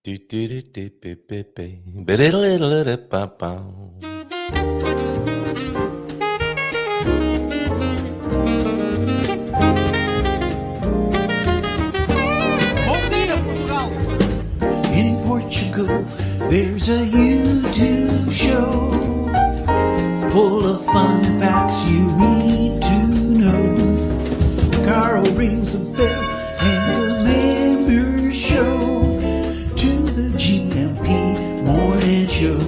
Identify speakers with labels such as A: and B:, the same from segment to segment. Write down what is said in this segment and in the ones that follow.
A: Do, do, do, do, be, be, be. Ba-diddle-diddle-diddle-ba-bow.
B: Bom dia, Portugal!
C: In Portugal, there's a YouTube show full of fun facts you need to know. Carl rings the bell and the members show to the GMP morning show.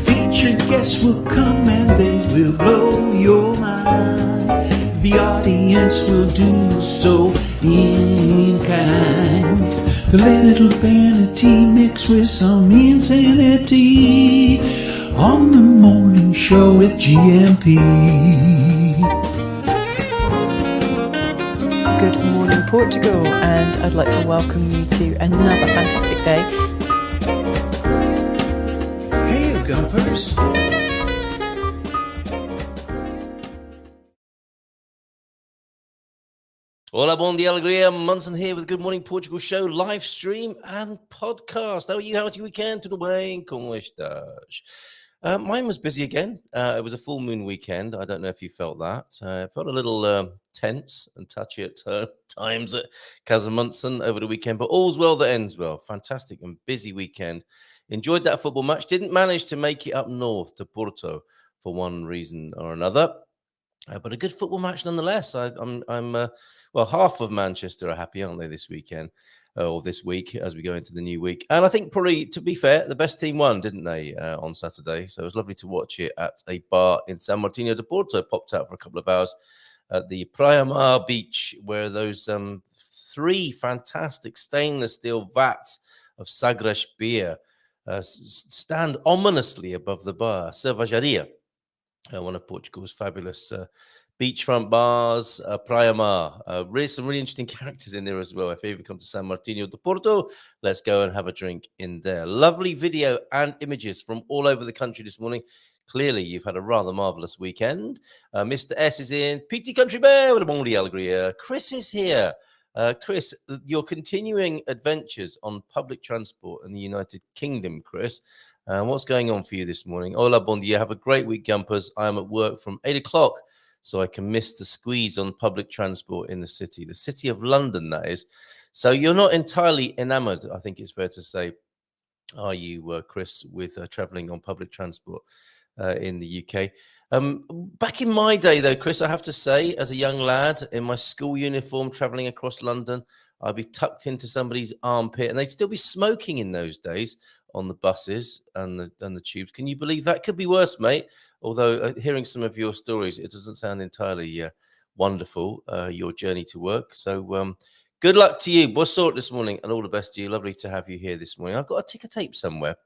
C: Featured guests will come and they will blow your mind. The audience will do so in kind. A little vanity mixed with some insanity on the morning show with GMP.
D: Good morning, Portugal, and I'd like to welcome you to another fantastic day.
C: Hey, Gumpers.
A: Hola, bom dia, alegria. Munson here with the Good Morning Portugal show, live stream and podcast. How are you? How's your weekend? Tudo bem? Como estás? Mine was busy again. It was a full moon weekend. I don't know if you felt that. It felt a little tense and touchy at times at Casa Munson over the weekend, but all's well that ends well. Fantastic and busy weekend. Enjoyed that football match. Didn't manage to make it up north to Porto for one reason or another. But a good football match nonetheless. Well, half of Manchester are happy, aren't they, this weekend or this week as we go into the new week? And I think probably, to be fair, the best team won, didn't they, on Saturday? So it was lovely to watch it at a bar in San Martino de Porto. Popped out for a couple of hours at the Praia Mar beach, where those three fantastic stainless steel vats of Sagres beer stand ominously above the bar, Cervejaria. One of Portugal's fabulous beachfront bars, Praia Mar. Some really interesting characters in there as well. If you ever come to San Martino de Porto, let's go and have a drink in there. Lovely video and images from all over the country this morning. Clearly, you've had a rather marvellous weekend. Mr. S is in. PT Country Bear with a Monday Alegria. Chris is here. Chris, your continuing adventures on public transport in the United Kingdom, Chris. What's going on for you this morning? Hola, bon dia. Have a great week, Gumpers. I am at work from 8 o'clock, so I can miss the squeeze on public transport in the city of London, that is. So you're not entirely enamored, I think it's fair to say, are you, Chris, with traveling on public transport in the UK? Back in my day, though, Chris, I have to say, as a young lad in my school uniform traveling across London, I'd be tucked into somebody's armpit, and they'd still be smoking in those days on the buses and the tubes. Can you believe that? Could be worse, mate. Although hearing some of your stories, it doesn't sound entirely wonderful, your journey to work. So good luck to you. Boa sorte this morning, and all the best to you. Lovely to have you here this morning. I've got a ticker tape somewhere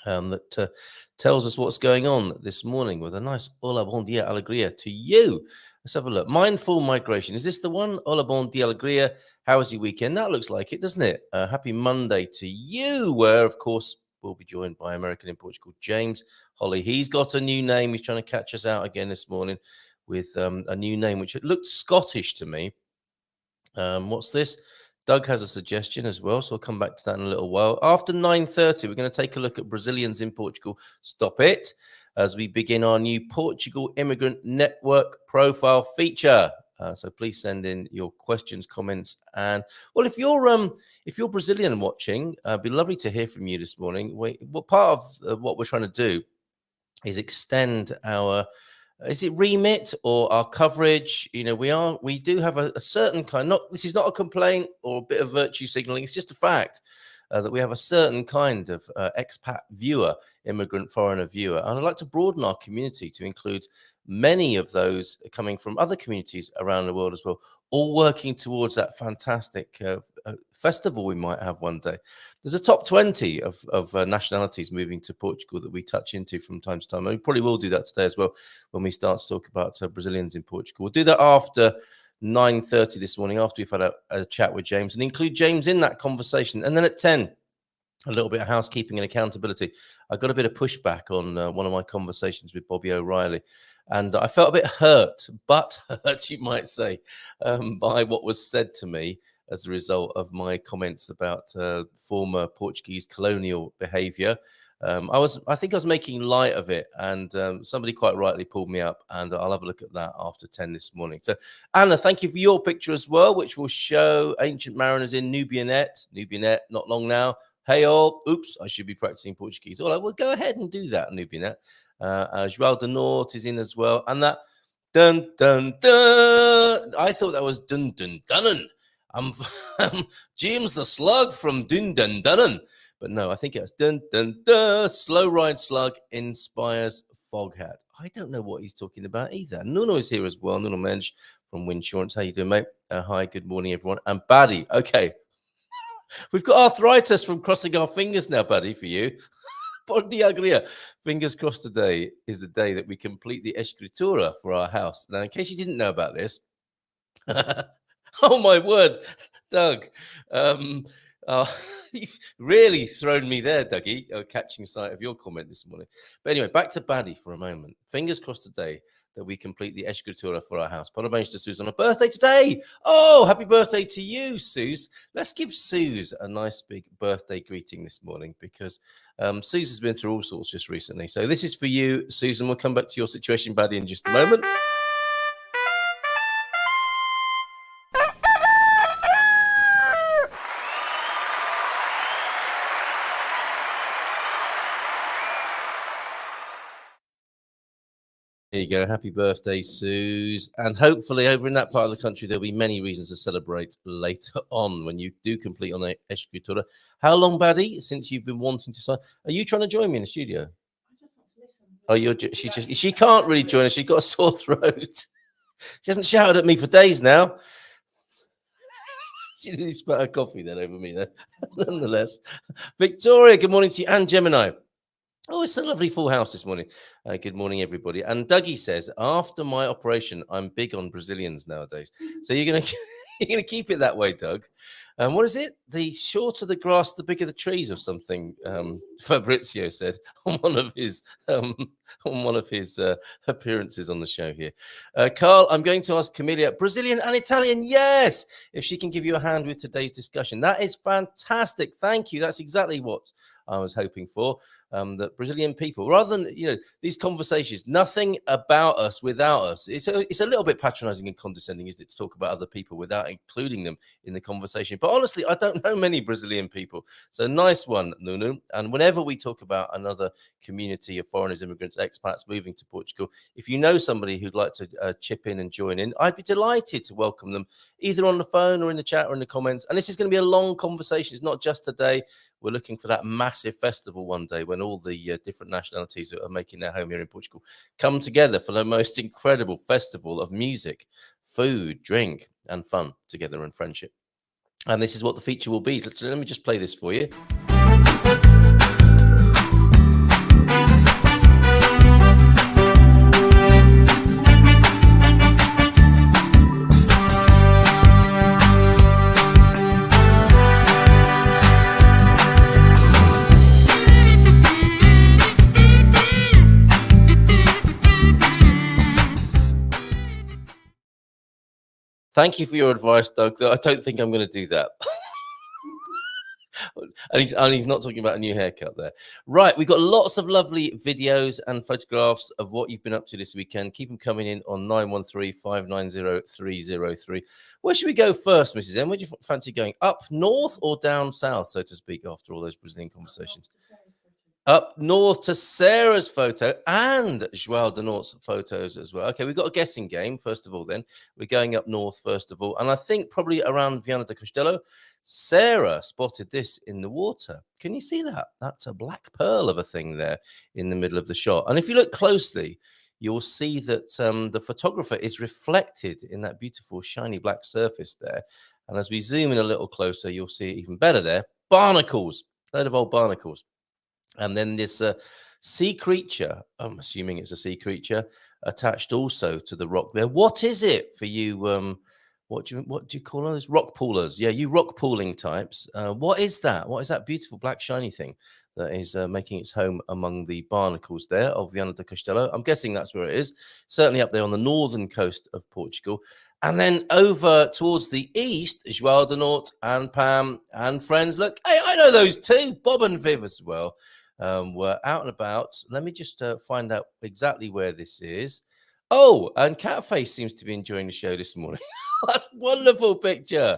A: that tells us what's going on this morning with a nice hola, bon dia, alegria to you. Let's have a look. Mindful migration. Is this the one? Hola, bon dia, alegria. How was your weekend? That looks like it, doesn't it? Happy Monday to you, where, of course, we'll be joined by American in Portugal, James Holley. He's got a new name. He's trying to catch us out again this morning with a new name, which looked Scottish to me. What's this? Doug has a suggestion as well, so I'll come back to that in a little while. After 9:30, we're going to take a look at Brazilians in Portugal. Stop it, as we begin our new Portugal Immigrant Network Profile feature. So please send in your questions, comments, and well, if you're Brazilian watching, it'd be lovely to hear from you this morning. Part of what we're trying to do is extend our. Is it remit or our coverage? You know, we do have a certain kind. This is not a complaint or a bit of virtue signaling. It's just a fact that we have a certain kind of expat viewer, immigrant foreigner viewer, and I'd like to broaden our community to include many of those coming from other communities around the world as well, all working towards that fantastic festival we might have one day. There's a top 20 of nationalities moving to Portugal that we touch into from time to time. And we probably will do that today as well when we start to talk about Brazilians in Portugal. We'll do that after 9:30 this morning, after we've had a chat with James, and include James in that conversation. And then at 10, a little bit of housekeeping and accountability. I got a bit of pushback on one of my conversations with Bobby O'Reilly. And I felt a bit hurt, you might say, by what was said to me as a result of my comments about former Portuguese colonial behavior. I think I was making light of it, and somebody quite rightly pulled me up, and I'll have a look at that after 10 this morning. So, Anna, thank you for your picture as well, which will show ancient mariners in Nubianet, not long now. Hey, all. Oops, I should be practicing Portuguese. All right, well, go ahead and do that, Nubianet. João de Norte is in as well, and that dun dun dun. I thought that was dun dun dun. I'm James the Slug from Dun Dun Dun. But no, I think it's dun dun dun. Slow ride slug inspires Foghat. I don't know what he's talking about either. Nuno is here as well. Nuno Mensch from Winsurance. How you doing, mate? Hi, good morning, everyone. And Buddy. Okay. We've got arthritis from crossing our fingers now, Buddy, for you. Portugal Immigrant. Fingers crossed today is the day that we complete the escritura for our house. Now, in case you didn't know about this, oh my word, Doug. You've really thrown me there, Dougie, catching sight of your comment this morning. But anyway, back to Baddy for a moment. Fingers crossed today that we complete the escritura for our house. Parabéns to Suze on her birthday today. Oh, happy birthday to you, Suze. Let's give Suze a nice big birthday greeting this morning, because Suze has been through all sorts just recently. So this is for you, Susan. We'll come back to your situation, Baddy, in just a moment. There you go. Happy birthday, Suze. And hopefully over in that part of the country, there'll be many reasons to celebrate later on when you do complete on the escritura. How long, Baddy, since you've been wanting to sign? Are you trying to join me in the studio? I just want to listen. Oh, she can't really join us. She's got a sore throat. She hasn't shouted at me for days now. She didn't spat her coffee then over me there. Nonetheless. Victoria, good morning to you, and Gemini. Oh, it's a lovely full house this morning. Good morning, everybody. And Dougie says, after my operation, I'm big on Brazilians nowadays. So you're gonna keep it that way, Doug. What is it? The shorter the grass, the bigger the trees, or something. Fabrizio said on one of his appearances on the show here. Carl, I'm going to ask Camelia, Brazilian and Italian, yes, if she can give you a hand with today's discussion. That is fantastic. Thank you. That's exactly what I was hoping for. That Brazilian people, rather than these conversations, nothing about us without us. It's a little bit patronizing and condescending, isn't it, to talk about other people without including them in the conversation. But honestly, I don't know many Brazilian people. So nice one, Nunu. And whenever we talk about another community of foreigners, immigrants, expats moving to Portugal, if you know somebody who'd like to chip in and join in, I'd be delighted to welcome them either on the phone or in the chat or in the comments. And this is going to be a long conversation. It's not just today. We're looking for that massive festival one day when all the different nationalities that are making their home here in Portugal come together for the most incredible festival of music, food, drink, and fun together, and friendship. And this is what the feature will be. Let me just play this for you. Thank you for your advice, Doug. I don't think I'm going to do that. And he's not talking about a new haircut there. Right, we've got lots of lovely videos and photographs of what you've been up to this weekend. Keep them coming in on 913-590-303. Where should we go first, Mrs. M? Where do you fancy going? Up north or down south, so to speak, after all those Brazilian conversations? Up north to Sarah's photo and João de Norte's photos as well. Okay, we've got a guessing game, first of all, then. We're going up north, first of all. And I think probably around Viana do Castelo, Sarah spotted this in the water. Can you see that? That's a black pearl of a thing there in the middle of the shot. And if you look closely, you'll see that the photographer is reflected in that beautiful, shiny black surface there. And as we zoom in a little closer, you'll see it even better there. Barnacles, a load of old barnacles. And then this sea creature, I'm assuming it's a sea creature, attached also to the rock there. What is it for you? What do you call those? Rock poolers. Yeah, you rock pooling types. What is that? What is that beautiful black shiny thing that is making its home among the barnacles there of Viana do Castelo? I'm guessing that's where it is. Certainly up there on the northern coast of Portugal. And then over towards the east, Joao de Nort and Pam and friends. Look, hey, I know those two, Bob and Viv as well. Were out and about. Let me just find out exactly where this is. Oh, and Catface seems to be enjoying the show this morning. That's a wonderful picture.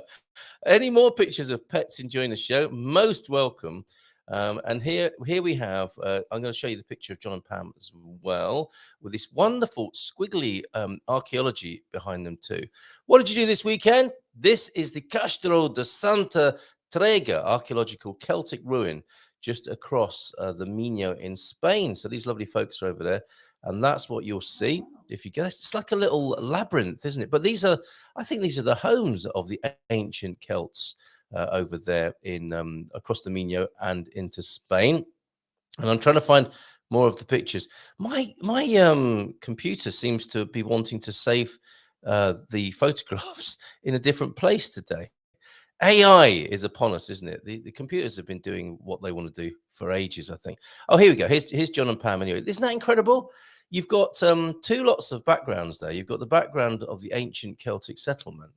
A: Any more pictures of pets enjoying the show? Most welcome. And here we have, I'm going to show you the picture of John and Pam as well, with this wonderful squiggly archaeology behind them too. What did you do this weekend? This is the Castro de Santa Trega archaeological Celtic ruin just across the Minho in Spain. So these lovely folks are over there. And that's what you'll see if you go. It's like a little labyrinth, isn't it? But I think these are the homes of the ancient Celts over there in across the Minho and into Spain. And I'm trying to find more of the pictures. My computer seems to be wanting to save the photographs in a different place today. AI is upon us, isn't it? The computers have been doing what they want to do for ages, I think. Oh, here we go. Here's John and Pam anyway. Isn't that incredible? You've got two lots of backgrounds there. You've got the background of the ancient Celtic settlement.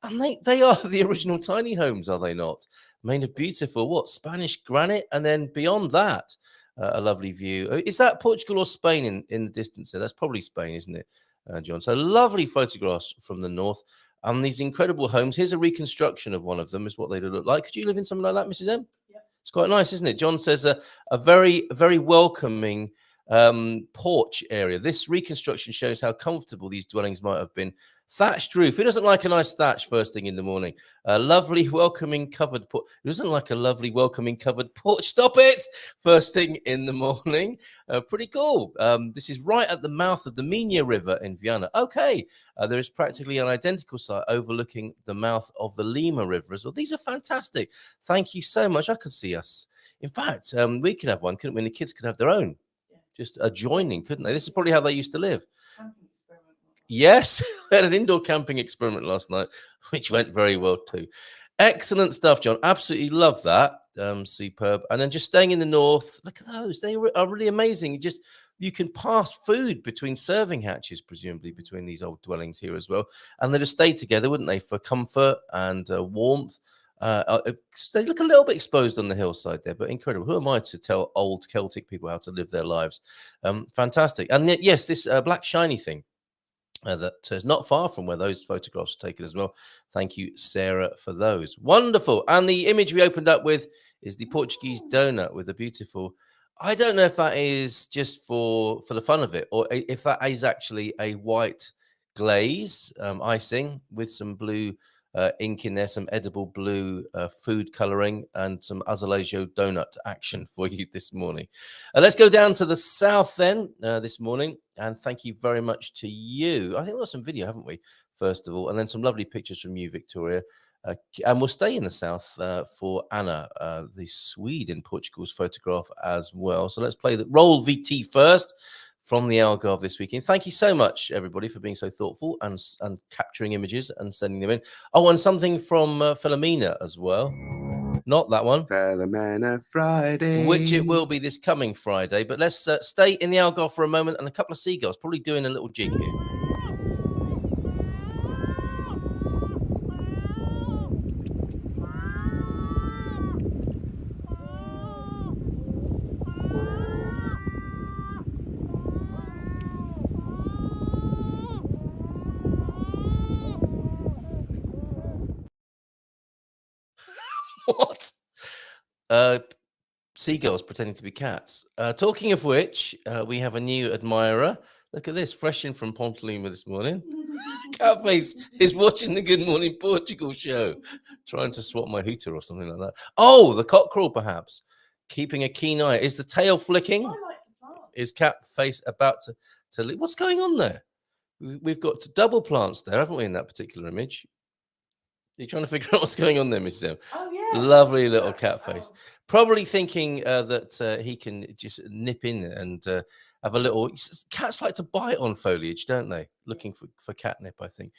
A: And they are the original tiny homes, are they not? Made of beautiful, Spanish granite. And then beyond that, a lovely view. Is that Portugal or Spain in the distance there? That's probably Spain, isn't it, John? So lovely photographs from the north. And these incredible homes. Here's a reconstruction of one of them, is what they look like. Could you live in something like that, Mrs. M? Yeah. It's quite nice, isn't it? John says a very, very welcoming porch area. This reconstruction shows how comfortable these dwellings might have been. Thatched roof. Who doesn't like a nice thatch first thing in the morning? A lovely welcoming covered porch. Who doesn't like a lovely welcoming covered porch? Stop it! First thing in the morning. Pretty cool. This is right at the mouth of the Minho River in Viana. Okay. There is practically an identical site overlooking the mouth of the Lima River as well. These are fantastic. Thank you so much. I could see us. In fact, we could have one, couldn't we? And the kids could have their own. Just adjoining, couldn't they? This is probably how they used to live. Yes, we had an indoor camping experiment last night, which went very well too. Excellent stuff, John. Absolutely love that. Superb. And then just staying in the north, look at those. They are really amazing. You can pass food between serving hatches, presumably between these old dwellings here as well. And they just stay together, wouldn't they, for comfort and warmth. They look a little bit exposed on the hillside there, but incredible. Who am I to tell old Celtic people how to live their lives? Fantastic. And yes, this black shiny thing. That is not far from where those photographs were taken as well. Thank you, Sarah, for those. Wonderful. And the image we opened up with is the Portuguese donut with a beautiful, I don't know if that is just for the fun of it, or if that is actually a white glaze icing with some blue ink in there, some edible blue food coloring, and some azulejo donut action for you this morning. Let's go down to the south then this morning, and thank you very much to you. I think we've got some video, haven't we, first of all, and then some lovely pictures from you, Victoria. And we'll stay in the south for Anna, the Swede in Portugal's photograph as well. So let's play the roll VT first from the Algarve this weekend. Thank you so much, everybody, for being so thoughtful and capturing images and sending them in. Oh, and something from Philomena as well. Not that one.
E: Philomena Friday.
A: Which it will be this coming Friday. But let's stay in the Algarve for a moment, and a couple of seagulls probably doing a little jig here. What? Seagulls pretending to be cats. Talking of which, we have a new admirer. Look at this, fresh in from Pontelima this morning. Catface is watching the Good Morning Portugal show, trying to swap my hooter or something like that. Oh, the cockerel, perhaps. Keeping a keen eye. Is the tail flicking? Is Catface about to leave? What's going on there? We've got double plants there, haven't we, in that particular image? You're trying to figure out what's going on there, Mrs. M.
D: Oh, yeah.
A: Lovely little cat face. Probably thinking that he can just nip in and have a little... Cats like to bite on foliage, don't they? Looking for catnip, I think.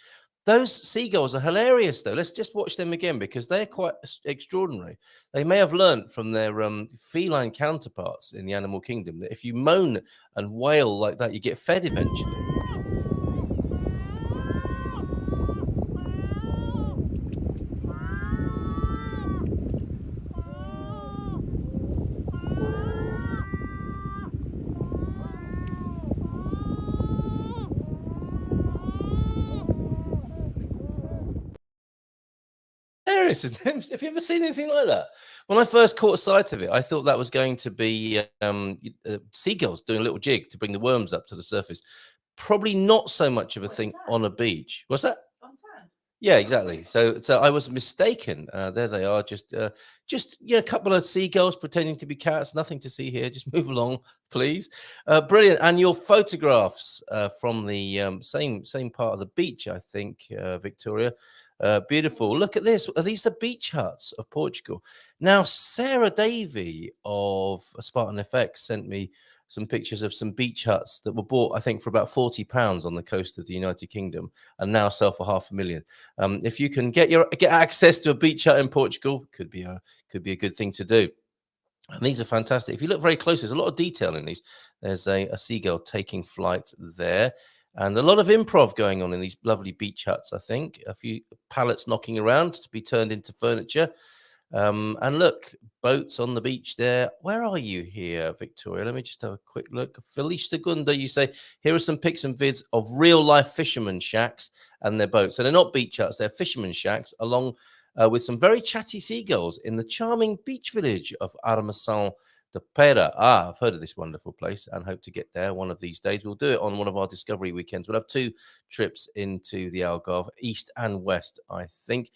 A: Those seagulls are hilarious, though. Let's just watch them again because they're quite extraordinary. They may have learnt from their feline counterparts in the animal kingdom that if you moan and wail like that, you get fed eventually. hilarious, isn't it? Have you ever seen anything like that? When I first caught sight of it, I thought that was going to be seagulls doing a little jig to bring the worms up to the surface. Probably not so much of a thing on a beach. What's that? Yeah, exactly. So I was mistaken. There they are, just a couple of seagulls pretending to be cats. Nothing to see here. Just move along, please. Brilliant. And your photographs from the same part of the beach, I think, Victoria. Beautiful. Look at this. Are these the beach huts of Portugal? Now, Sarah Davey of Spartan FX sent me some pictures of some beach huts that were bought, I think, for about £40 on the coast of the United Kingdom, and now sell for £500,000. If you can get access to a beach hut in Portugal, could be a good thing to do. And these are fantastic. If you look very close, there's a lot of detail in these. There's a seagull taking flight there, and a lot of improv going on in these lovely beach huts. I think a few pallets knocking around to be turned into furniture. And look, boats on the beach there. Where are you here, Victoria? Let me just have a quick look. Felice Segunda, you say, here are some pics and vids of real life fishermen shacks and their boats. So they're not beach huts, they're fishermen shacks, along with some very chatty seagulls in the charming beach village of Armação de Pera. I've heard of this wonderful place and hope to get there one of these days. We'll do it on one of our discovery weekends. We'll have 2 trips into the Algarve, east and west, I think.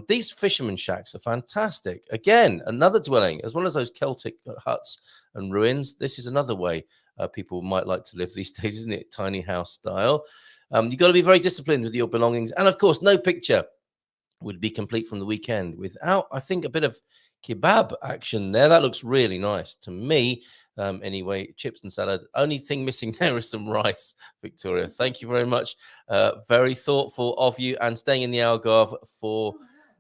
A: These fishermen shacks are fantastic. Again, another dwelling, as well as those Celtic huts and ruins. This is another way people might like to live these days, isn't it? Tiny house style. You've got to be very disciplined with your belongings. And of course, no picture would be complete from the weekend without, I think, a bit of kebab action there. That looks really nice to me. Anyway, chips and salad. Only thing missing there is some rice, Victoria. Thank you very much. Very thoughtful of you, and staying in the Algarve for,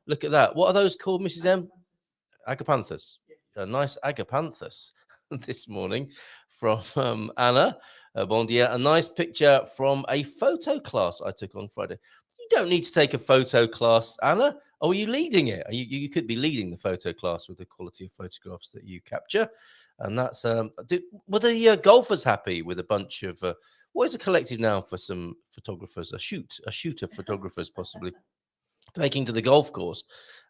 A: look at that. What are those called, Mrs. M? Agapanthus. A nice agapanthus this morning from Anna. Bon dia. A nice picture from a photo class I took on Friday. You don't need to take a photo class, Anna. Oh, are you leading it? You could be leading the photo class with the quality of photographs that you capture. And that's, were the golfers happy with a bunch of, what is a collective noun for some photographers? A shoot of photographers, possibly, taking to the golf course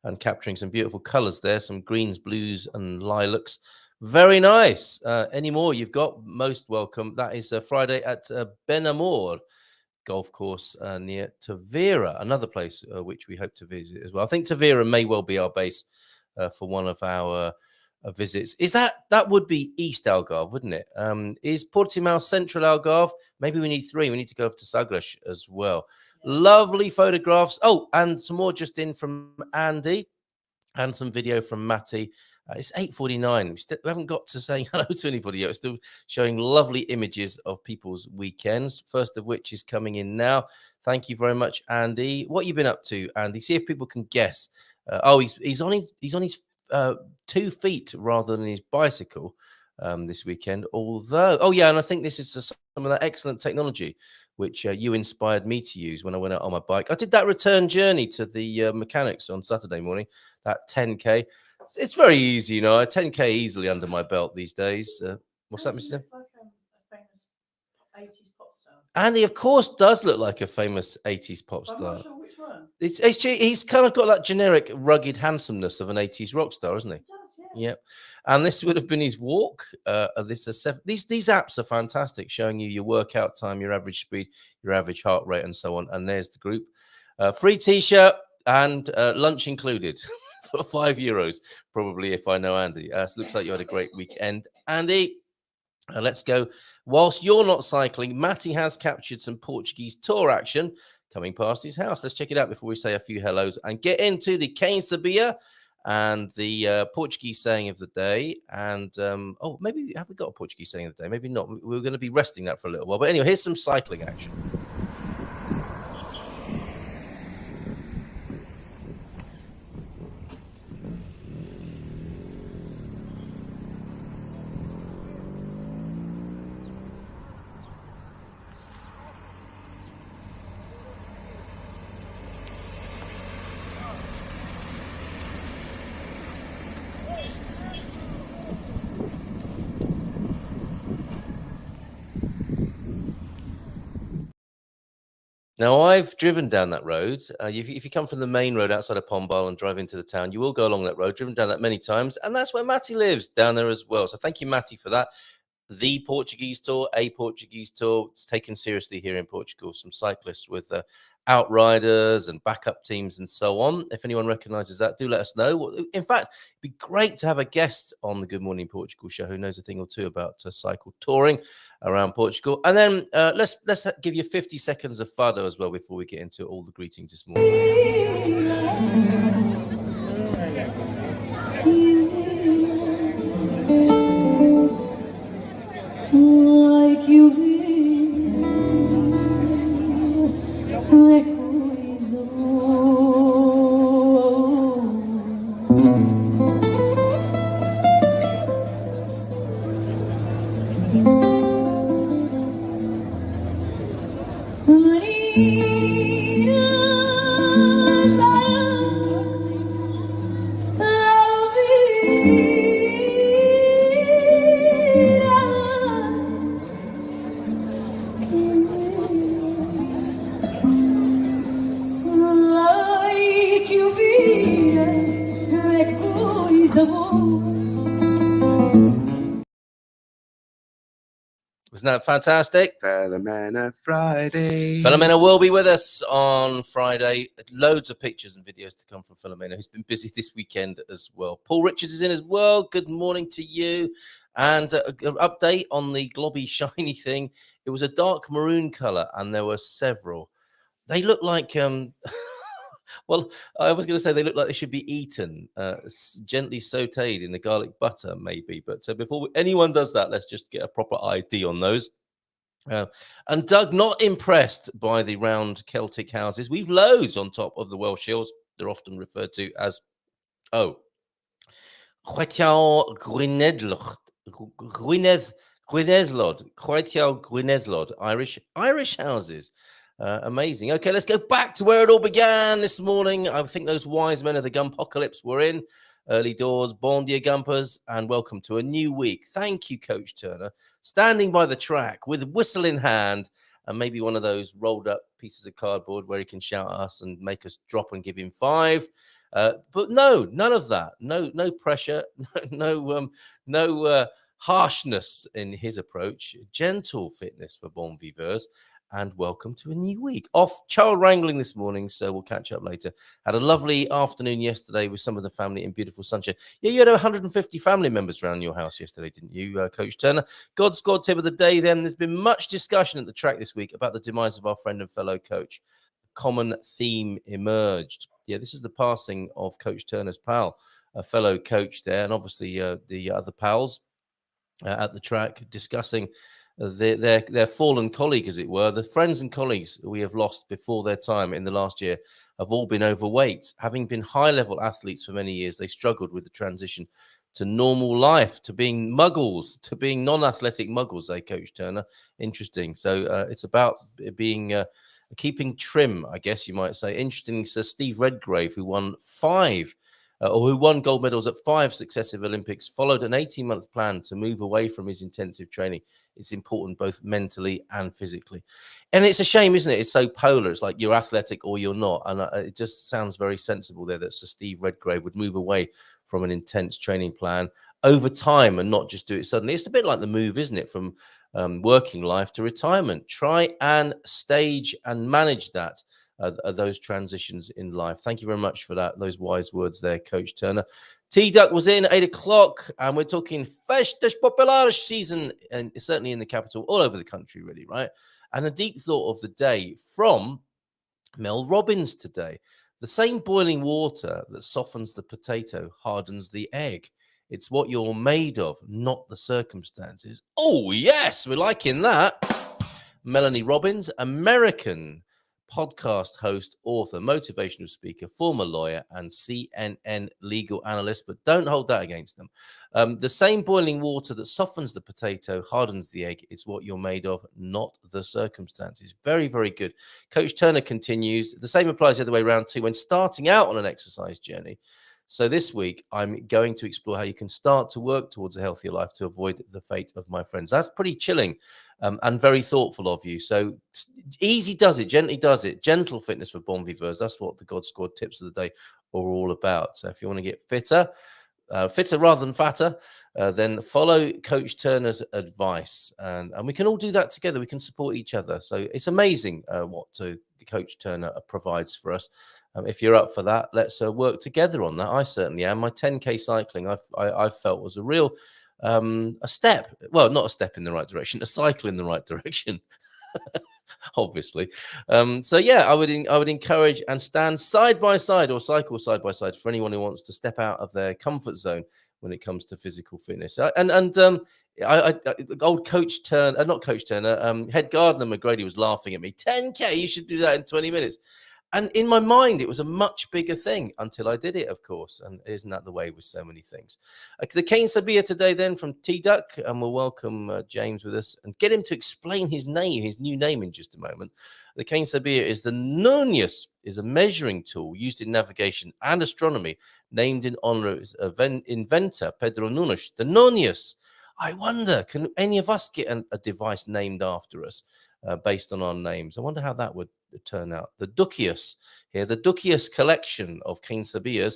A: and capturing some beautiful colors there, some greens, blues, and lilacs. Very nice. Any more you've got, most welcome. That is Friday at Benamor golf course near Tavira, another place which we hope to visit as well. I think Tavira may well be our base for one of our visits. Is that would be East Algarve, wouldn't it? Is Portimão Central Algarve? Maybe we need 3. We need to go over to Sagres as well. Lovely photographs. Oh, and some more just in from Andy, and some video from Matty. It's 8:49. We haven't got to say hello to anybody yet. We're still showing lovely images of people's weekends, first of which is coming in now. Thank you very much, Andy. What have you been up to, Andy? See if people can guess. He's on his 2 feet rather than his bicycle this weekend. Although, and I think this is some of that excellent technology which you inspired me to use when I went out on my bike. I did that return journey to the mechanics on Saturday morning, that 10K. It's very easy, a 10K easily under my belt these days. What's that, Mr.
D: Like a famous 80s pop star.
A: Andy, of course, does look like a famous 80s pop star.
D: I'm not sure which one.
A: He's kind of got that generic rugged handsomeness of an 80s rock star, isn't he?
D: It does, yeah.
A: Yep. And this would have been his walk. These apps are fantastic, showing you your workout time, your average speed, your average heart rate, and so on. And there's the group. Free t-shirt and lunch included. For €5, probably, if I know Andy. Looks like you had a great weekend, Andy. Let's go. Whilst you're not cycling, Matty has captured some Portuguese tour action coming past his house. Let's check it out before we say a few hellos and get into the Quem Sabia and the Portuguese saying of the day. And maybe have we got a Portuguese saying of the day? Maybe not. We're going to be resting that for a little while. But anyway, here's some cycling action. Now, I've driven down that road. If you come from the main road outside of Pombal and drive into the town, you will go along that road, driven down that many times. And that's where Matty lives, down there as well. So thank you, Matty, for that. The Portuguese tour, a Portuguese tour. It's taken seriously here in Portugal. Some cyclists with outriders and backup teams and so on. If anyone recognises that, do let us know. In fact, it'd be great to have a guest on the Good Morning Portugal show who knows a thing or two about cycle touring around Portugal. And then let's give you 50 seconds of fado as well before we get into all the greetings this morning.
F: Like you vi é coisa
A: Isn't that fantastic?
E: Filomena Friday.
A: Filomena will be with us on Friday. Loads of pictures and videos to come from Filomena, who's been busy this weekend as well. Paul Richards is in as well. Good morning to you. And an update on the globby shiny thing. It was a dark maroon color, and there were several. They look like well, I was going to say they look like they should be eaten, gently sauteed in the garlic butter, maybe. But before anyone does that, let's just get a proper ID on those. And Doug, not impressed by the round Celtic houses. We've loads on top of the Welsh hills. They're often referred to as, Chwetiaw Gwynedlod, Chwetiaw Gwynedlod, Irish houses. Amazing. Okay, let's go back to where it all began this morning. I think those wise men of the Gumpocalypse were in. Early doors, bon dia Gumpers, and welcome to a new week. Thank you, Coach Turner. Standing by the track with whistle in hand and maybe one of those rolled up pieces of cardboard where he can shout at us and make us drop and give him 5. But no, none of that. No pressure. No harshness in his approach. Gentle fitness for bon viveurs. And welcome to a new week. Off child wrangling this morning, so we'll catch up later. Had a lovely afternoon yesterday with some of the family in beautiful sunshine. Yeah, you had 150 family members around your house yesterday, didn't you, Coach Turner? God Squad tip of the day then. There's been much discussion at the track this week about the demise of our friend and fellow coach. Common theme emerged. Yeah, this is the passing of Coach Turner's pal, a fellow coach there, and obviously the other pals at the track discussing their fallen colleague, as it were. The friends and colleagues we have lost before their time in the last year have all been overweight. Having been high-level athletes for many years, they struggled with the transition to normal life, to being muggles, to being non-athletic muggles, Coach Turner. Interesting. So it's about being keeping trim, I guess you might say. Interesting, Sir Steve Redgrave, who won who won gold medals at 5 successive Olympics, followed an 18-month plan to move away from his intensive training. It's important both mentally and physically. And it's a shame, isn't it? It's so polar. It's like you're athletic or you're not. And it just sounds very sensible there that Sir Steve Redgrave would move away from an intense training plan over time and not just do it suddenly. It's a bit like the move, isn't it, from working life to retirement. Try and stage and manage that. Those transitions in life. Thank you very much for that. Those wise words there, Coach Turner. T-Duck was in at 8 o'clock, and we're talking Festas Populares season, and certainly in the capital, all over the country, really, right? And a deep thought of the day from Mel Robbins today. The same boiling water that softens the potato hardens the egg. It's what you're made of, not the circumstances. Oh, yes, we're liking that. Melanie Robbins, American podcast host, author, motivational speaker, former lawyer, and CNN legal analyst, but don't hold that against them. The same boiling water that softens the potato hardens the egg. It's what you're made of, not the circumstances. Very, very good. Coach Turner continues. The same applies the other way around too. When starting out on an exercise journey, So this week, I'm going to explore how you can start to work towards a healthier life to avoid the fate of my friends. That's pretty chilling and very thoughtful of you. So easy does it, gently does it. Gentle fitness for bon viveurs. That's what the God Squad tips of the day are all about. So if you want to get fitter rather than fatter, then follow Coach Turner's advice. And we can all do that together. We can support each other. So it's amazing what Coach Turner provides for us. If you're up for that, let's work together on that. I certainly am. My 10K cycling, I felt was a real a step. Well, not a step in the right direction, a cycle in the right direction. Obviously. So yeah, I would encourage and stand side by side or cycle side by side for anyone who wants to step out of their comfort zone when it comes to physical fitness. Old Coach Turner, not Coach Turner, head gardener McGrady was laughing at me. 10K, you should do that in 20 minutes. And in my mind, it was a much bigger thing until I did it, of course. And isn't that the way with so many things? The Cane Sabia today then from T-Duck, and we'll welcome James with us and get him to explain his new name in just a moment. The Cane Sabia is the Nunius, is a measuring tool used in navigation and astronomy, named in honor of its inventor, Pedro Nunes. The Nunius. I wonder, can any of us get a device named after us based on our names? I wonder how that would turn out. The Ducius here, the Ducius collection of Cane Sabias.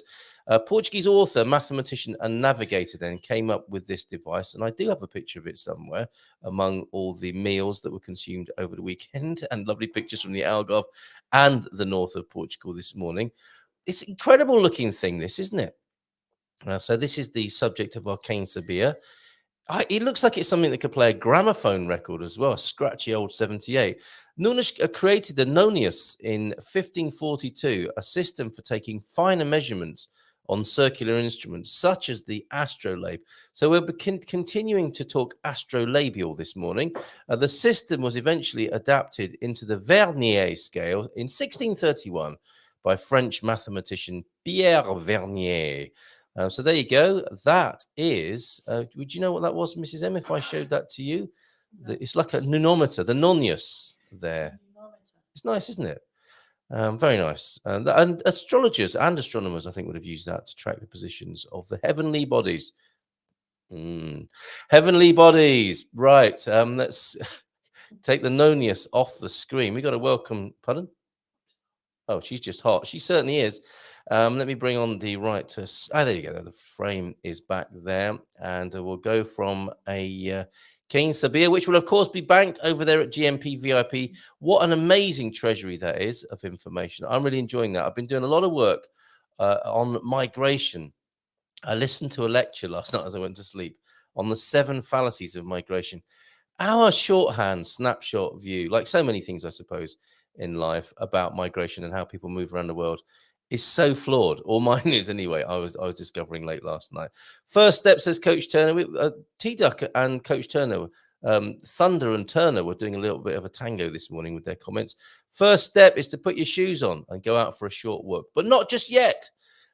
A: Portuguese author, mathematician, and navigator then came up with this device, and I do have a picture of it somewhere among all the meals that were consumed over the weekend, and lovely pictures from the Algarve and the north of Portugal this morning. It's an incredible looking thing, this, isn't it? So this is the subject of our Cane Sabia. It looks like it's something that could play a gramophone record as well, a scratchy old 78. Nunes created the Nonius in 1542, a system for taking finer measurements on circular instruments, such as the astrolabe. So we're continuing to talk astrolabial this morning. The system was eventually adapted into the Vernier scale in 1631 by French mathematician Pierre Vernier. So there you go. That is, would you know what that was, Mrs. M, if I showed that to you? It's like a nunometer, the Nonius there. It's nice, isn't it? Very nice. And astrologers and astronomers, I think, would have used that to track the positions of the heavenly bodies. Heavenly bodies. Right. Let's take the Nonius off the screen. We got to welcome, pardon? Oh, she's just hot. She certainly is. Let me bring on the right to... there you go. The frame is back there. And we'll go from a Cane Sabia, which will, of course, be banked over there at GMP VIP. What an amazing treasury that is of information. I'm really enjoying that. I've been doing a lot of work on migration. I listened to a lecture last night as I went to sleep on the 7 fallacies of migration. Our shorthand snapshot view, like so many things, I suppose, in life about migration and how people move around the world, is so flawed, or mine is anyway. I was discovering late last night. First step, says Coach Turner. T-Duck and Coach Turner, Thunder and Turner were doing a little bit of a tango this morning with their comments. First step is to put your shoes on and go out for a short walk, but not just yet.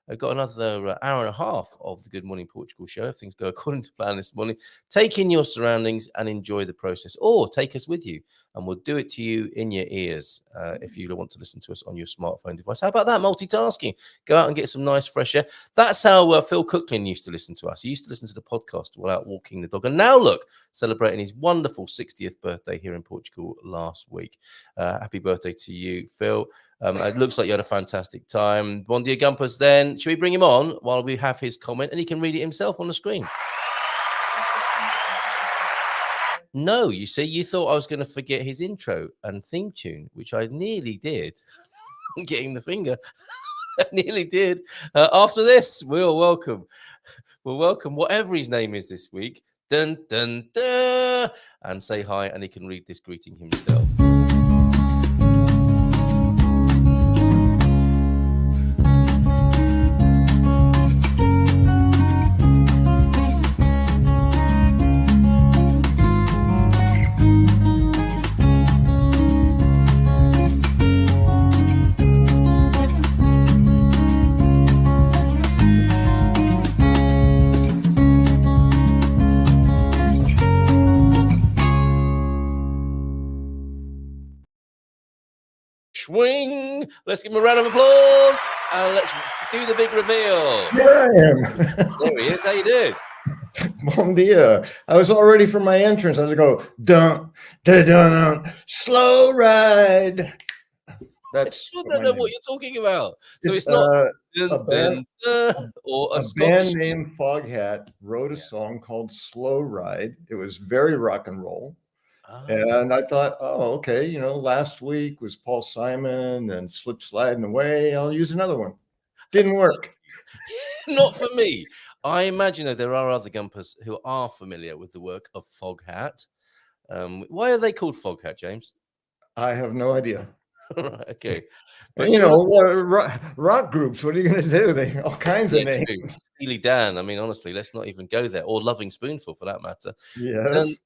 A: I've got another hour and a half of the Good Morning Portugal show, if things go according to plan this morning. Take in your surroundings and enjoy the process, or take us with you, and we'll do it to you in your ears if you want to listen to us on your smartphone device. How about that? Multitasking. Go out and get some nice fresh air. That's how Phil Cooklin used to listen to us. He used to listen to the podcast while out walking the dog. And now look, celebrating his wonderful 60th birthday here in Portugal last week. Happy birthday to you, Phil. It looks like you had a fantastic time. Bon dia, Gumpers, then. Should we bring him on while we have his comment? And he can read it himself on the screen. No, you see, you thought I was going to forget his intro and theme tune, which I nearly did. I'm getting the finger. I nearly did. After this, we'll welcome whatever his name is this week. Dun, dun, dun, and say hi, and he can read this greeting himself. swing. Let's give him a round of applause and let's do the big reveal.
G: Here I am.
A: There he is. How you doing?
G: Bon dia. I was all ready for my entrance. I was going to go, dun, dun, dun, dun, slow ride.
A: I
G: That's
A: still don't know what you're talking about. So it's
G: a
A: not
G: band-
A: or a
G: a
A: Scottish
G: band named Foghat wrote a song called Slow Ride. It was very rock and roll.
A: Ah.
G: And I thought, oh, okay, last week was Paul Simon and Slip Sliding Away. I'll use another one. Didn't work.
A: Not for me. I imagine that there are other gumpers who are familiar with the work of Foghat. Why are they called Foghat, James?
G: I have no idea.
A: Right, okay.
G: But
A: do you wanna
G: rock groups, what are you going to do? They all kinds of
A: Yeah,
G: names.
A: Steely Dan. I mean, honestly, let's not even go there. Or Loving Spoonful, for that matter.
G: Yes.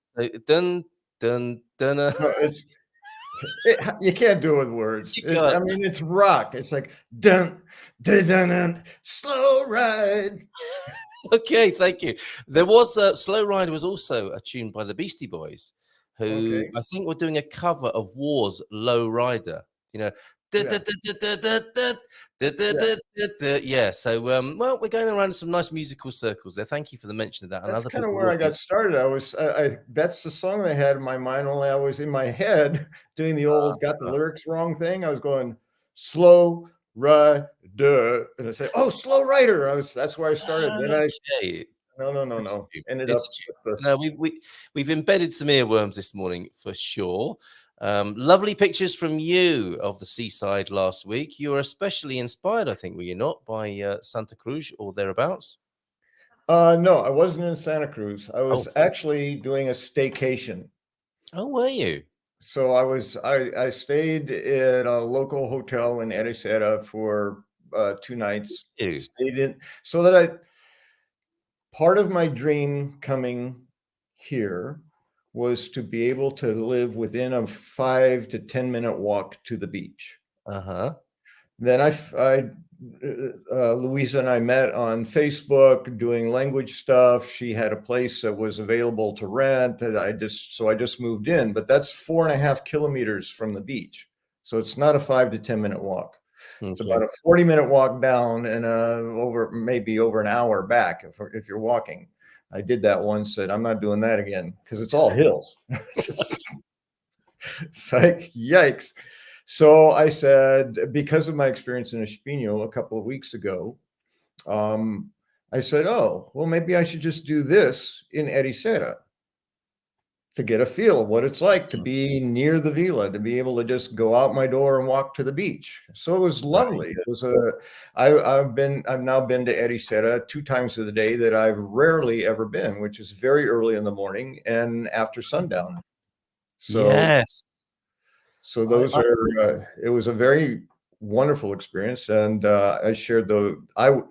A: Dun.
G: No, you can't do it with words.
A: You can't.
G: It's rock. It's like dun dun dun dun, slow ride.
A: Okay, thank you. There was Slow Ride was also a tune by the Beastie Boys, who
G: Okay.
A: I think were doing a cover of War's Low Rider. Yeah. So well, we're going around some nice musical circles there. Thank you for the mention of that. And
G: That's
A: other
G: kind of
A: people
G: where I
A: working-
G: got started. That's the song I had in my mind, only I was in my head doing the old got the lyrics wrong thing. I was going slow rider, and I said, oh, slow rider. That's where I started. Then
A: Okay.
G: no. Ended
A: It's
G: up
A: a tune.
G: with this.
A: No, we've embedded some earworms this morning for sure. Lovely pictures from you of the seaside last week. You were especially inspired, I think, were you not, by Santa Cruz or thereabouts?
G: No, I wasn't in Santa Cruz. I was
A: Oh.
G: actually doing a staycation.
A: Oh, were you?
G: So I stayed at a local hotel in Ericeira for 2 nights.
A: Ew.
G: Stayed in so that part of my dream coming here was to be able to live within a 5 to 10 minute walk to the beach.
A: Uh-huh.
G: Then Louisa and I met on Facebook doing language stuff. She had a place that was available to rent, and I just moved in. But that's 4.5 kilometers from the beach, so it's not a 5 to 10 minute walk. It's
A: Okay.
G: about a 40-minute walk down and maybe over an hour back if you're walking. I did that once. Said I'm not doing that again because it's all hills. It's like yikes. So I said, because of my experience in Espino a couple of weeks ago, I said, oh, well, maybe I should just do this in Ericeira to get a feel of what it's like to be near the villa, to be able to just go out my door and walk to the beach. So it was lovely. It was I've now been to Ericeira 2 times of the day that I've rarely ever been, which is very early in the morning and after sundown. So
A: Yes.
G: So those are. It was a very wonderful experience, and I shared I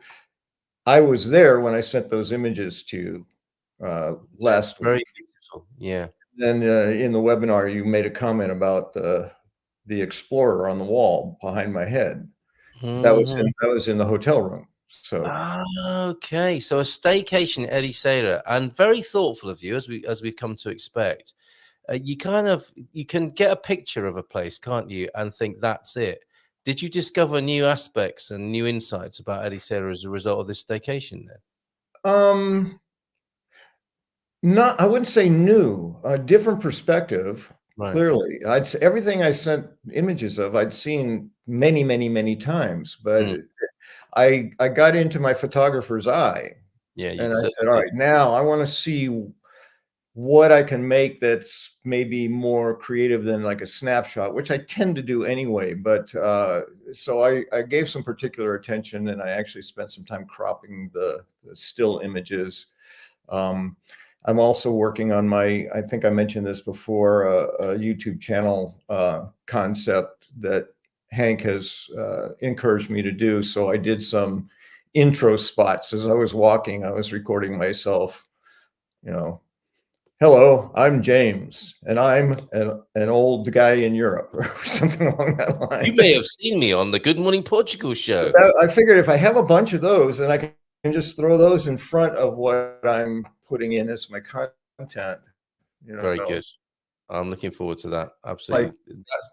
G: was there when I sent those images to you last
A: Very
G: week.
A: beautiful. Yeah.
G: Then in the webinar, you made a comment about the explorer on the wall behind my head. That was in the hotel room. So
A: Okay, so a staycation at Ericeira, and very thoughtful of you, as we've come to expect. You can get a picture of a place, can't you, and think that's it. Did you discover new aspects and new insights about Ericeira as a result of this staycation then?
G: Not, I wouldn't say new, a different perspective.
A: Right.
G: Clearly, everything I sent images of, I'd seen many, many, many times, but I got into my photographer's eye, and I said, all right, now I want to see what I can make that's maybe more creative than like a snapshot, which I tend to do anyway. But so I gave some particular attention, and I actually spent some time cropping the still images. I'm also working on I think I mentioned this before, a YouTube channel concept that Hank has encouraged me to do. So I did some intro spots as I was walking. I was recording myself, hello, I'm James, and I'm an old guy in Europe, or something along that line.
A: You may have seen me on the Good Morning Portugal show.
G: I figured if I have a bunch of those, then I can just throw those in front of what I'm putting in as my content.
A: Very good. I'm looking forward to that. Absolutely.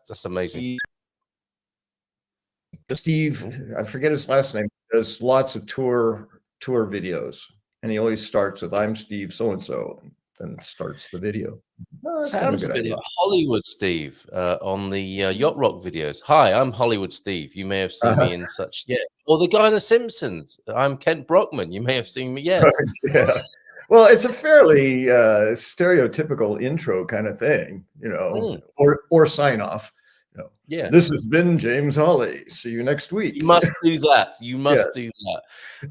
A: That's amazing.
G: Steve, I forget his last name, does lots of tour videos, and he always starts with "I'm Steve so and so," and then starts the video. Oh, that's kind of
A: Sounds
G: a
A: a
G: good
A: bit
G: idea.
A: like Hollywood Steve on the Yacht Rock videos. Hi, I'm Hollywood Steve. You may have seen me in such, yeah. Or the guy in The Simpsons. I'm Kent Brockman. You may have seen me, yes.
G: Yeah. Well, it's a fairly stereotypical intro kind of thing, you know, or sign off. You know,
A: Yeah.
G: This has been James Holley. See you next week.
A: You must do that. You must
G: Yes.
A: do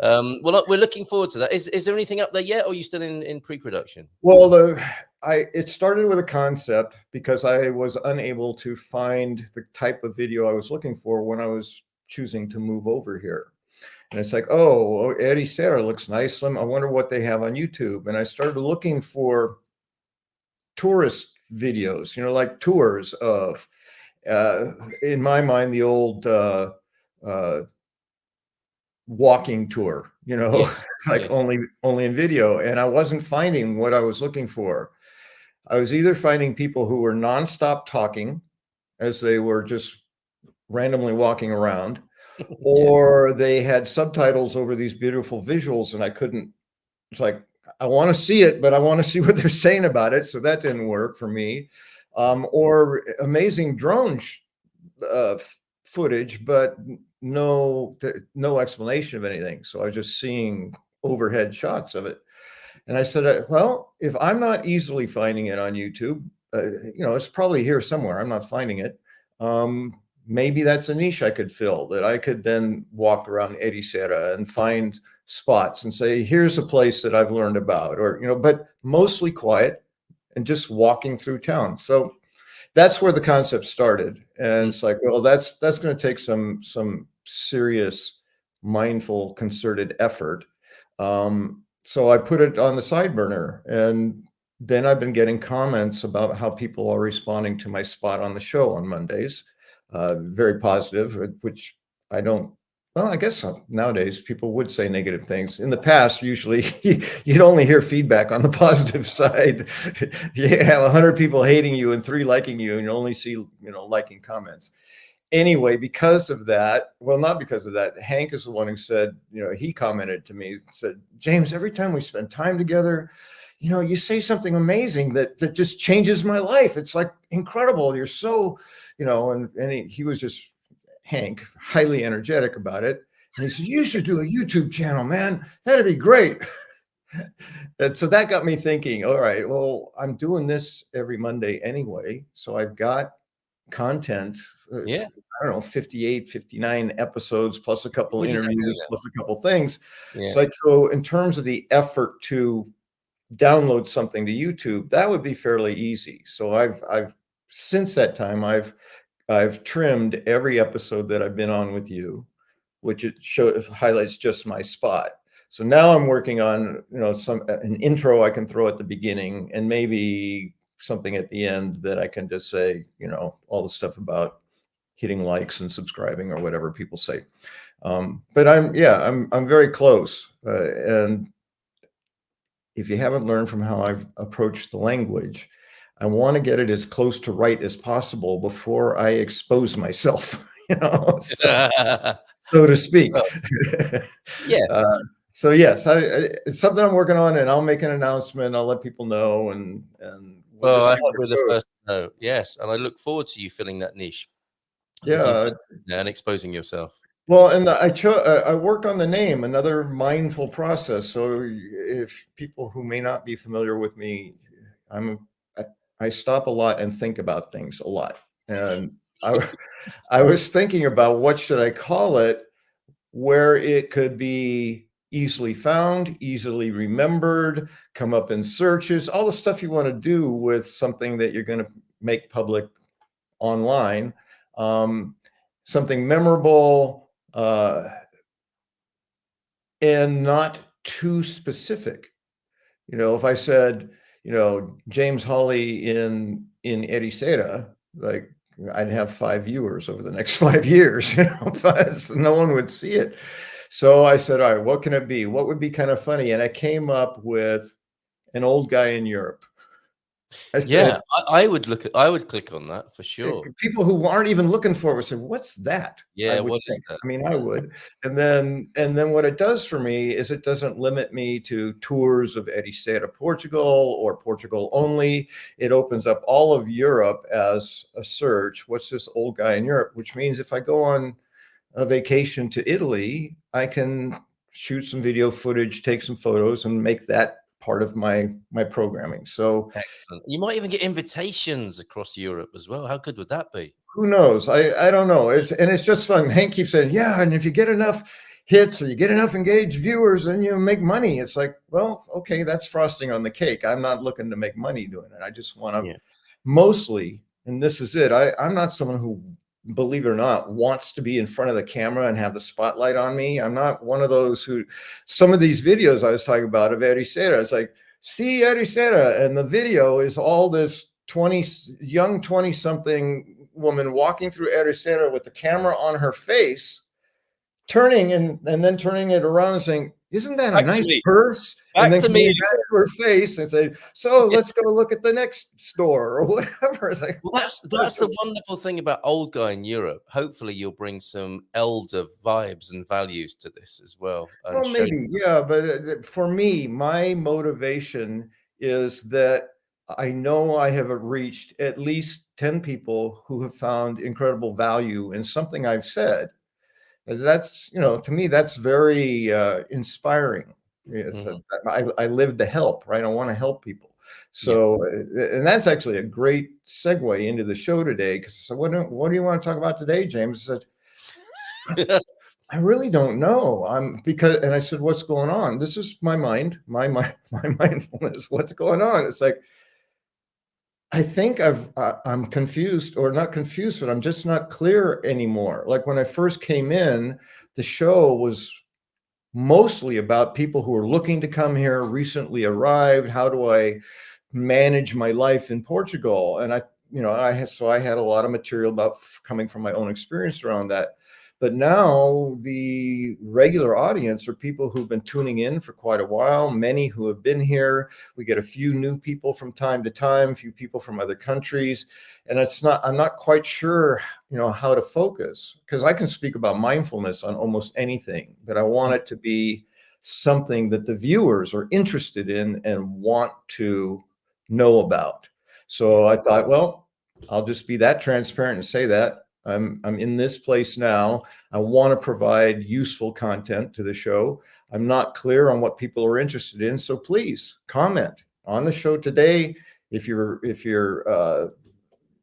A: that. Well, we're looking forward to that. Is there anything up there yet, or are you still in pre-production?
G: Well, it started with a concept because I was unable to find the type of video I was looking for when I was choosing to move over here. And it's like, oh, Ericeira looks nice. I wonder what they have on YouTube. And I started looking for tourist videos, you know, like tours of, in my mind, the old walking tour, you know,
A: Yes.
G: it's like only in video. And I wasn't finding what I was looking for. I was either finding people who were nonstop talking as they were just randomly walking around, or they had subtitles over these beautiful visuals, and I couldn't. It's like, I want to see it, but I want to see what they're saying about it. So that didn't work for me. Or amazing drone footage, but no explanation of anything. So I was just seeing overhead shots of it. And I said, well, if I'm not easily finding it on YouTube, you know, it's probably here somewhere. I'm not finding it. Maybe that's a niche I could fill, that I could then walk around Ericeira and find spots and say, here's a place that I've learned about, or, you know, but mostly quiet and just walking through town. So that's where the concept started. And it's like, well, that's going to take some serious, mindful, concerted effort. So I put it on the side burner, and then I've been getting comments about how people are responding to my spot on the show on Mondays. Very positive, which I don't, well, I guess nowadays people would say negative things. In the past, usually you'd only hear feedback on the positive side. You have 100 people hating you and 3 liking you, and you only see, you know, liking comments. Anyway, because of that, well, not because of that, Hank is the one who said, you know, he commented to me, said, James, every time we spend time together, you know, you say something amazing that just changes my life. It's like incredible. You're so, you know, and he was just, Hank, highly energetic about it. And he said, you should do a YouTube channel, man. That'd be great. And so that got me thinking, all right, well, I'm doing this every Monday anyway. So I've got content.
A: Yeah.
G: I don't know, 58, 59 episodes, plus a couple interviews, plus a couple things. Yeah. So in terms of the effort to download something to YouTube, that would be fairly easy. So I've since that time, I've trimmed every episode that I've been on with you, which it highlights just my spot. So now I'm working on, you know, an intro I can throw at the beginning, and maybe something at the end that I can just say, you know, all the stuff about hitting likes and subscribing or whatever people say. But I'm very close. And if you haven't learned from how I've approached the language, I want to get it as close to right as possible before I expose myself, you know, so to speak.
A: Yes.
G: So yes, it's something I'm working on, and I'll make an announcement. I'll let people know, and
A: well, I hope we're the first to know. Yes, and I look forward to you filling that niche.
G: Yeah,
A: and exposing yourself.
G: Well, and I worked on the name, another mindful process. So if people who may not be familiar with me, I stop a lot and think about things a lot. And I was thinking about what should I call it, where it could be easily found, easily remembered, come up in searches, all the stuff you want to do with something that you're going to make public online. Something memorable, and not too specific. You know, if I said, you know, James Holley in Ericeira, like I'd have 5 viewers over the next 5 years, you know, but no one would see it. So I said, all right, what can it be? What would be kind of funny? And I came up with an old guy in Europe. I said,
A: Yeah, I would click on that for sure.
G: people who aren't even looking for it would say, "What's that?" I
A: Yeah,
G: would
A: what is
G: think.
A: that?
G: I mean, I would. And then what it does for me is it doesn't limit me to tours of Ericeira, Portugal, or Portugal only. It opens up all of Europe as a search. What's this old guy in Europe? Which means if I go on a vacation to Italy, I can shoot some video footage, take some photos, and make that part of my programming. So
A: Excellent. You might even get invitations across Europe as well. How good would that be?
G: who knows? I don't know. It's just fun. Hank keeps saying, yeah, and if you get enough hits or you get enough engaged viewers, then you make money. It's like, well, okay, that's frosting on the cake. I'm not looking to make money doing it. I just want to mostly, and this is it. I'm not someone who, believe it or not, wants to be in front of the camera and have the spotlight on me. I'm not one of those who, some of these videos I was talking about of Ericeira, it's like, see Ericeira, and the video is all this young 20 something woman walking through Ericeira with the camera on her face, turning and then turning it around and saying, isn't that a nice purse? And then coming back to her face and say, so let's go look at the next store or whatever. It's like,
A: well, that's the wonderful thing about Old Guy in Europe. Hopefully you'll bring some elder vibes and values to this as well.
G: Well, maybe, yeah. But for me, my motivation is that I know I have reached at least 10 people who have found incredible value in something I've said. That's, to me, that's very inspiring. I live to help, right? I want to help people. So, and that's actually a great segue into the show today. Because what do you want to talk about today, James? I said, I really don't know. And I said, what's going on? This is my mind, my mindfulness. What's going on? It's like, I think I'm confused, or not confused, but I'm just not clear anymore. Like when I first came in, the show was mostly about people who are looking to come here, recently arrived. How do I manage my life in Portugal? And I had a lot of material about coming from my own experience around that. But now the regular audience are people who've been tuning in for quite a while, many who have been here. We get a few new people from time to time, a few people from other countries. And I'm not quite sure, how to focus, because I can speak about mindfulness on almost anything, but I want it to be something that the viewers are interested in and want to know about. So I thought, well, I'll just be that transparent and say that. I'm in this place now. I want to provide useful content to the show. I'm not clear on what people are interested in, so please comment on the show today. If you're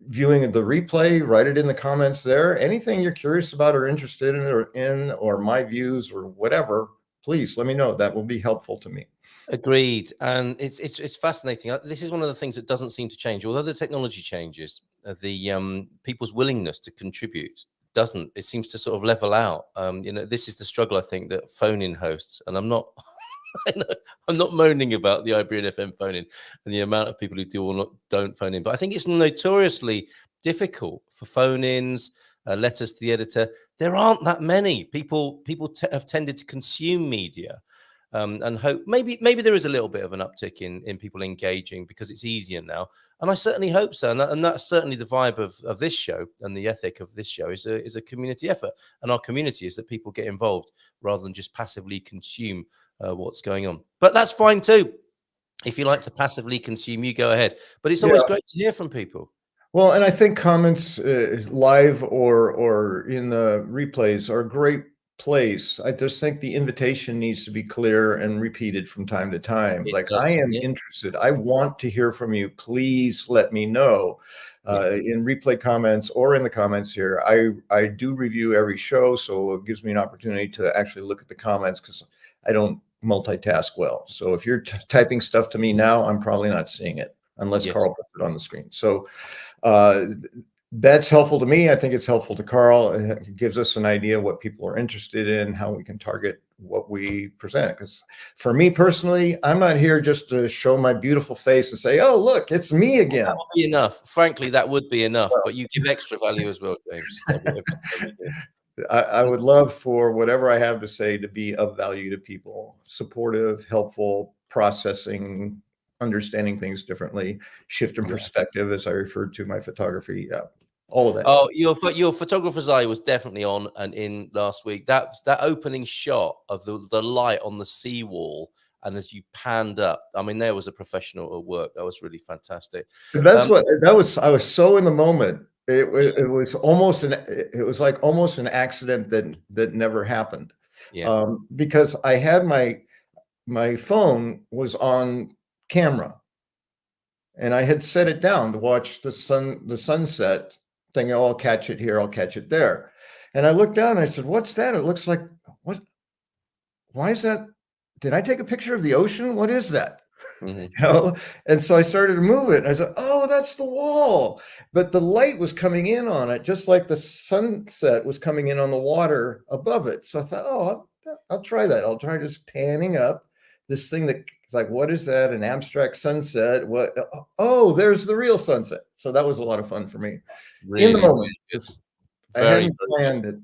G: viewing the replay, write it in the comments there. Anything you're curious about or interested in, or my views or whatever, please let me know. That will be helpful to me.
A: Agreed. And it's fascinating. This is one of the things that doesn't seem to change. Although the technology changes, the people's willingness to contribute doesn't. It seems to sort of level out. This is the struggle, I think, that phone-in hosts, and I'm not I'm not moaning about the Iberian FM phone-in and the amount of people who do or don't phone in, but I think it's notoriously difficult for phone-ins, letters to the editor. There aren't that many people. People have tended to consume media. And hope maybe there is a little bit of an uptick in people engaging because it's easier now, and I certainly hope so. And that's certainly the vibe of this show, and the ethic of this show is a community effort. And our community is that people get involved rather than just passively consume what's going on. But that's fine too. If you like to passively consume, you go ahead. But it's always great to hear from people.
G: Well, and I think comments live or in the replays are a great place. I just think the invitation needs to be clear and repeated from time to time. I am interested. I want to hear from you. Please let me know in replay comments or in the comments here. I do review every show, so it gives me an opportunity to actually look at the comments because I don't multitask well. So if you're typing stuff to me now, I'm probably not seeing it unless Carl puts it on the screen. So that's helpful to me. I think it's helpful to Carl. It gives us an idea of what people are interested in, how we can target what we present. Because for me personally, I'm not here just to show my beautiful face and say, oh, look, it's me again.
A: That would be enough. Frankly, that would be enough. But you give extra value as well, James.
G: I would love for whatever I have to say to be of value to people, supportive, helpful, processing, understanding things differently, shift in perspective, as I referred to my photography. All of that.
A: Oh, your photographer's eye was definitely on and in last week. That opening shot of the light on the seawall, and as you panned up, I mean, there was a professional at work. That was really fantastic.
G: That's I was so in the moment. It was almost like almost an accident that never happened.
A: Yeah.
G: Because I had my phone was on camera, and I had set it down to watch the sunset, thinking, oh, I'll catch it here, I'll catch it there. And I looked down and I said, what's that? It looks like, what? Why is that? Did I take a picture of the ocean? What is that? And so I started to move it, and I said, oh, that's the wall. But the light was coming in on it, just like the sunset was coming in on the water above it. So I thought, oh, I'll try that. I'll try just panning up this thing that it's like, what is that? An abstract sunset? What? Oh, there's the real sunset. So that was a lot of fun for me. Really, in the moment. I hadn't planned it.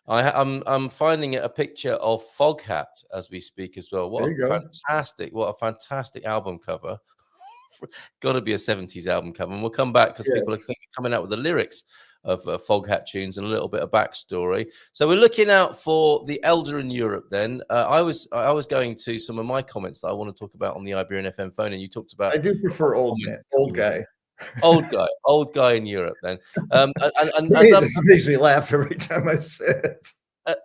A: I'm finding a picture of Foghat as we speak as well. What a fantastic album cover. Got to be a 70s album cover. And we'll come back because people are coming out with the lyrics of Foghat tunes and a little bit of backstory. So we're looking out for the elder in Europe then. I was going to some of my comments that I want to talk about on the Iberian FM phone, and you talked about...
G: I do prefer old guy.
A: Old guy in Europe then. And
G: this makes me laugh every time I say it.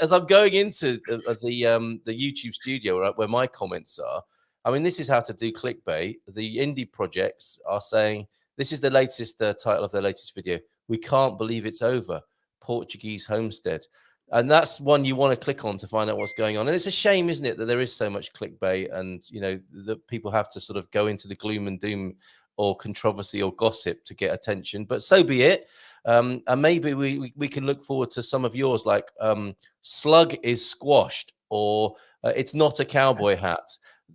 A: As I'm going into the YouTube studio where my comments are, I mean, this is how to do clickbait. The indie projects are saying, this is the latest title of their latest video. We can't believe it's over. Portuguese homestead. And that's one you want to click on to find out what's going on. And it's a shame, isn't it, that there is so much clickbait and, you know, that people have to sort of go into the gloom and doom or controversy or gossip to get attention. But so be it. And maybe we can look forward to some of yours, like Slug is squashed, or it's not a cowboy hat.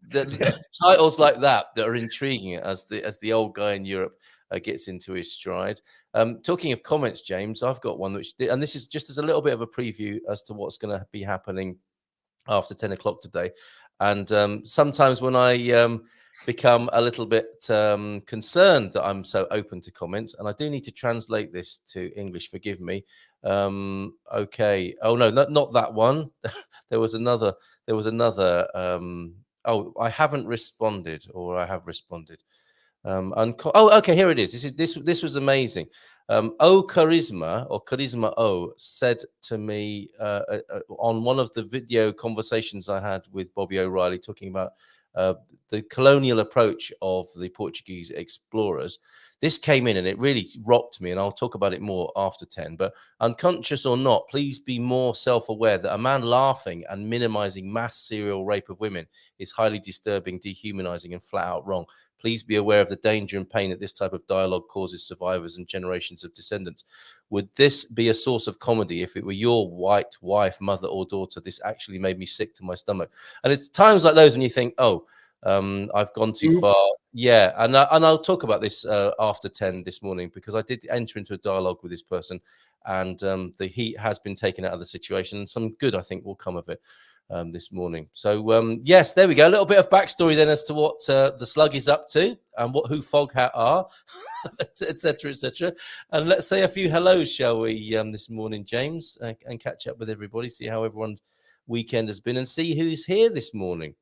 A: The titles like that are intriguing as the old guy in Europe gets into his stride. Talking of comments, James, I've got one and this is just as a little bit of a preview as to what's going to be happening after 10 o'clock today. And sometimes when I become a little bit concerned that I'm so open to comments, and I do need to translate this to English, forgive me. Okay. Oh no, not that one. there was another oh, I haven't responded, or I have responded. Oh, okay, here it is. This was amazing. O Charisma, or Charisma O, said to me on one of the video conversations I had with Bobby O'Reilly, talking about the colonial approach of the Portuguese explorers. This came in and it really rocked me, and I'll talk about it more after 10. But unconscious or not, please be more self-aware that a man laughing and minimizing mass serial rape of women is highly disturbing, dehumanizing, and flat out wrong. Please be aware of the danger and pain that this type of dialogue causes survivors and generations of descendants. Would this be a source of comedy if it were your white wife, mother, or daughter? This actually made me sick to my stomach. And it's times like those when you think, oh, I've gone too far. Yeah, and I'll talk about this after 10 this morning, because I did enter into a dialogue with this person, and the heat has been taken out of the situation, and some good, I think, will come of it this morning. So yes, there we go. A little bit of backstory then as to what the Slug is up to and who Foghat are, etc., etc. And let's say a few hellos, shall we, this morning, James, and catch up with everybody, see how everyone's weekend has been, and see who's here this morning.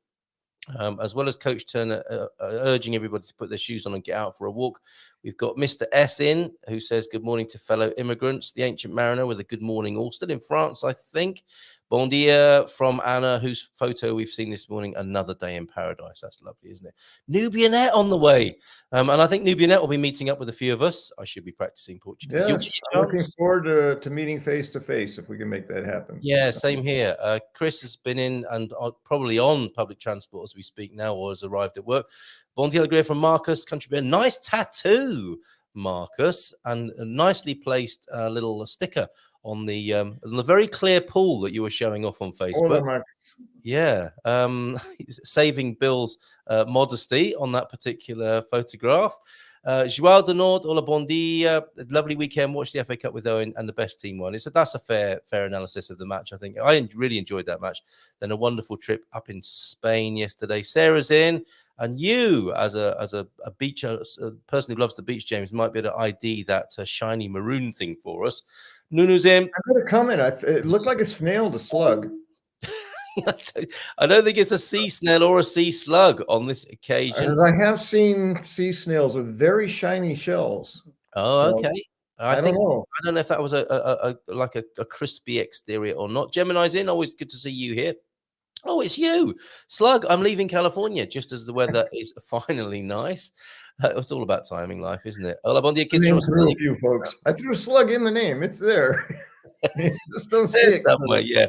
A: As well as Coach Turner urging everybody to put their shoes on and get out for a walk. We've got Mr. S in, who says good morning to fellow immigrants. The Ancient Mariner with a good morning, all still in France, I think. Bon dia from Anna, whose photo we've seen this morning. Another day in paradise. That's lovely, isn't it? Nubianette on the way. And I think Nubianette will be meeting up with a few of us. I should be practicing Portuguese.
G: Yes, I'm looking forward to meeting face to face if we can make that happen.
A: Yeah, same here. Chris has been in and probably on public transport as we speak now, or has arrived at work. Bon dia alegria from Marcus, country bear. Nice tattoo, Marcus, and a nicely placed little sticker on the very clear pool that you were showing off on Facebook. Yeah, saving Bill's modesty on that particular photograph. João de Nord, hola, bon dia. Lovely weekend. Watched the FA Cup with Owen, and the best team won. So that's a fair analysis of the match. I think I really enjoyed that match. Then a wonderful trip up in Spain yesterday. Sarah's in, And you, as a beach a person who loves the beach, James, might be able to ID that shiny maroon thing for us. Nunu's in.
G: I got a comment. It looked like a snail to slug.
A: I don't think it's a sea snail or a sea slug on this occasion.
G: I have seen sea snails with very shiny shells.
A: Oh,
G: so
A: okay.
G: I don't know.
A: I don't know if that was a crispy exterior or not. Gemini's in. Always good to see you here. Oh, it's you, Slug. I'm leaving California just as the weather is finally nice. It's all about timing, life, isn't it? Hola, bon dia, kids from
G: a few folks. I threw Slug in the name. It's there. Just don't see it
A: somewhere. Yeah,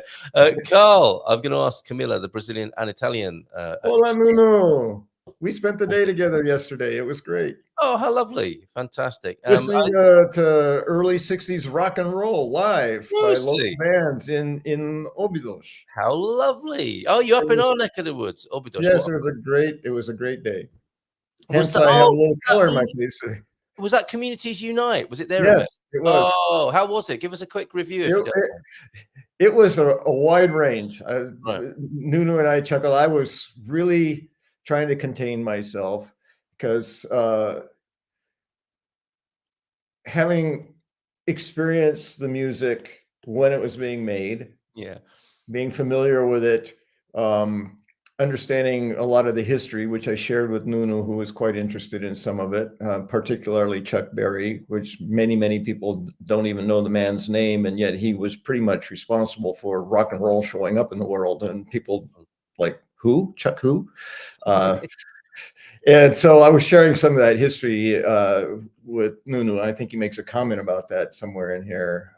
A: Carl. I'm going to ask Camilla, the Brazilian and Italian.
G: Hola, Nuno. We spent the day together yesterday. It was great.
A: Oh, how lovely. Fantastic.
G: Listening to early 60s rock and roll live by local bands in Óbidos.
A: How lovely. Oh, you're up in our neck of the woods. Óbidos.
G: Yes, it was a great day. Hence, I have a little color in my face.
A: Was that Communities Unite? Was it there?
G: Yes, it was.
A: Oh, how was it? Give us a quick review.
G: It was a wide range. Nuno and I chuckled. I was really trying to contain myself because having experienced the music when it was being made, being familiar with it, understanding a lot of the history, which I shared with Nuno, who was quite interested in some of it, particularly Chuck Berry, which many people don't even know the man's name, and yet he was pretty much responsible for rock and roll showing up in the world, and people like, who? Chuck who? And so I was sharing some of that history with Nuno. I think he makes a comment about that somewhere in here.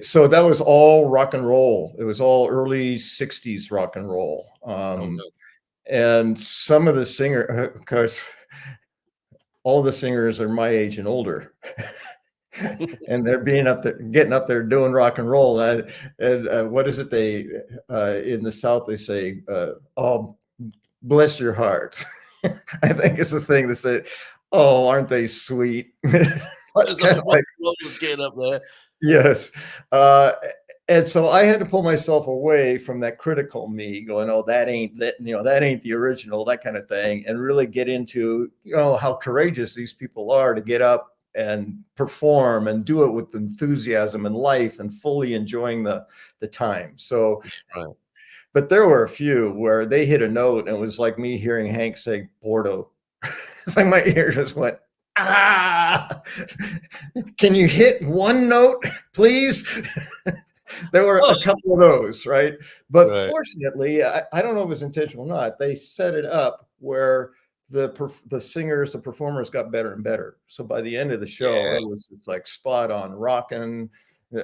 G: So that was all rock and roll. It was all early 60s rock and roll. And some of the singers, of course, all the singers are my age and older. And they're getting up there doing rock and roll. And what is it in the South, they say, oh, bless your heart. I think it's this thing that said, oh, aren't they sweet?
A: Getting up there.
G: Yes. And so I had to pull myself away from that critical me going, oh, that ain't the original, that kind of thing. And really get into, how courageous these people are to get up and perform and do it with enthusiasm and life and fully enjoying the time. So, but there were a few where they hit a note and it was like me hearing Hank say Porto. It's like my ear just went, can you hit one note, please? There were a couple of those, right? But fortunately, I don't know if it was intentional or not, they set it up where the singers, the performers got better and better. So by the end of the show, it's like spot on rocking.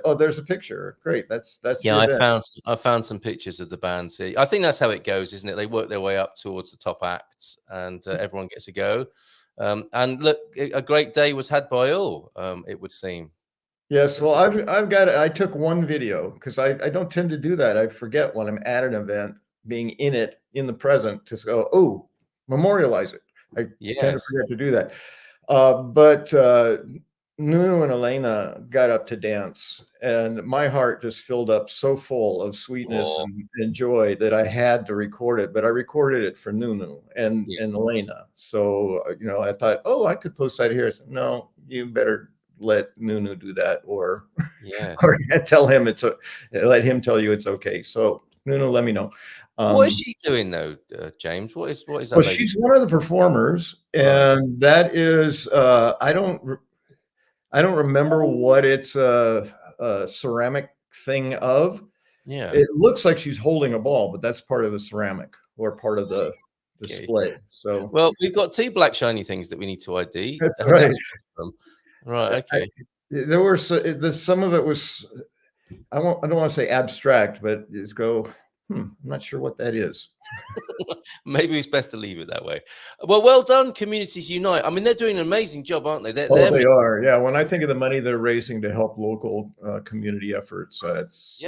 G: Oh, there's a picture. Great. That's
A: I found some pictures of the band. See, I think that's how it goes, isn't it? They work their way up towards the top acts, and everyone gets a go. And look, a great day was had by all. It would seem.
G: Yes. Well, I took one video because I don't tend to do that. I forget when I'm at an event, being in the present, to go, oh, memorialize it. I tend to forget to do that. But Nuno and Elena got up to dance, and my heart just filled up so full of sweetness and joy that I had to record it. But I recorded it for Nuno and Elena. So, I thought, oh, I could post that here. I said, no, you better let Nuno do that, or tell him let him tell you it's okay. So Nuno, let me know.
A: What is she doing though, James? What is that?
G: Well, she's one of the performers, and that is I don't remember what it's a ceramic thing of. Yeah, it looks like she's holding a ball, but that's part of the ceramic or part of the display. So,
A: well, we've got two black shiny things that we need to ID.
G: That's right.
A: Right. Okay.
G: There were some of it was I don't want to say abstract, but I'm not sure what that is.
A: Maybe it's best to leave it that way. Well done, Communities Unite. I mean, they're doing an amazing job, aren't they?
G: They are. Yeah. When I think of the money they're raising to help local community efforts, that's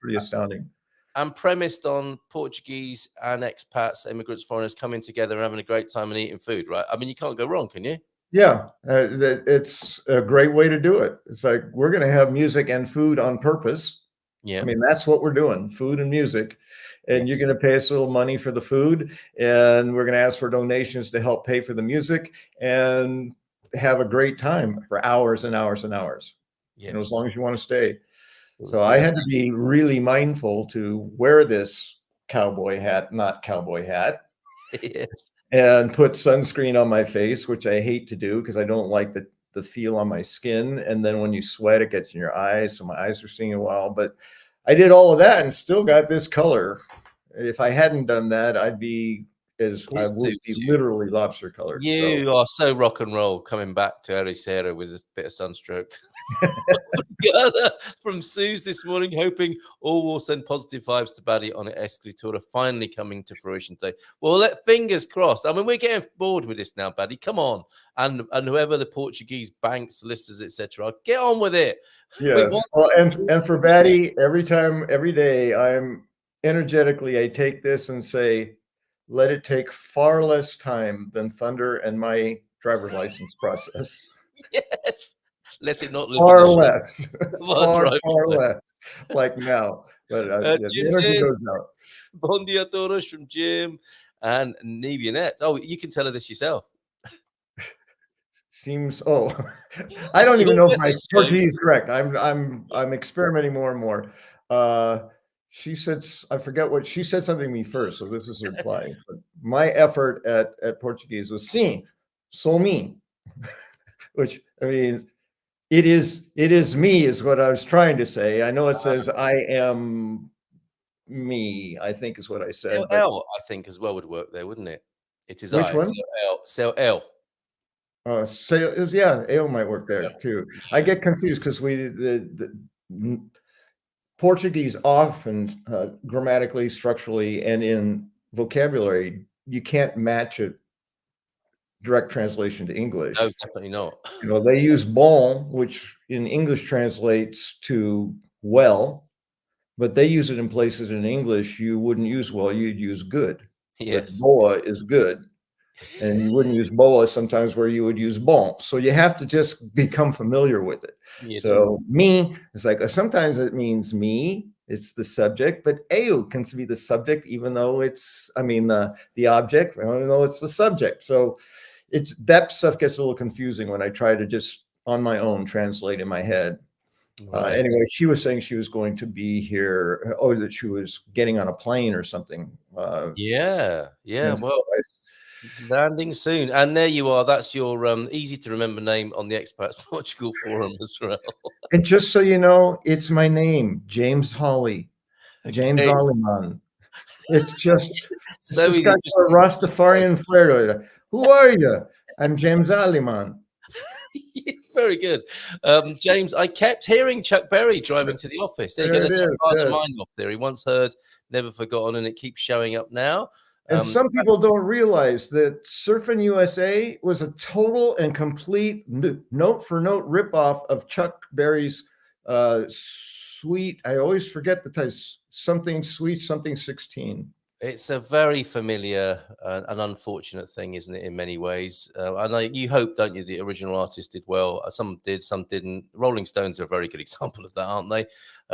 G: pretty astounding.
A: And premised on Portuguese and expats, immigrants, foreigners coming together and having a great time and eating food, right? I mean, you can't go wrong, can you?
G: Yeah, it's a great way to do it. It's like, we're going to have music and food on purpose.
A: Yeah.
G: I mean, that's what we're doing, food and music. And
A: Yes.
G: you're going to pay us a little money for the food, and we're going to ask for donations to help pay for the music and have a great time for hours and hours and hours.
A: Yes.
G: As long as you want to stay. So I had to be really mindful to wear this cowboy hat, not cowboy hat.
A: Yes.
G: And put sunscreen on my face, which I hate to do because I don't like the feel on my skin. And then when you sweat, it gets in your eyes. So my eyes are seeing a while. But I did all of that and still got this color. If I hadn't done that, I would be literally lobster colored.
A: You are so rock and roll coming back to Ericeira with a bit of sunstroke. From Suze this morning, hoping all will send positive vibes to Baddy on an Escritura finally coming to fruition today. Well, fingers crossed. I mean, we're getting bored with this now, Baddy. Come on, and whoever the Portuguese banks, solicitors, etc., get on with it.
G: Yes. Well, and for Baddy, every day, I'm energetically, I take this and say, let it take far less time than Thunder and my driver's license process.
A: Yes. Let it not live
G: far less, far
A: less.
G: less, like now. But the energy goes out.
A: Bon dia todos from Jim and Nivianette. Oh, you can tell her this yourself.
G: Seems. Oh, I don't even know if my Portuguese is correct. I'm experimenting more and more. She said, I forget what she said, something to me first, so this is her reply. But my effort at Portuguese was sim, sou me, which I mean. It is me is what I was trying to say. I know it says I am me, I think is what I said.
A: L, I think as well would work there, wouldn't it? It is
G: which one?
A: L.
G: Yeah, L might work there too. I get confused because the Portuguese often grammatically, structurally, and in vocabulary, you can't match it. Direct translation to English.
A: No, definitely not.
G: They use bon, which in English translates to well, but they use it in places in English you wouldn't use well, you'd use good.
A: Yes.
G: But boa is good. And you wouldn't use boa sometimes where you would use bon. So you have to just become familiar with it. So me, it's like sometimes it means me, it's the subject, but eu can be the subject, even though it's, the object, even though it's the subject. So that stuff gets a little confusing when I try to just on my own translate in my head. Right. Anyway, she was saying she was going to be here, or that she was getting on a plane or something.
A: Yeah. Well, landing soon. And there you are. That's your easy to remember name on the Expats Portugal forum as well.
G: And just so you know, it's my name, James Holley, James Aliman. It's just it's got a Rastafarian flair to it. Who are you? I'm James Aliman.
A: Very good. James, I kept hearing Chuck Berry driving to the office. There you go. That's part of mind off there. He once heard Never Forgotten, and it keeps showing up now.
G: And some people don't realize that Surfin' USA was a total and complete note-for-note ripoff of Chuck Berry's Sweet. I always forget the title. Something Sweet, Something 16.
A: It's a very familiar and unfortunate thing, isn't it, in many ways? And you hope, don't you, the original artist did well. Some did, some didn't. Rolling Stones are a very good example of that, aren't they?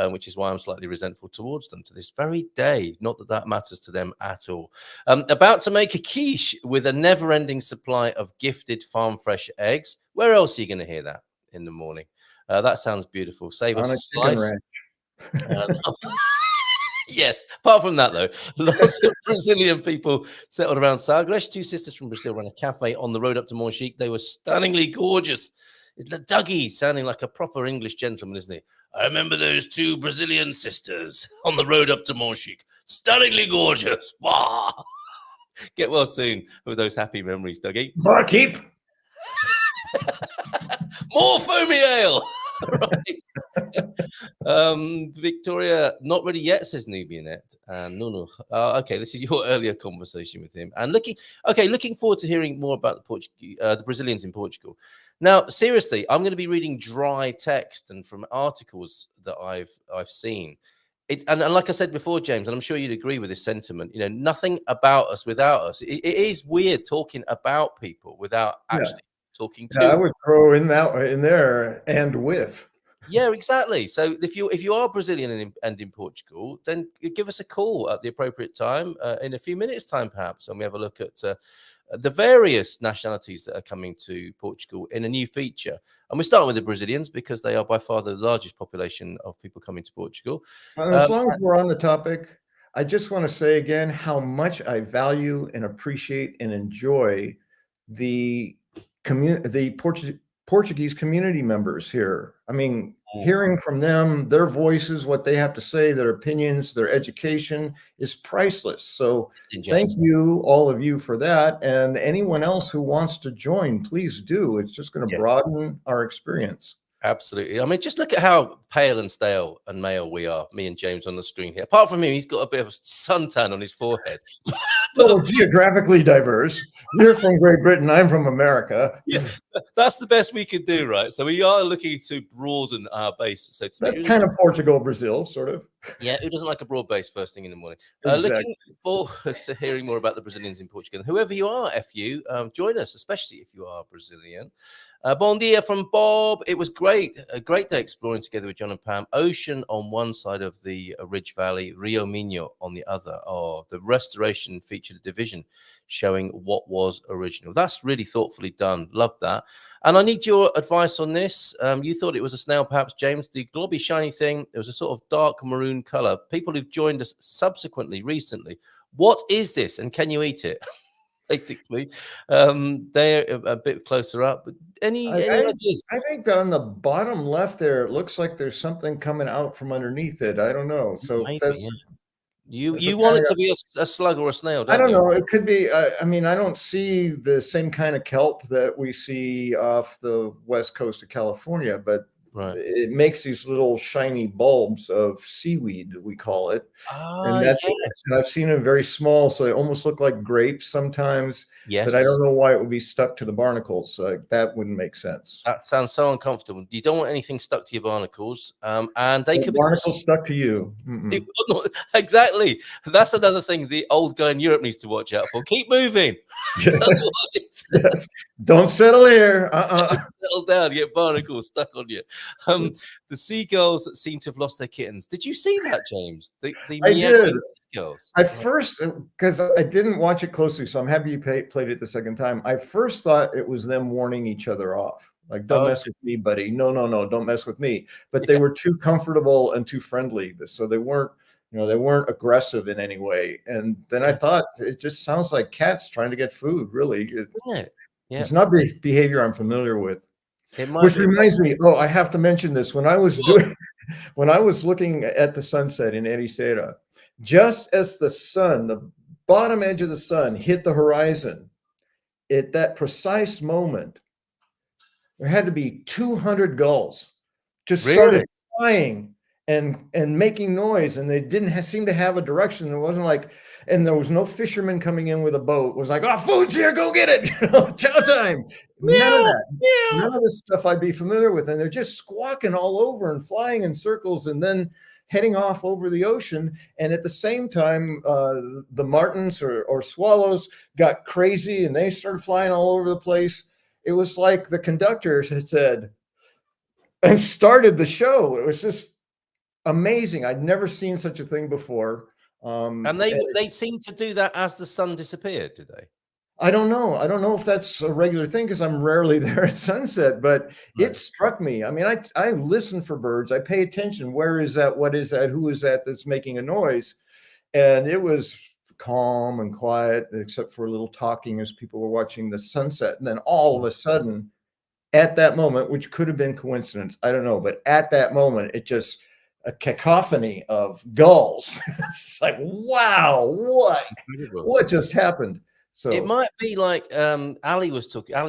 A: Which is why I'm slightly resentful towards them to this very day. Not that that matters to them at all. About to make a quiche with a never-ending supply of gifted farm-fresh eggs. Where else are you going to hear that in the morning? That sounds beautiful. Save us a slice. Yes. Apart from that, though, lots of Brazilian people settled around Sagres. Two sisters from Brazil ran a cafe on the road up to Monchique. They were stunningly gorgeous. Dougie sounding like a proper English gentleman, isn't he? I remember those two Brazilian sisters on the road up to Monchique. Stunningly gorgeous. Wow. Get well soon with those happy memories, Dougie.
G: Barkeep.
A: More foamy ale. Right. Victoria, not ready yet, says Nubianette. No. Okay, this is your earlier conversation with him. And looking forward to hearing more about the Brazilians in Portugal. Now, seriously, I'm going to be reading dry text and from articles that I've seen. And like I said before, James, and I'm sure you'd agree with this sentiment, nothing about us without us. It is weird talking about people without actually talking to.
G: I would throw in there and with.
A: Yeah, exactly. So if you are Brazilian and in Portugal, then give us a call at the appropriate time in a few minutes' time, perhaps, and we have a look at the various nationalities that are coming to Portugal in a new feature. And we're starting with the Brazilians because they are by far the largest population of people coming to Portugal.
G: As long as we're on the topic, I just want to say again how much I value and appreciate and enjoy the Portuguese community members here. I mean, hearing from them, their voices, what they have to say, their opinions, their education is priceless. So thank you, all of you, for that. And anyone else who wants to join, please do. It's just going to broaden our experience.
A: Absolutely. I mean, just look at how pale and stale and male we are, me and James on the screen here. Apart from him, he's got a bit of suntan on his forehead.
G: Well, geographically diverse. You're from Great Britain. I'm from America.
A: Yeah, that's the best we could do, right? So we are looking to broaden our base. So
G: that's kind of Portugal, Brazil, sort of.
A: Yeah, who doesn't like a broad base first thing in the morning?
G: Exactly.
A: Looking forward to hearing more about the Brazilians in Portugal. And whoever you are, FU, join us, especially if you are Brazilian. Bon dia from Bob. It was great. A great day exploring together with John and Pam. Ocean on one side of the Ridge Valley, Rio Minho on the other. Oh, the restoration featured a division showing what was original. That's really thoughtfully done. Love that. And I need your advice on this. You thought it was a snail, perhaps, James. The globby, shiny thing, it was a sort of dark maroon color. People who've joined us subsequently, recently, what is this and can you eat it? Basically, they're a bit closer up. But any ideas?
G: I think on the bottom left there, it looks like there's something coming out from underneath it. I don't know. So
A: Maybe,
G: that's
A: you want it to be a slug or a snail, don't you?
G: I don't know. It could be. I mean, I don't see the same kind of kelp that we see off the west coast of California, but it makes these little shiny bulbs of seaweed, we call it. And that's and I've seen them very small, so they almost look like grapes sometimes.
A: Yes.
G: But I don't know why it would be stuck to the barnacles. That wouldn't make sense.
A: That sounds so uncomfortable. You don't want anything stuck to your barnacles. And they could be
G: barnacles stuck to you.
A: Exactly. That's another thing the old guy in Europe needs to watch out for. Keep moving.
G: Yes. Don't settle here.
A: Settle down. Get barnacles stuck on you. The seagulls that seem to have lost their kittens. Did you see that, James? I
G: did.
A: Seagulls.
G: I first, because I didn't watch it closely, so I'm happy you played it the second time. I first thought it was them warning each other off. Like, don't mess with me, buddy. No, don't mess with me. But they were too comfortable and too friendly. So they weren't, they weren't aggressive in any way. And then I thought it just sounds like cats trying to get food, really. It's not behavior I'm familiar with. Which reminds me, I have to mention this. When I was looking at the sunset in Ericeira, just as the bottom edge of the sun hit the horizon, at that precise moment, there had to be 200 gulls just started flying and making noise, and they didn't seem to have a direction. It wasn't like, and there was no fisherman coming in with a boat. It was like, food's here, go get it. Chow time. None of that. None of this stuff I'd be familiar with. And they're just squawking all over and flying in circles and then heading off over the ocean. And at the same time, the martins or swallows got crazy and they started flying all over the place. It was like the conductor had said and started the show. It was just amazing. I'd never seen such a thing before.
A: And they seemed to do that as the sun disappeared, did they?
G: I don't know. I don't know if that's a regular thing because I'm rarely there at sunset, but it struck me. I mean, I listen for birds. I pay attention. Where is that? What is that? Who is that that's making a noise? And it was calm and quiet, except for a little talking as people were watching the sunset. And then all of a sudden, at that moment, which could have been coincidence, I don't know, but at that moment, it just a cacophony of gulls. It's like, wow, what just happened? So
A: it might be like Ali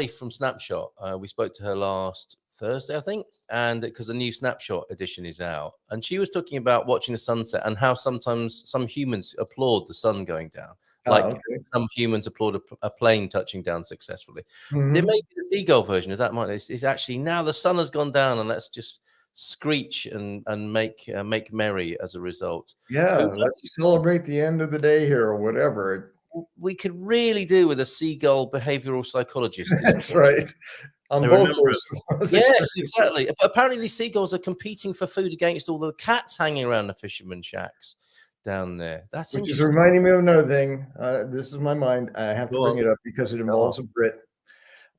A: from Snapshot. We spoke to her last Thursday, I think, and because the new Snapshot edition is out, and she was talking about watching the sunset and how sometimes some humans applaud the sun going down, like some humans applaud a plane touching down successfully.
G: Mm-hmm.
A: There may be the seagull version of that. Is actually now the sun has gone down, and let's just screech and make merry as a result.
G: Yeah, let's celebrate the end of the day here or whatever.
A: we could really do with a seagull behavioral psychologist.
G: That's right. On both those
A: yes, exactly. But apparently these seagulls are competing for food against all the cats hanging around the fisherman shacks down there. That's
G: Which is
A: interesting.
G: reminding me of another thing. This is my mind. I have to bring it up because it involves a Brit.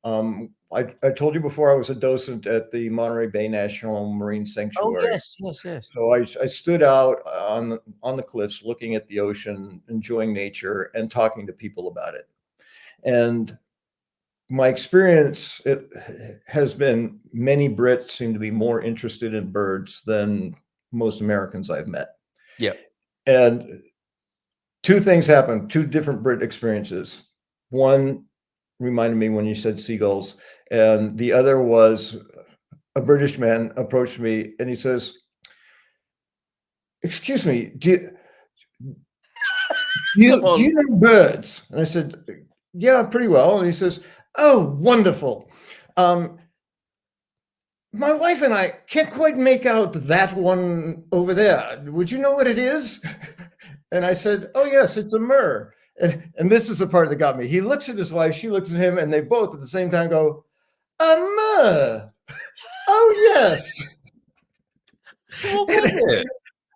G: I told you before I was a docent at the Monterey Bay National Marine Sanctuary.
A: Oh, yes.
G: So I stood out on the cliffs looking at the ocean, enjoying nature, and talking to people about it. And my experience has been many Brits seem to be more interested in birds than most Americans I've met.
A: Yeah.
G: And two things happened, two different Brit experiences. One reminded me when you said seagulls, and the other was a British man approached me and he says, "Excuse me, do you know birds?" And I said, "Yeah, pretty well." And he says, "Oh, wonderful. My wife and I can't quite make out that one over there. Would you know what it is?" And I said, "Oh, yes, it's a murre." And this is the part that got me. He looks at his wife, she looks at him, and they both at the same time go, "A murre. Oh, yes."
A: What was it?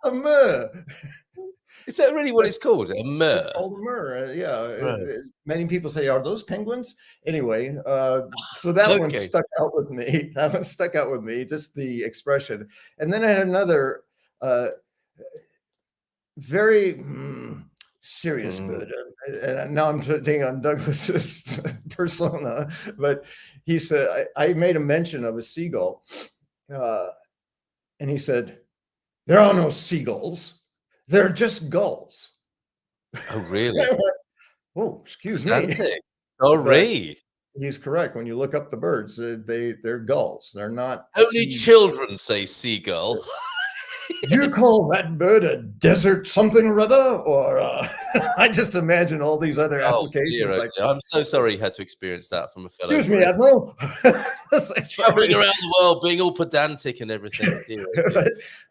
G: A murre.
A: Is that really what it's called? A murre?
G: It's called a murre, yeah.
A: Right.
G: Many people say, "Are those penguins?" Anyway, so that one stuck out with me. That one stuck out with me, just the expression. And then I had another very serious bird. And now I'm putting on Douglas's persona, but he said, I made a mention of a seagull. And he said, "There are no seagulls. They're just gulls."
A: Oh, really?
G: Oh, excuse me.
A: Sorry.
G: He's correct. When you look up the birds, they're gulls. They're not.
A: Only children say seagull.
G: You call that bird a desert something or other? Or I just imagine all these other applications.
A: I'm so sorry you had to experience that from a fellow.
G: Excuse me, Admiral.
A: Traveling around the world, being all pedantic and everything.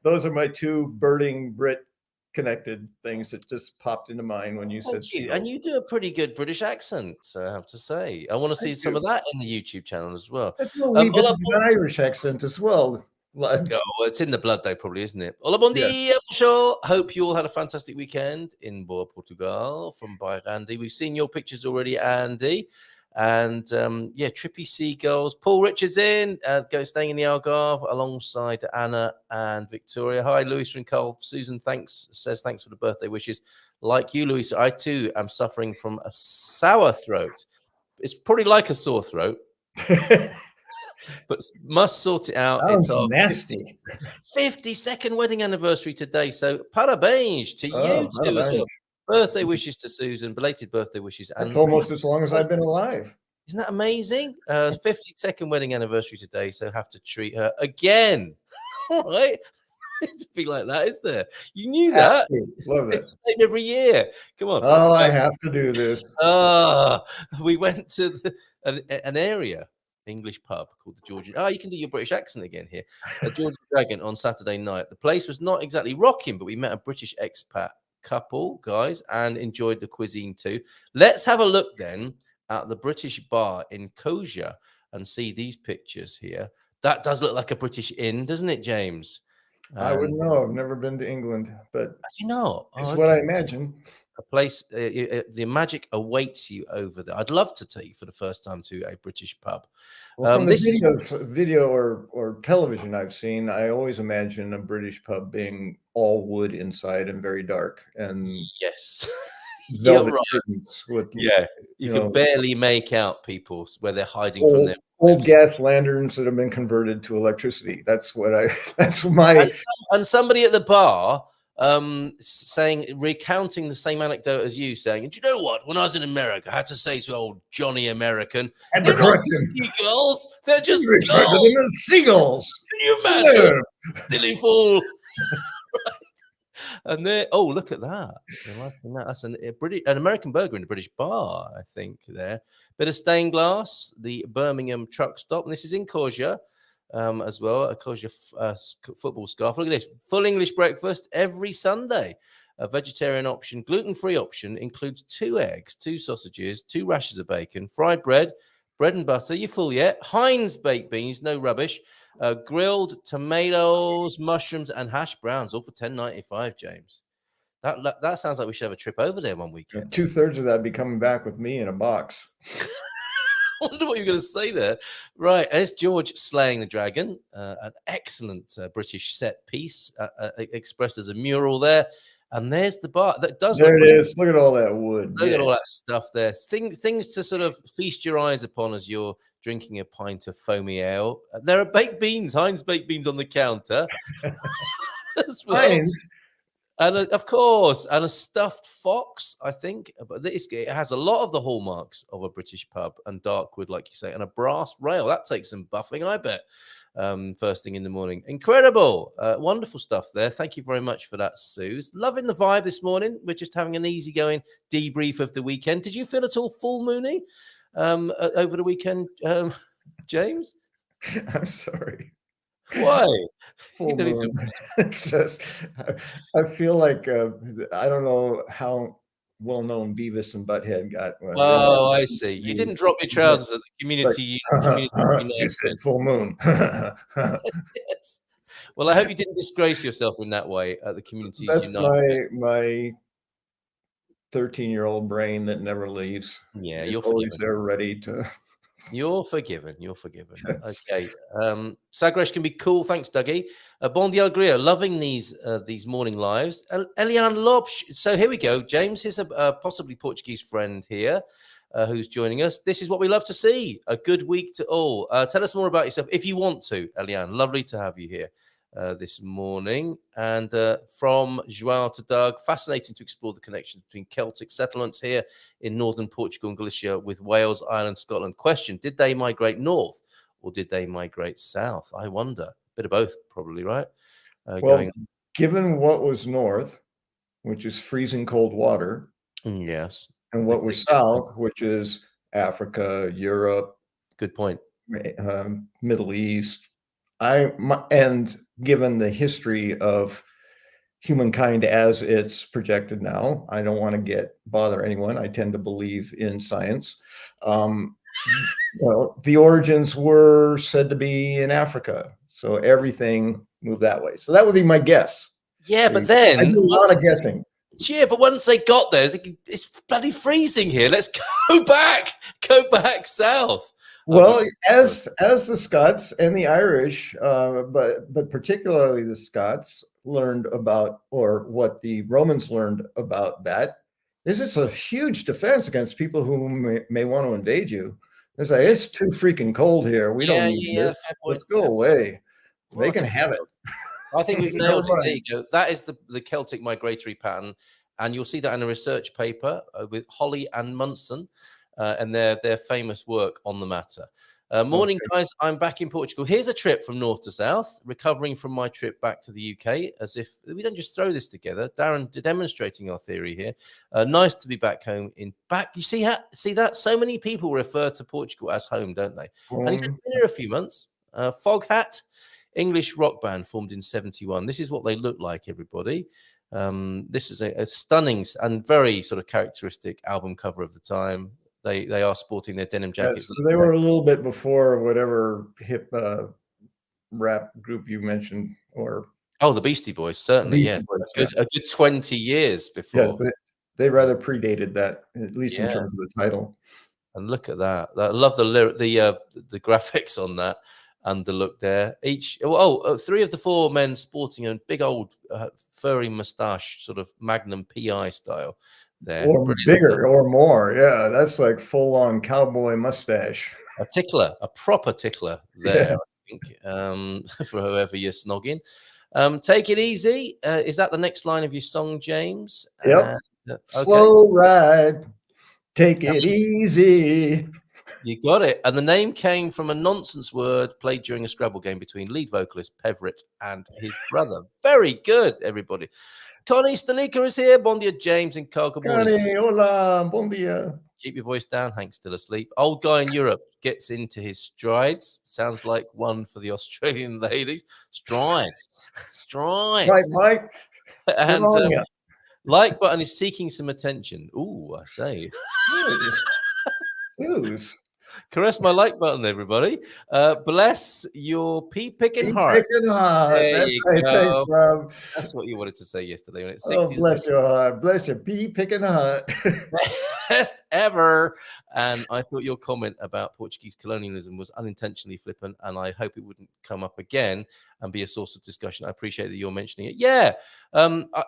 G: Those are my two birding Brit connected things that just popped into mind when you said.
A: And you do a pretty good British accent, I have to say. I want to see some of that in the YouTube channel as well.
G: An Irish accent as well.
A: Oh, well, it's in the blood, though, probably, isn't it? Olá, bom dia, show. Hope you all had a fantastic weekend in Boa, Portugal, by Andy. We've seen your pictures already, Andy. And trippy seagulls. Paul Richards staying in the Algarve alongside Anna and Victoria. Hi, Louis and Cole. Susan says thanks for the birthday wishes. Like you, Louis, I too am suffering from a sour throat. It's probably like a sore throat. But must sort it out.
G: Sounds nasty.
A: 52nd wedding anniversary today. So parabéns to you too as well. Birthday wishes to Susan, belated birthday wishes.
G: And almost as long as I've been alive.
A: Isn't that amazing? 52nd wedding anniversary today. So have to treat her again. Right? It's a bit like that, is there? You knew that.
G: Love it.
A: It's the same every year. Come on.
G: Oh, I have to do this.
A: We went to an area. English pub called the Georgian. Oh, you can do your British accent again here. The Georgian Dragon on Saturday night. The place was not exactly rocking, but we met a British expat couple, guys, and enjoyed the cuisine too. Let's have a look then at the British bar in Kosher and see these pictures here. That does look like a British inn, doesn't it, James?
G: I wouldn't know. I've never been to England, but
A: you know,
G: it's what I imagine.
A: A place, the magic awaits you over there. I'd love to take you for the first time to a British pub.
G: Well, from the video or television I've seen, I always imagine a British pub being all wood inside and very dark. And
A: yes,
G: velvet with
A: you can barely make out people where they're hiding from their
G: old gas lanterns that have been converted to electricity. That's my
A: and somebody at the bar. Recounting the same anecdote as you, saying, "Do you know what? When I was in America, I had to say to old Johnny American, they're not seagulls, they're just gulls.
G: Seagulls.
A: Can you imagine? Silly fool." And they're look at that. They're liking that. That's an American burger in a British bar, I think. There, bit of stained glass. The Birmingham truck stop, and this is in Kosher. As well, a Kosher football scarf. Look at this, full English breakfast every Sunday. A vegetarian option, gluten-free option includes 2 eggs, 2 sausages, 2 rashers of bacon, fried bread, bread and butter. You full yet? Heinz baked beans, no rubbish. Grilled tomatoes, mushrooms, and hash browns, all for $10.95, James. That sounds like we should have a trip over there one weekend.
G: 2/3 of that be coming back with me in a box.
A: I wonder what you're going to say there. Right, there's George slaying the dragon. An excellent British set piece expressed as a mural there. And there's the bar. That does
G: there
A: look
G: it is. Look at all that wood.
A: Look at all that stuff there. Things to sort of feast your eyes upon as you're drinking a pint of foamy ale. There are baked beans, Heinz baked beans on the counter. As well.
G: Heinz.
A: And of course, and a stuffed fox, I think. But it has a lot of the hallmarks of a British pub and dark wood, like you say, and a brass rail. That takes some buffing, I bet. First thing in the morning. Incredible. Wonderful stuff there. Thank you very much for that, Suze. Loving the vibe this morning. We're just having an easygoing debrief of the weekend. Did you feel at all full moony over the weekend, James?
G: I'm sorry.
A: Why?
G: Full moon. Just, I feel like I don't know how well known Beavis and Butthead got.
A: Oh, I see. You didn't drop your trousers at the community.
G: You said full moon.
A: Yes. Well, I hope you didn't disgrace yourself in that way at the community.
G: That's my 13-year-old brain that never leaves.
A: Yeah,
G: it's
A: you're
G: always
A: forgiven.
G: there ready to.
A: You're forgiven. You're forgiven.
G: Yes.
A: Okay. Sagresh can be cool. Thanks, Dougie. Bon dia Grio, loving these morning lives. Eliane Lopes. So here we go. James is a possibly Portuguese friend here who's joining us. This is what we love to see. A good week to all. Tell us more about yourself if you want to, Eliane. Lovely to have you here this morning. And from João to Doug, fascinating to explore the connections between Celtic settlements here in northern Portugal and Galicia with Wales, Ireland, Scotland. Question, did they migrate north or did they migrate south? I wonder. Bit of both, probably, right?
G: Given what was north, which is freezing cold water.
A: Yes.
G: And what was south, which is Africa, Europe.
A: Good point.
G: Middle East. And given the history of humankind as it's projected now, I don't want to bother anyone. I tend to believe in science. Well, the origins were said to be in Africa, so everything moved that way. So that would be my guess.
A: Yeah, but then
G: I do a lot of guessing.
A: Yeah, but once they got there, it's bloody freezing here. Let's go back south.
G: Well, as the Scots and the Irish, but particularly the Scots learned about, or what the Romans learned about that, is it's a huge defense against people who may want to invade you. It's like, it's too freaking cold here. We don't need this. Let's go away. Well, they can have it.
A: I think we've nailed it. There you go. That is the Celtic migratory pattern. And you'll see that in a research paper with Holley and Munson and their famous work on the matter. Morning, guys. I'm back in Portugal. Here's a trip from north to south, recovering from my trip back to the UK, as if we don't just throw this together. Darren demonstrating our theory here. Nice to be back home. You see that? So many people refer to Portugal as home, don't they? And he's been here a few months. Foghat, English rock band formed in 1971. This is what they look like, everybody. This is a stunning and very sort of characteristic album cover of the time. They are sporting their denim jackets.
G: So they were a little bit before whatever hip rap group you mentioned, or
A: the Beastie Boys, certainly. Boys, a good 20 years before.
G: Yeah, but they rather predated that, at least in terms of the title.
A: And look at that! I love the graphics on that. And the look there. Three of the four men sporting a big old furry mustache, sort of Magnum PI style there.
G: Or bigger or more. Yeah, that's like full-on cowboy mustache.
A: A proper tickler there, I think, for whoever you're snogging. Take it easy. Is that the next line of your song, James?
G: Yep. Okay. Slow ride. Take it easy.
A: You got it. And the name came from a nonsense word played during a Scrabble game between lead vocalist Peverett and his brother. Very good, everybody. Connie Stanika is here. Bon dia, James and Carl. Good morning.
G: Connie, hola, bon dia.
A: Keep your voice down. Hank's still asleep. Old guy in Europe gets into his strides. Sounds like one for the Australian ladies. Strides.
G: Right, Mike.
A: And Like button is seeking some attention. Ooh, I say.
G: Jeez.
A: Caress my like button, everybody. Bless your pea-picking heart.
G: Pea-picking heart.
A: There
G: That's
A: you
G: right.
A: go.
G: Thanks, Rob.
A: That's what you wanted to say yesterday. When it's
G: Oh,
A: 60
G: bless your heart. Bless your pea-picking heart.
A: best ever. And I thought your comment about Portuguese colonialism was unintentionally flippant, and I hope it wouldn't come up again and be a source of discussion. I appreciate that you're mentioning it. Yeah,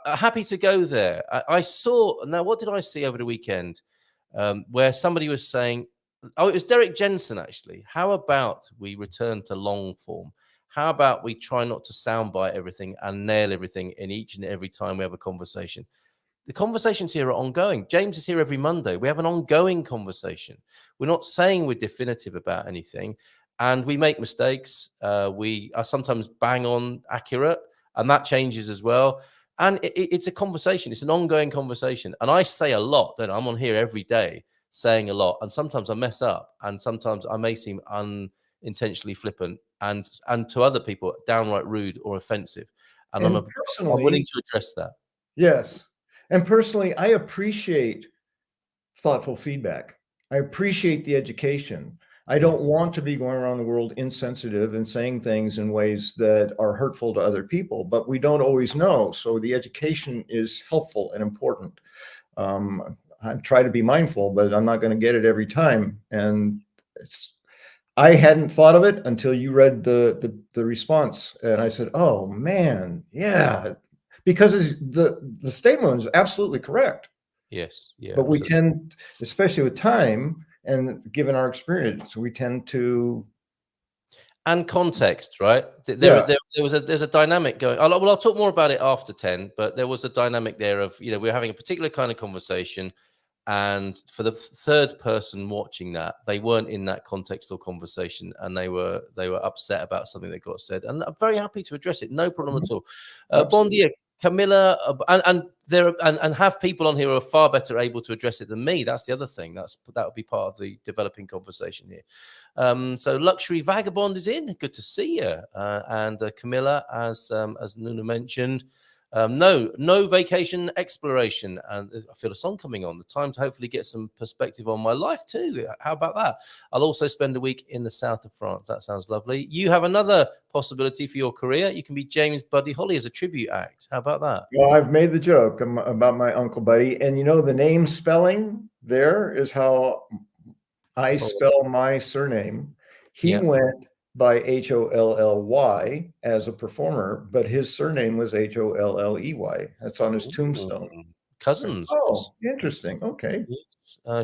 A: happy to go there. I saw, now what did I see over the weekend where somebody was saying, oh, it was Derek Jensen, actually. How about we return to long form? How about we try not to soundbite everything and nail everything in each and every time we have a conversation? The conversations here are ongoing. James is here every Monday. We have an ongoing conversation. We're not saying we're definitive about anything, and we make mistakes. We are sometimes bang on accurate, and that changes as well. And it's a conversation. It's an ongoing conversation. And I say a lot. Don't I? I'm on here every day saying a lot, and sometimes I mess up, and sometimes I may seem unintentionally flippant, and to other people downright rude or offensive. And I'm willing to address that.
G: Yes. And personally, I appreciate thoughtful feedback. I appreciate the education. I don't want to be going around the world insensitive and saying things in ways that are hurtful to other people, but we don't always know. So the education is helpful and important. I try to be mindful, but I'm not going to get it every time. And I hadn't thought of it until you read the response. And I said, oh man, yeah, because the statement is absolutely correct.
A: Yes. Yeah.
G: But we tend, especially with time and given our experience, we tend to.
A: And context, right? There's a dynamic going. I'll talk more about it after 10, but there was a dynamic there of, we're having a particular kind of conversation. And for the third person watching that, they weren't in that context or conversation, and they were upset about something that got said. And I'm very happy to address it, no problem at all. Bon dia, Camilla, and have people on here who are far better able to address it than me. That's the other thing. That would be part of the developing conversation here. So Luxury Vagabond is in. Good to see you. And Camilla, as Nuna mentioned. No vacation exploration, and I feel a song coming on. The time to hopefully get some perspective on my life too. How about that? I'll also spend a week in the south of France. That sounds lovely. You have another possibility for your career. You can be James Buddy Holley as a tribute act. How about that?
G: Well, I've made the joke about my Uncle Buddy, and the name spelling there is how I spell my surname. He went by Holley as a performer, but his surname was Holley. That's on his tombstone.
A: Cousins.
G: Oh, interesting. Okay.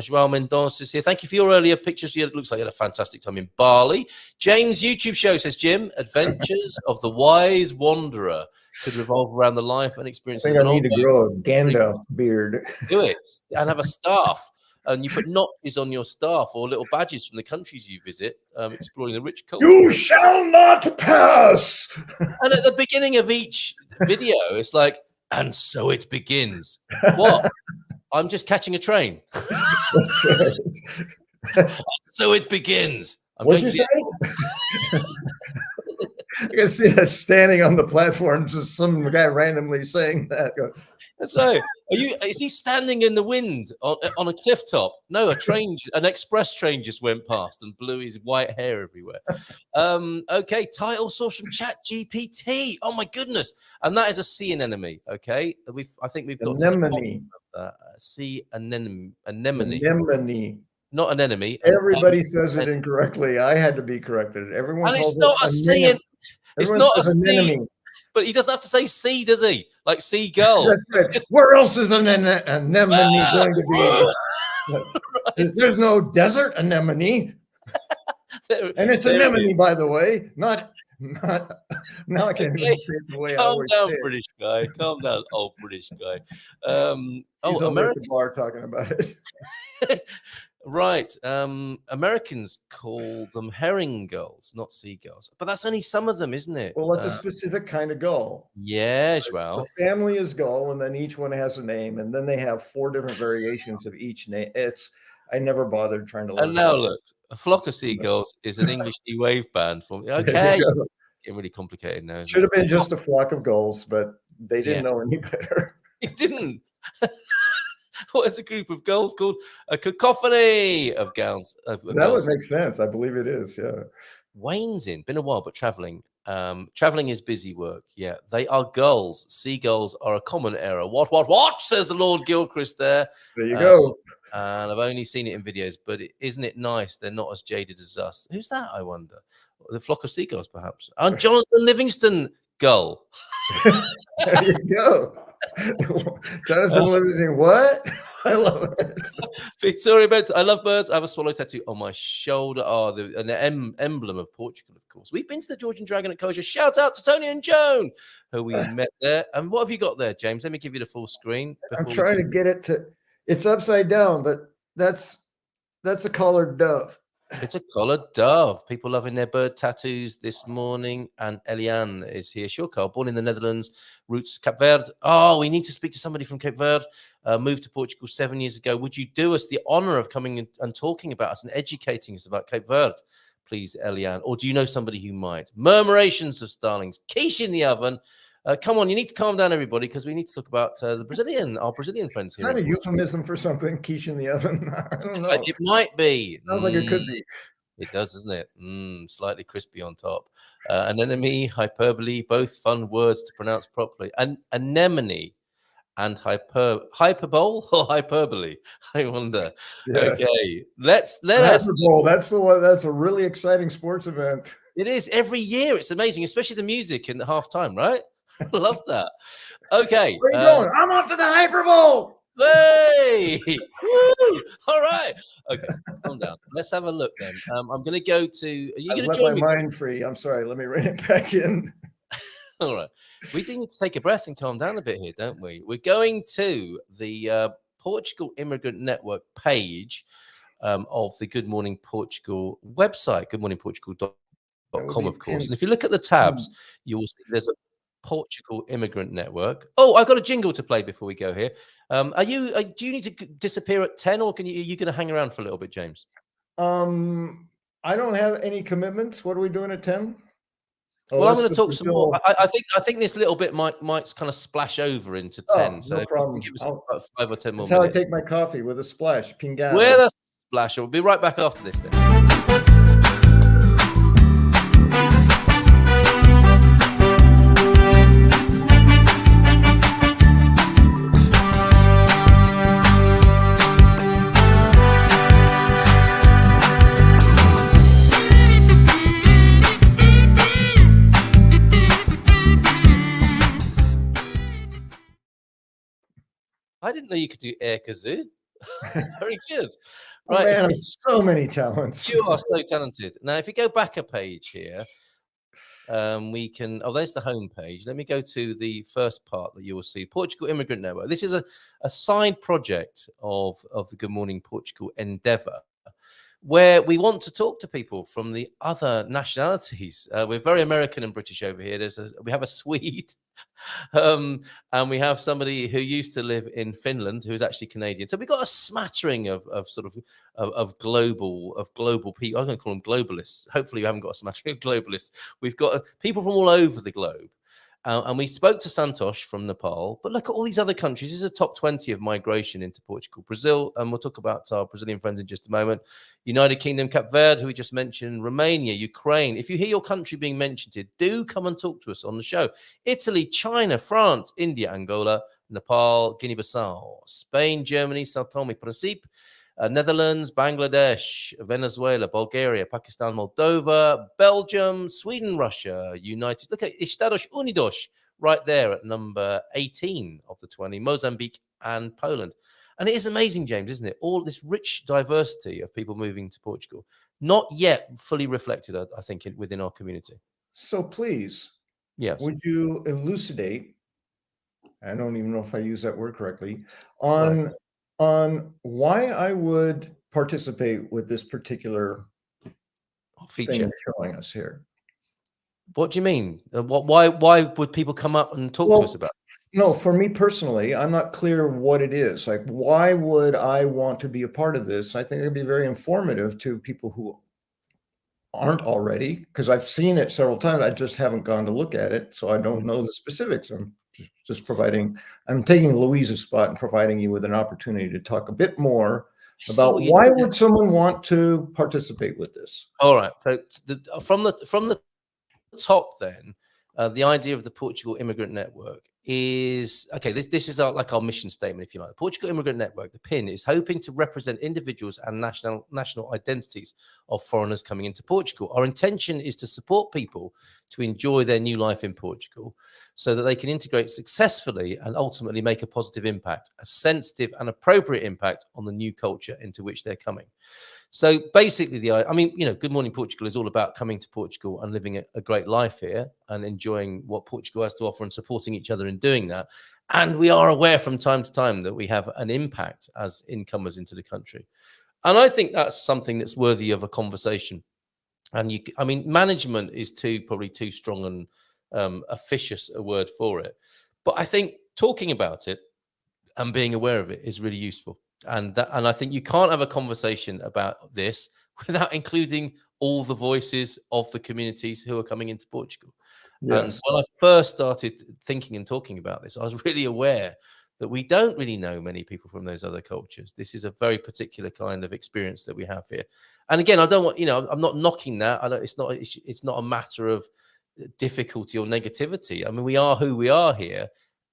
A: Joao Mendonça is here. Thank you for your earlier pictures. It looks like you had a fantastic time in Bali. James' YouTube show, says Jim, Adventures of the Wise Wanderer, could revolve around the life and experiences.
G: I think I need to grow a Gandalf beard.
A: Do it and have a staff. And you put notches on your staff or little badges from the countries you visit, exploring the rich culture.
G: You shall not pass.
A: And at the beginning of each video, it's like, and so it begins. What? I'm just catching a train. So it begins.
G: What'd you say? I can see that standing on the platform, just some guy randomly saying that.
A: That's right. Is he standing in the wind on a cliff top? No, an express train just went past and blew his white hair everywhere. Okay, title source from Chat GPT. Oh my goodness, and that is a sea anemone. Okay, I think we've got
G: anemone.
A: Sea anemone.
G: Anemone.
A: Not an enemy.
G: Everybody says it incorrectly. I had to be corrected. Everyone.
A: And it's not a sea. It's not a sea. But he doesn't have to say sea, does he? Like seagull.
G: That's right. Where else is an anemone going to be? Right. There's no desert anemone. And it's anemone, by the way. Not. Now I can't even say it the way I always say it.
A: Calm down, British guy. Calm down, old British guy.
G: He's over at the bar talking about it.
A: Right. Americans call them herring gulls, not seagulls. But that's only some of them, isn't it?
G: Well, that's a specific kind of gull.
A: Yeah, well.
G: The family is gull, and then each one has a name, and then they have 4 different variations of each name. I never bothered trying to learn.
A: And now look, a flock of seagulls is an English new wave band for me. Okay. Getting really complicated now.
G: Should have been just a flock of gulls, but they didn't know any better.
A: It didn't. What is a group of girls called? A cacophony of gals.
G: That would make sense. I believe it is. Yeah.
A: Wayne's in. Been a while, but traveling. Traveling is busy work. Yeah, they are gulls. Seagulls are a common error. What? Says the Lord Gilchrist there.
G: There you go.
A: And I've only seen it in videos, but isn't it nice? They're not as jaded as us. Who's that, I wonder? The flock of seagulls, perhaps. And Jonathan Livingston, gull.
G: There you go. Jonathan Livingston, what? I love it.
A: Victoria Beds, I love birds. I have a swallow tattoo on my shoulder. An emblem of Portugal, of course. We've been to the Georgian Dragon at Kosher. Shout out to Tony and Joan, who we met there. And what have you got there, James? Let me give you the full screen.
G: I'm trying to get it to. It's upside down, but that's a collared dove.
A: It's a collared dove. People loving their bird tattoos this morning. And Eliane is here. Sure, Carl, born in the Netherlands, roots Cape Verde. Oh, we need to speak to somebody from Cape Verde. Moved to Portugal 7 years ago. Would you do us the honor of coming and talking about us and educating us about Cape Verde, please, Eliane? Or do you know somebody who might? Murmurations of starlings. Quiche in the oven. Come on, you need to calm down, everybody, because we need to talk about our Brazilian friends here.
G: Is that a euphemism for something? Quiche in the oven? I don't know.
A: It might be.
G: Sounds like it could be.
A: It does, doesn't it? Slightly crispy on top. Anemone, hyperbole, both fun words to pronounce properly. Anemone and hyperbole or hyperbole? I wonder.
G: Yes.
A: Okay, let us.
G: That's the one. That's a really exciting sports event.
A: It is every year. It's amazing, especially the music in the halftime, right? I love that. Okay.
G: Where are you going? I'm off to the Hyperbole.
A: Hey! Woo! All right. Okay, calm down. Let's have a look then. I'm going to go to. Are you going to join me?
G: Let my mind free. I'm sorry. Let me rein it back in.
A: All right. We do need to take a breath and calm down a bit here, don't we? We're going to the Portugal Immigrant Network page of the Good Morning Portugal website, goodmorningportugal.com, of course. And if you look at the tabs, you will see there's a Portugal Immigrant Network. Oh, I've got a jingle to play before we go here. Do you need to disappear at 10, or are you going to hang around for a little bit, James?
G: I don't have any commitments. What are we doing at 10?
A: Oh, well, I'm going to talk some more. I think this little bit might kind of splash over into 10. So
G: no problem.
A: Give us about 5 or 10 more
G: minutes. That's
A: how
G: I take my coffee, with a splash. Pingado.
A: With a splash. We'll be right back after this then. I didn't know you could do air kazoo. Very good.
G: Right. Oh, man, I have so many talents.
A: You are so talented. Now, if you go back a page here, we can. Oh, there's the home page. Let me go to the first part that you will see. Portugal Immigrant Network. This is a side project of the Good Morning Portugal endeavor, where we want to talk to people from the other nationalities. We're very American and British over here. We have a Swede, and we have somebody who used to live in Finland who's actually Canadian. So we've got a smattering of global people. I'm going to call them globalists. Hopefully, we haven't got a smattering of globalists. We've got people from all over the globe. And we spoke to Santosh from Nepal, but look at all these other countries. This is a top 20 of migration into Portugal. Brazil, and we'll talk about our Brazilian friends in just a moment. United Kingdom, Cape Verde, who we just mentioned, Romania, Ukraine. If you hear your country being mentioned here, do come and talk to us on the show. Italy, China, France, India, Angola, Nepal, Guinea-Bissau, Spain, Germany, Sao Tome and Principe, Netherlands, Bangladesh, Venezuela, Bulgaria, Pakistan, Moldova, Belgium, Sweden, Russia, United. Look at Estados Unidos right there at number 18 of the 20, Mozambique and Poland. And it is amazing, James, isn't it? All this rich diversity of people moving to Portugal, not yet fully reflected, I think, within our community.
G: So please,
A: yes,
G: would you elucidate, I don't even know if I use that word correctly, on why I would participate with this particular
A: feature
G: thing showing us here.
A: What do you mean? Why would people come up and talk to us about it?
G: No, for me personally, I'm not clear what it is. Like, why would I want to be a part of this? I think it'd be very informative to people who aren't already, because I've seen it several times. I just haven't gone to look at it, so I don't know the specifics. I'm just providing, I'm taking Louise's spot and providing you with an opportunity to talk a bit more about why would someone want to participate with this?
A: All right. So from the top, then the idea of the Portugal Immigrant Network is okay. This is like our mission statement, if you like. The Portugal Immigrant Network, the PIN, is hoping to represent individuals and national identities of foreigners coming into Portugal. Our intention is to support people to enjoy their new life in Portugal, so that they can integrate successfully and ultimately make a positive impact, a sensitive and appropriate impact on the new culture into which they're coming. So basically, Good Morning Portugal is all about coming to Portugal and living a great life here and enjoying what Portugal has to offer and supporting each other in doing that. And we are aware from time to time that we have an impact as incomers into the country. And I think that's something that's worthy of a conversation. And management is probably too strong and officious a word for it. But I think talking about it and being aware of it is really useful. And I think you can't have a conversation about this without including all the voices of the communities who are coming into Portugal. Yes. And when I first started thinking and talking about this, I was really aware that we don't really know many people from those other cultures. This is a very particular kind of experience that we have here. And again, I don't want, I'm not knocking that. It's not a matter of difficulty or negativity. I mean, we are who we are here,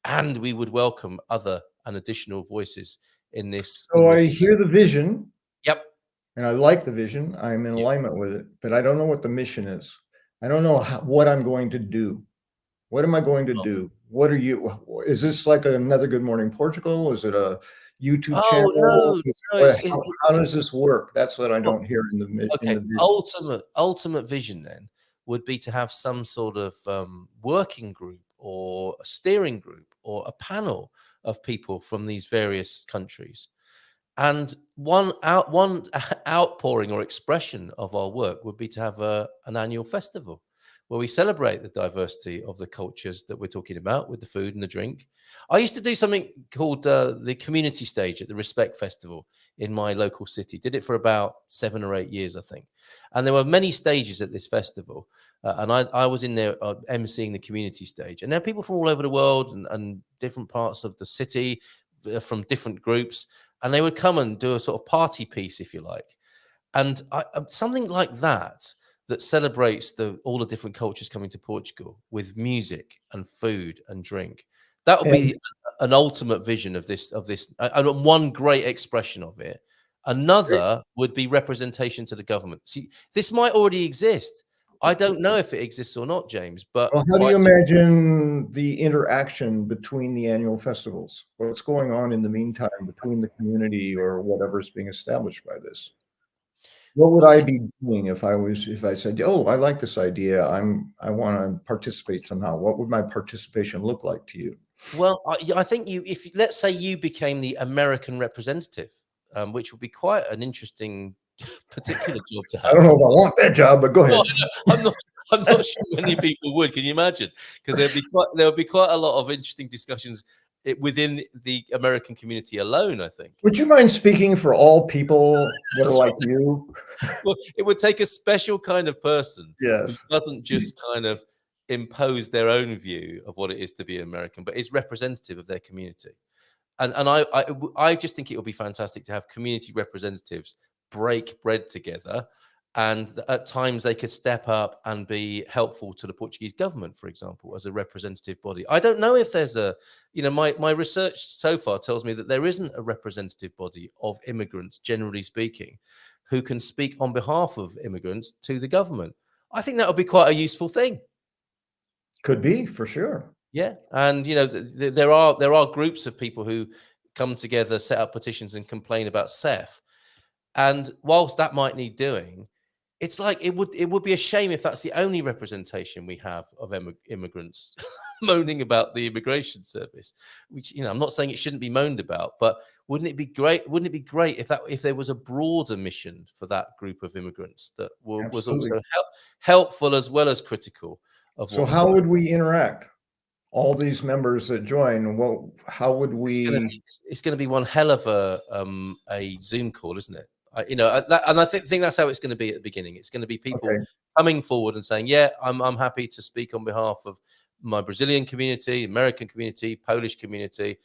A: and we would welcome other and additional voices in this.
G: So I hear the vision.
A: Yep.
G: And I like the vision. I'm in alignment with it, but I don't know what the mission is. I don't know what I'm going to do. What am I going to do? What are you? Is this like another Good Morning Portugal? Is it a YouTube channel? No, how does this work? That's what I don't hear in the
A: okay.
G: In the
A: ultimate vision then would be to have some sort of working group or a steering group or a panel of people from these various countries. And one outpouring or expression of our work would be to have an annual festival where we celebrate the diversity of the cultures that we're talking about with the food and the drink. I used to do something called the community stage at the Respect Festival in my local city. Did it for about 7 or 8 years, I think. And there were many stages at this festival. And I was in there emceeing the community stage. And there are people from all over the world and different parts of the city from different groups. And they would come and do a sort of party piece, if you like. And something like that celebrates all the different cultures coming to Portugal with music and food and drink. That would be an ultimate vision of this. And one great expression of it. Another would be representation to the government. See, this might already exist. I don't know if it exists or not, James. But
G: how do you imagine the interaction between the annual festivals? What's going on in the meantime between the community or whatever's being established by this? What would I be doing if I said, "Oh, I like this idea. I want to participate somehow"? What would my participation look like to you?
A: Well, I think if let's say you became the American representative, which would be quite an interesting particular job to have.
G: I don't know if I want that job, but go ahead.
A: No, I'm not sure many people would. Can you imagine? Because there would be quite a lot of interesting discussions within the American community alone, I think.
G: Would you mind speaking for all people that are like you?
A: Well, it would take a special kind of person
G: who
A: doesn't just kind of impose their own view of what it is to be American, but is representative of their community. And I just think it would be fantastic to have community representatives break bread together, and at times they could step up and be helpful to the Portuguese government, for example, as a representative body. I don't know if there's my research so far tells me that there isn't a representative body of immigrants, generally speaking, who can speak on behalf of immigrants to the government. I think that would be quite a useful thing.
G: Could be, for sure.
A: Yeah. And, there are groups of people who come together, set up petitions and complain about CEF. And whilst that might need doing, it's like it would be a shame if that's the only representation we have of immigrants moaning about the immigration service, which, I'm not saying it shouldn't be moaned about, but wouldn't it be great? Wouldn't it be great if there was a broader mission for that group of immigrants that was also helpful as well as critical of
G: so how would we interact? All these members that join, how would we?
A: It's going to be one hell of a Zoom call, isn't it? And I think that's how it's going to be at the beginning. It's going to be people coming forward and saying, "Yeah, I'm happy to speak on behalf of my Brazilian community, American community, Polish community,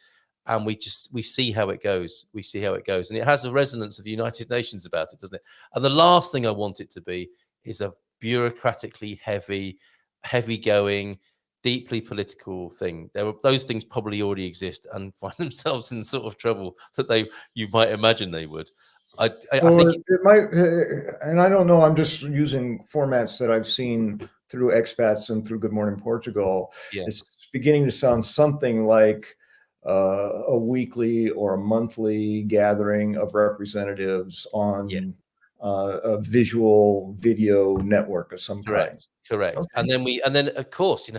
A: and we see how it goes. We see how it goes, and it has a resonance of the United Nations about it, doesn't it? And the last thing I want it to be is a bureaucratically heavy going, deeply political thing. Those things probably already exist and find themselves in the sort of trouble that you might imagine they would. I think
G: it might, and I don't know. I'm just using formats that I've seen through expats and through Good Morning Portugal.
A: Yeah.
G: It's beginning to sound something like a weekly or a monthly gathering of representatives on a visual video network of some kind.
A: Correct. Okay. And then of course,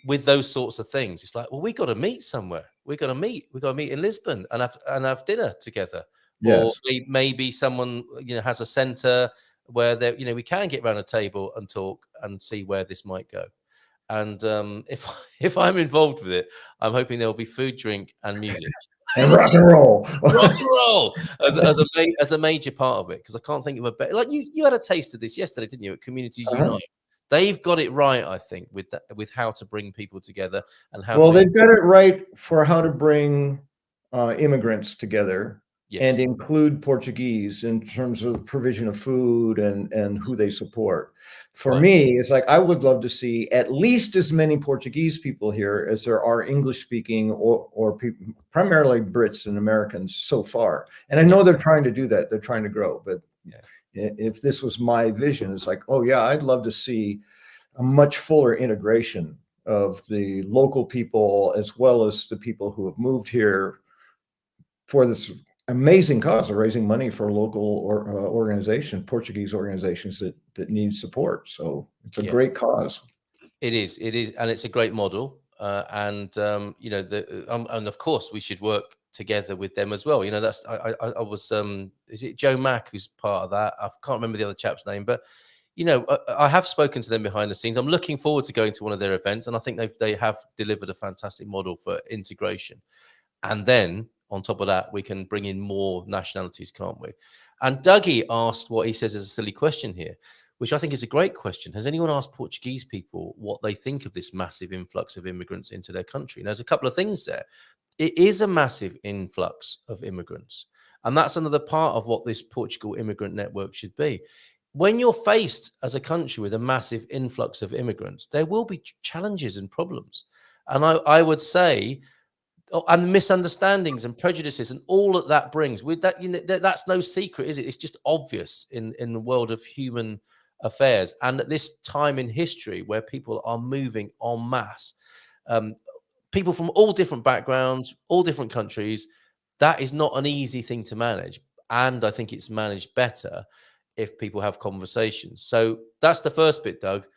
A: with those sorts of things, it's like, well, we got to meet somewhere. We got to meet in Lisbon and have dinner together.
G: Yes.
A: Or maybe someone has a center where we can get around a table and talk and see where this might go. And if I'm involved with it, I'm hoping there will be food, drink, and music.
G: And rock and roll.
A: Rock and roll as a major part of it, because I can't think of a better. Like you had a taste of this yesterday, didn't you? At Communities Unite, they've got it right, I think, with how to bring people together and how.
G: Well, they've got it right for how to bring immigrants together. Yes. And include Portuguese in terms of provision of food and who they support. For me, it's like I would love to see at least as many Portuguese people here as there are English speaking or people, primarily Brits and Americans so far. And I know they're trying to do that. They're trying to grow. But if this was my vision, it's like, oh yeah, I'd love to see a much fuller integration of the local people as well as the people who have moved here for this amazing cause of raising money for local organization, Portuguese organizations that need support. So it's a great cause.
A: It is, and it's a great model. And of course we should work together with them as well. That's I was is it Joe Mack who's part of that? I can't remember the other chap's name, but I have spoken to them behind the scenes. I'm looking forward to going to one of their events, and I think they have delivered a fantastic model for integration. And then on top of that, we can bring in more nationalities, can't we? And Dougie asked what he says is a silly question here, which I think is a great question. Has anyone asked Portuguese people what they think of this massive influx of immigrants into their country? And there's a couple of things there. It is a massive influx of immigrants. And that's another part of what this Portugal Immigrant Network should be. When you're faced as a country with a massive influx of immigrants, there will be challenges and problems. And I would say, and misunderstandings and prejudices and all that brings with that, that's no secret, is it? It's just obvious in the world of human affairs. And at this time in history where people are moving en masse, people from all different backgrounds, all different countries, that is not an easy thing to manage. And I think it's managed better if people have conversations. So that's the first bit, Doug.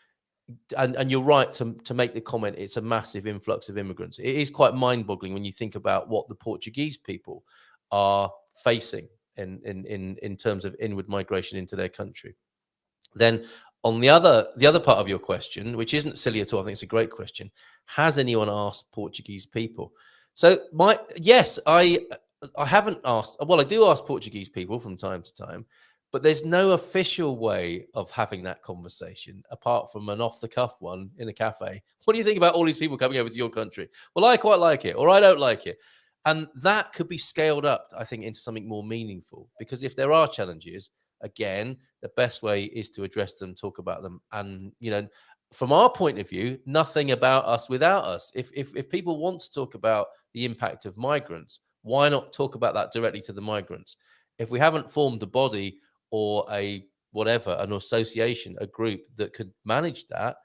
A: And you're right to make the comment, it's a massive influx of immigrants. It is quite mind-boggling when you think about what the Portuguese people are facing in terms of inward migration into their country. Then on the other part of your question, which isn't silly at all, I think it's a great question. Has anyone asked Portuguese people? So yes, I haven't asked. Well, I do ask Portuguese people from time to time, but there's no official way of having that conversation apart from an off-the-cuff one in a cafe. What do you think about all these people coming over to your country? Well, I quite like it, or I don't like it. And that could be scaled up, I think, into something more meaningful. Because if there are challenges, again, the best way is to address them, talk about them. And, from our point of view, nothing about us without us. If people want to talk about the impact of migrants, why not talk about that directly to the migrants? If we haven't formed a body or an association, a group that could manage that,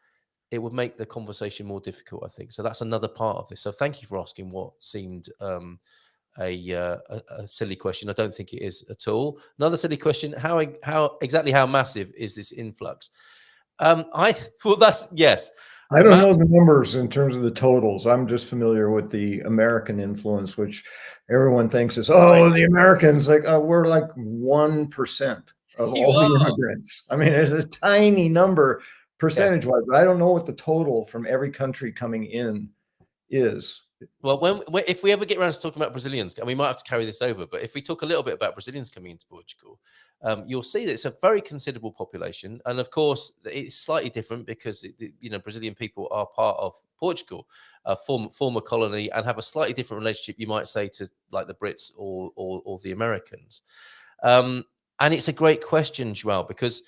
A: it would make the conversation more difficult, I think. So that's another part of this. So thank you for asking what seemed a silly question. I don't think it is at all. Another silly question: how massive is this influx? Yes.
G: I don't know the numbers in terms of the totals. I'm just familiar with the American influence, which everyone thinks is, the Americans, like we're like 1% of all the immigrants. I mean, it's a tiny number percentage-wise, but I don't know what the total from every country coming in is.
A: Well, if we ever get around to talking about Brazilians, and we might have to carry this over, but if we talk a little bit about Brazilians coming into Portugal, you'll see that it's a very considerable population, and of course it's slightly different because Brazilian people are part of Portugal, a former colony, and have a slightly different relationship, you might say, to like the Brits or the Americans. And it's a great question, João, because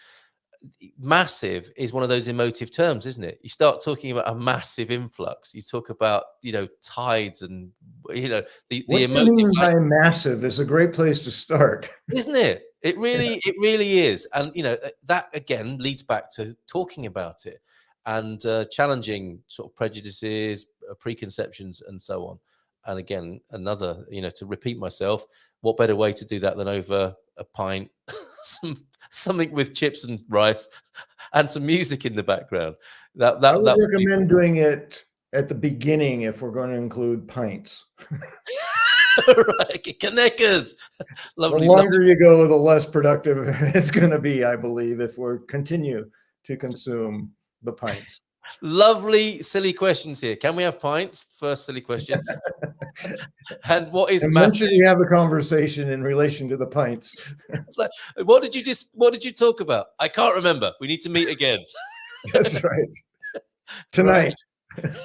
A: massive is one of those emotive terms, isn't it? You start talking about a massive influx, you talk about tides, and the
G: what
A: emotive.
G: You mean by massive is a great place to start,
A: isn't it? It really is. And that again leads back to talking about it and challenging sort of prejudices, preconceptions, and so on. And again, another, to repeat myself, what better way to do that than over a pint, something with chips and rice, and some music in the background. I would
G: recommend doing it at the beginning if we're going to include pints.
A: Right, Kanekkas. Lovely.
G: The longer you go, the less productive it's going to be, I believe, if we continue to consume the pints.
A: Lovely, silly questions here. Can we have pints? First silly question. And what is
G: massive? When should we have the conversation in relation to the pints?
A: It's like, what did you talk about? I can't remember. We need to meet again.
G: That's right. Tonight.
A: Right.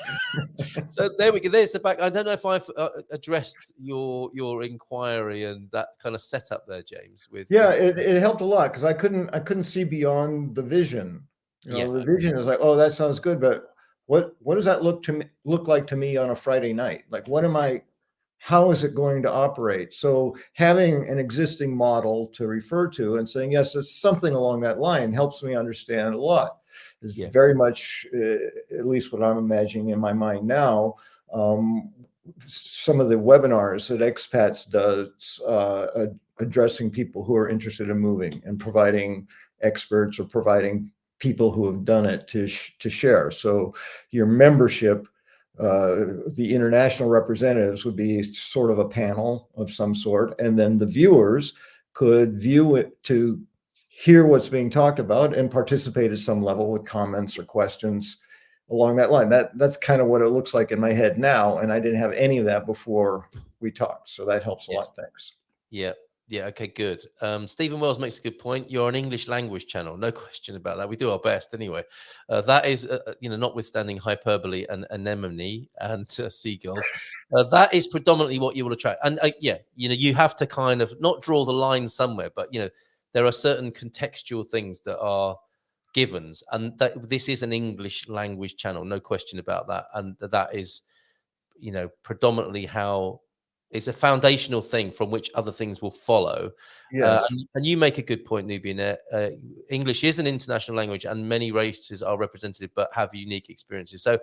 A: So there we go. There's the back. I don't know if I've addressed your inquiry and that kind of setup there, James.
G: It helped a lot because I couldn't see beyond the vision. The vision is like, oh, that sounds good, but what does that look like to me on a Friday night? Like, how is it going to operate? So having an existing model to refer to and saying, yes, it's something along that line helps me understand a lot. It's very much, at least what I'm imagining in my mind now, some of the webinars that Expats does addressing people who are interested in moving and providing experts or providing people who have done it to share. So your membership, the international representatives would be sort of a panel of some sort, and then the viewers could view it to hear what's being talked about and participate at some level with comments or questions along that line. That's kind of what it looks like in my head now, and I didn't have any of that before we talked, so that helps a lot. Thanks.
A: Yeah, okay, good. Stephen Wells makes a good point. You're an English language channel, no question about that. We do our best anyway. That is, notwithstanding hyperbole and anemone and seagulls, that is predominantly what you will attract. And you have to kind of not draw the line somewhere, but there are certain contextual things that are givens, and that this is an English language channel, no question about that. And that is, predominantly how. It's a foundational thing from which other things will follow.
G: Yes.
A: And you make a good point, Nubian. English is an international language and many races are represented but have unique experiences. So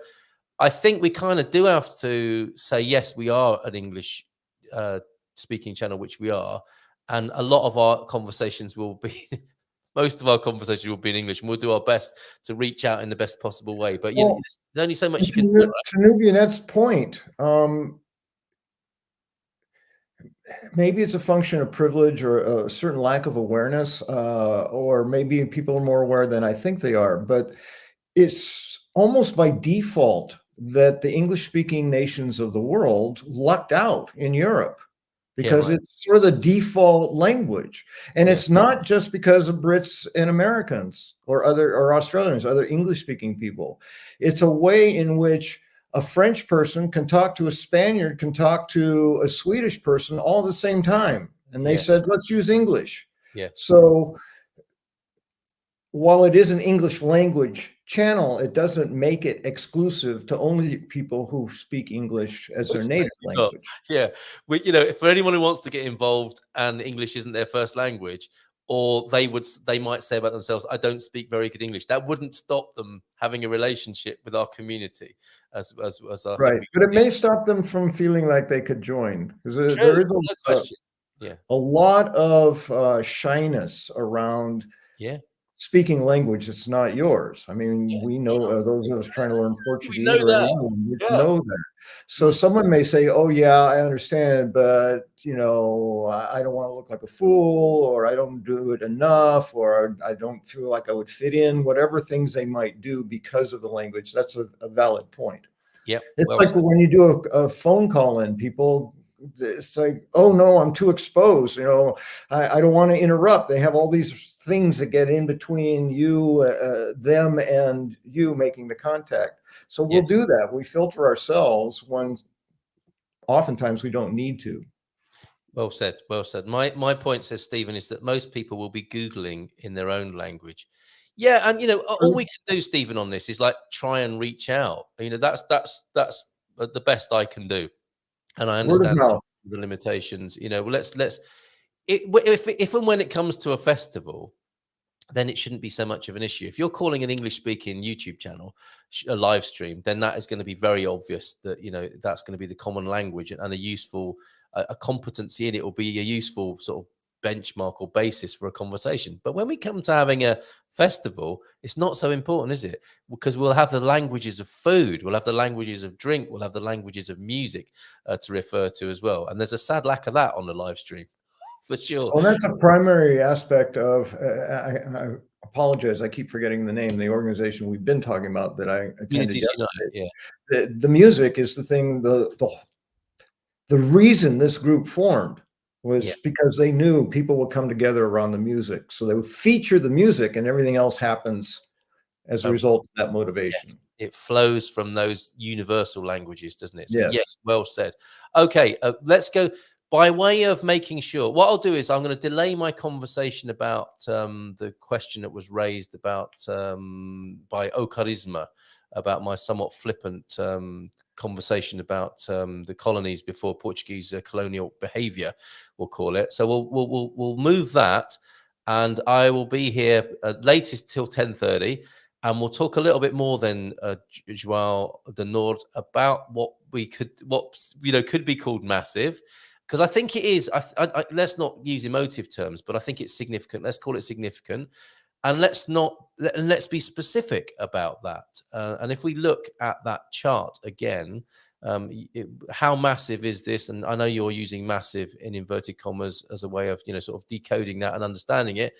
A: I think we kind of do have to say, yes, we are an English speaking channel, which we are. And a lot of our conversations will be, most of our conversations will be in English, and we'll do our best to reach out in the best possible way. But there's only so much you can do. Right?
G: To Nubianet's point, maybe it's a function of privilege or a certain lack of awareness, or maybe people are more aware than I think they are, but it's almost by default that the English-speaking nations of the world lucked out in Europe because it's sort of the default language. And it's not just because of Brits and Americans or Australians, other English-speaking people. It's a way in which a French person can talk to a Spaniard, can talk to a Swedish person all at the same time. And they said, let's use English.
A: Yeah.
G: So while it is an English language channel, it doesn't make it exclusive to only people who speak English as their native language.
A: Yeah. For anyone who wants to get involved and English isn't their first language, or they might say about themselves, I don't speak very good English. That wouldn't stop them having a relationship with our community. As
G: right, but it may stop them from feeling like they could join, because there is a lot of shyness around speaking language that's not yours. I mean, we know those of us trying to learn Portuguese know that. So someone may say, oh yeah, I understand, but I don't want to look like a fool, or I don't do it enough, or I don't feel like I would fit in, whatever things they might do because of the language. That's a valid point.
A: Yeah.
G: It's like when you do a phone call in, people, it's like, oh no, I'm too exposed. You know, I don't want to interrupt. They have all these things that get in between you, them and you making the contact. So we'll do that. We filter ourselves when oftentimes we don't need to.
A: Well said. Well said. My point, says Stephen, is that most people will be Googling in their own language. Yeah, and all we can do, Stephen, on this is like try and reach out. That's the best I can do, and I understand some of the limitations. If and when it comes to a festival, then it shouldn't be so much of an issue. If you're calling an English-speaking YouTube channel a live stream, then that is going to be very obvious that that's going to be the common language, and a useful a competency in it will be a useful sort of benchmark or basis for a conversation. But when we come to having a festival, it's not so important, is it? Because we'll have the languages of food, we'll have the languages of drink, we'll have the languages of music to refer to as well. And there's a sad lack of that on the live stream. For sure.
G: Well, that's a primary aspect of, I apologize, I keep forgetting the name, the organization we've been talking about that I attended yesterday. Yeah. The music is the thing, the reason this group formed was because they knew people would come together around the music. So they would feature the music and everything else happens as a result of that motivation.
A: Yes. It flows from those universal languages, doesn't it? So yes, well said. Okay, let's go. By way of making sure, what I'll do is I'm going to delay my conversation about the question that was raised about by Ocarisma, about my somewhat flippant conversation about the colonies before Portuguese colonial behaviour, we'll call it. So we'll move that, and I will be here latest till 10:30, and we'll talk a little bit more then, João de Nord, about what could be called massive. Because I think it is. Let's not use emotive terms, but I think it's significant. Let's call it significant, and let's be specific about that. And if we look at that chart again, how massive is this? And I know you're using massive in inverted commas as a way of sort of decoding that and understanding it.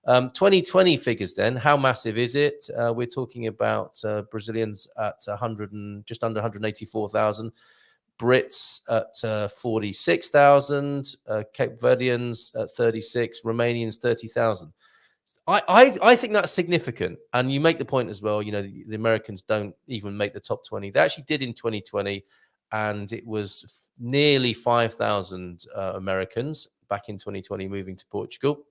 A: 2020 figures. Then, how massive is it? We're talking about Brazilians at just under 184,000. Brits at 46,000, Cape Verdeans at 36, Romanians 30,000. I think that's significant. And you make the point as well, the Americans don't even make the top 20. They actually did in 2020, and it was nearly 5,000 Americans back in 2020 moving to Portugal.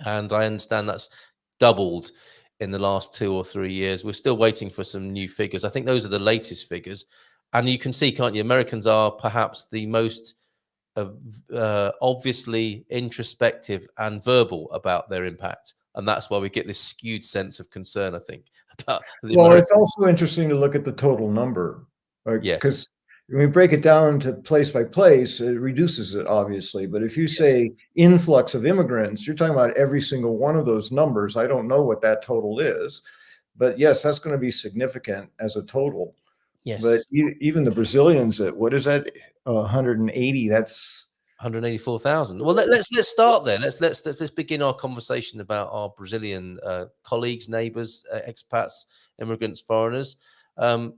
A: And I understand that's doubled in the last 2 or 3 years. We're still waiting for some new figures. I think those are the latest figures. And you can see, can't you? Americans are perhaps the most obviously introspective and verbal about their impact. And that's why we get this skewed sense of concern, I think. About
G: it's also interesting to look at the total number. Right? Yes. Because when we break it down to place by place, it reduces it, obviously. But if you say influx of immigrants, you're talking about every single one of those numbers. I don't know what that total is. But yes, that's going to be significant as a total.
A: Yes,
G: but even the Brazilians at what is that 180? That's
A: 184,000. Well, let's start there. Let's begin our conversation about our Brazilian colleagues, neighbours, expats, immigrants, foreigners. And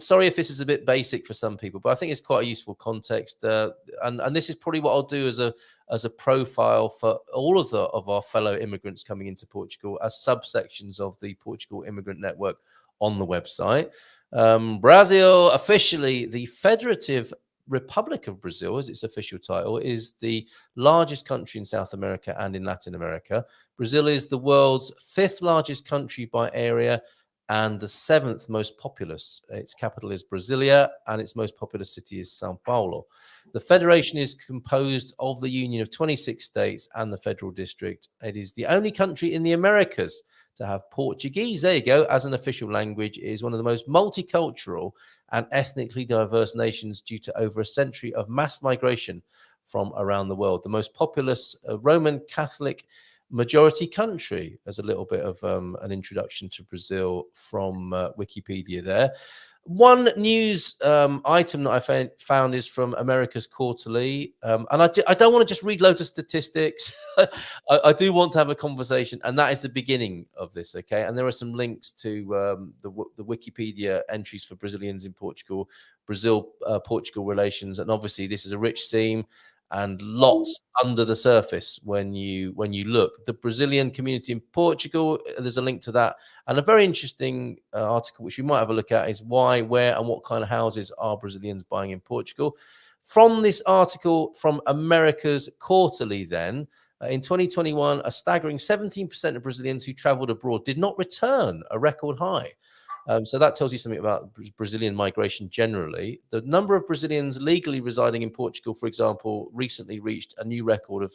A: sorry if this is a bit basic for some people, but I think it's quite a useful context. And this is probably what I'll do as a profile for all of our fellow immigrants coming into Portugal as subsections of the Portugal Immigrant Network on the website. Brazil, officially the Federative Republic of Brazil, as its official title, is the largest country in South America and in Latin America. Brazil is the world's 5th largest country by area and the 7th most populous. Its capital is Brasilia, and its most populous city is Sao Paulo. The federation is composed of the union of 26 states and the federal district. It is the only country in the Americas to have Portuguese, there you go, as an official language. It is one of the most multicultural and ethnically diverse nations due to over a century of mass migration from around the world. The most populous Roman Catholic majority country, as a little bit of an introduction to Brazil from Wikipedia there. One news item that I found is from America's Quarterly. And I don't want to just read loads of statistics. I do want to have a conversation, and that is the beginning of this, okay? And there are some links to the Wikipedia entries for Brazilians in Portugal, Brazil-Portugal relations. And obviously, this is a rich theme and lots under the surface when you look. The Brazilian community in Portugal, there's a link to that, and a very interesting article which we might have a look at is why, where, and what kind of houses are Brazilians buying in Portugal. From this article from America's Quarterly, then in 2021, a staggering 17% of Brazilians who traveled abroad did not return, a record high. So that tells you something about Brazilian migration generally. The number of Brazilians legally residing in Portugal, for example, recently reached a new record of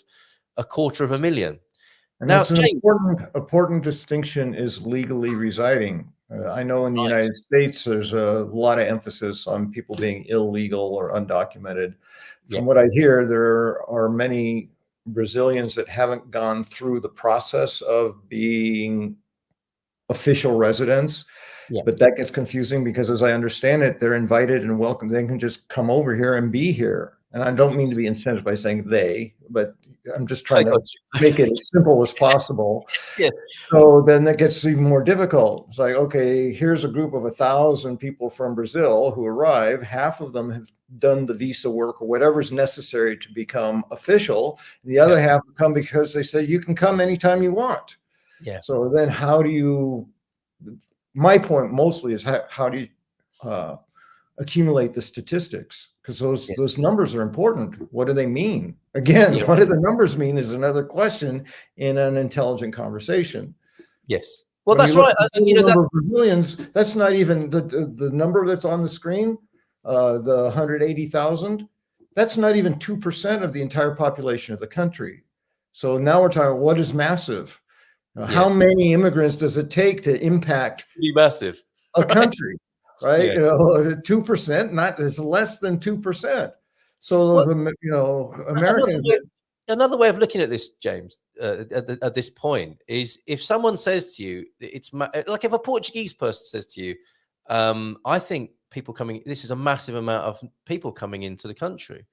A: 250,000.
G: And
A: now,
G: that's an important distinction, is legally residing. I know in the United States, there's a lot of emphasis on people being illegal or undocumented. From what I hear, there are many Brazilians that haven't gone through the process of being official residents. But that gets confusing because, as I understand it, they're invited and welcome. They can just come over here and be here. And I don't mean to be insensitive by saying they, but I'm just trying to make it as simple as possible. So then that gets even more difficult. It's like, okay, here's a group of 1,000 people from Brazil who arrive. Half of them have done the visa work or whatever's necessary to become official. The other half come because they say you can come anytime you want. So then how do you... My point mostly is how do you accumulate the statistics? Because those numbers are important. What do they mean? Again, what do the numbers mean is another question in an intelligent conversation.
A: Yes. Well, that's right.
G: You know, number of Brazilians, that's not even the number that's on the screen, the 180,000. That's not even 2% of the entire population of the country. So now we're talking, what is massive? How many immigrants does it take to impact a country, right? You know, 2%, not, it's less than 2%. So, you know, Americans.
A: Another way of looking at this, James, at this point is if someone says to you, it's like if a Portuguese person says to you, I think this is a massive amount of people coming into the country.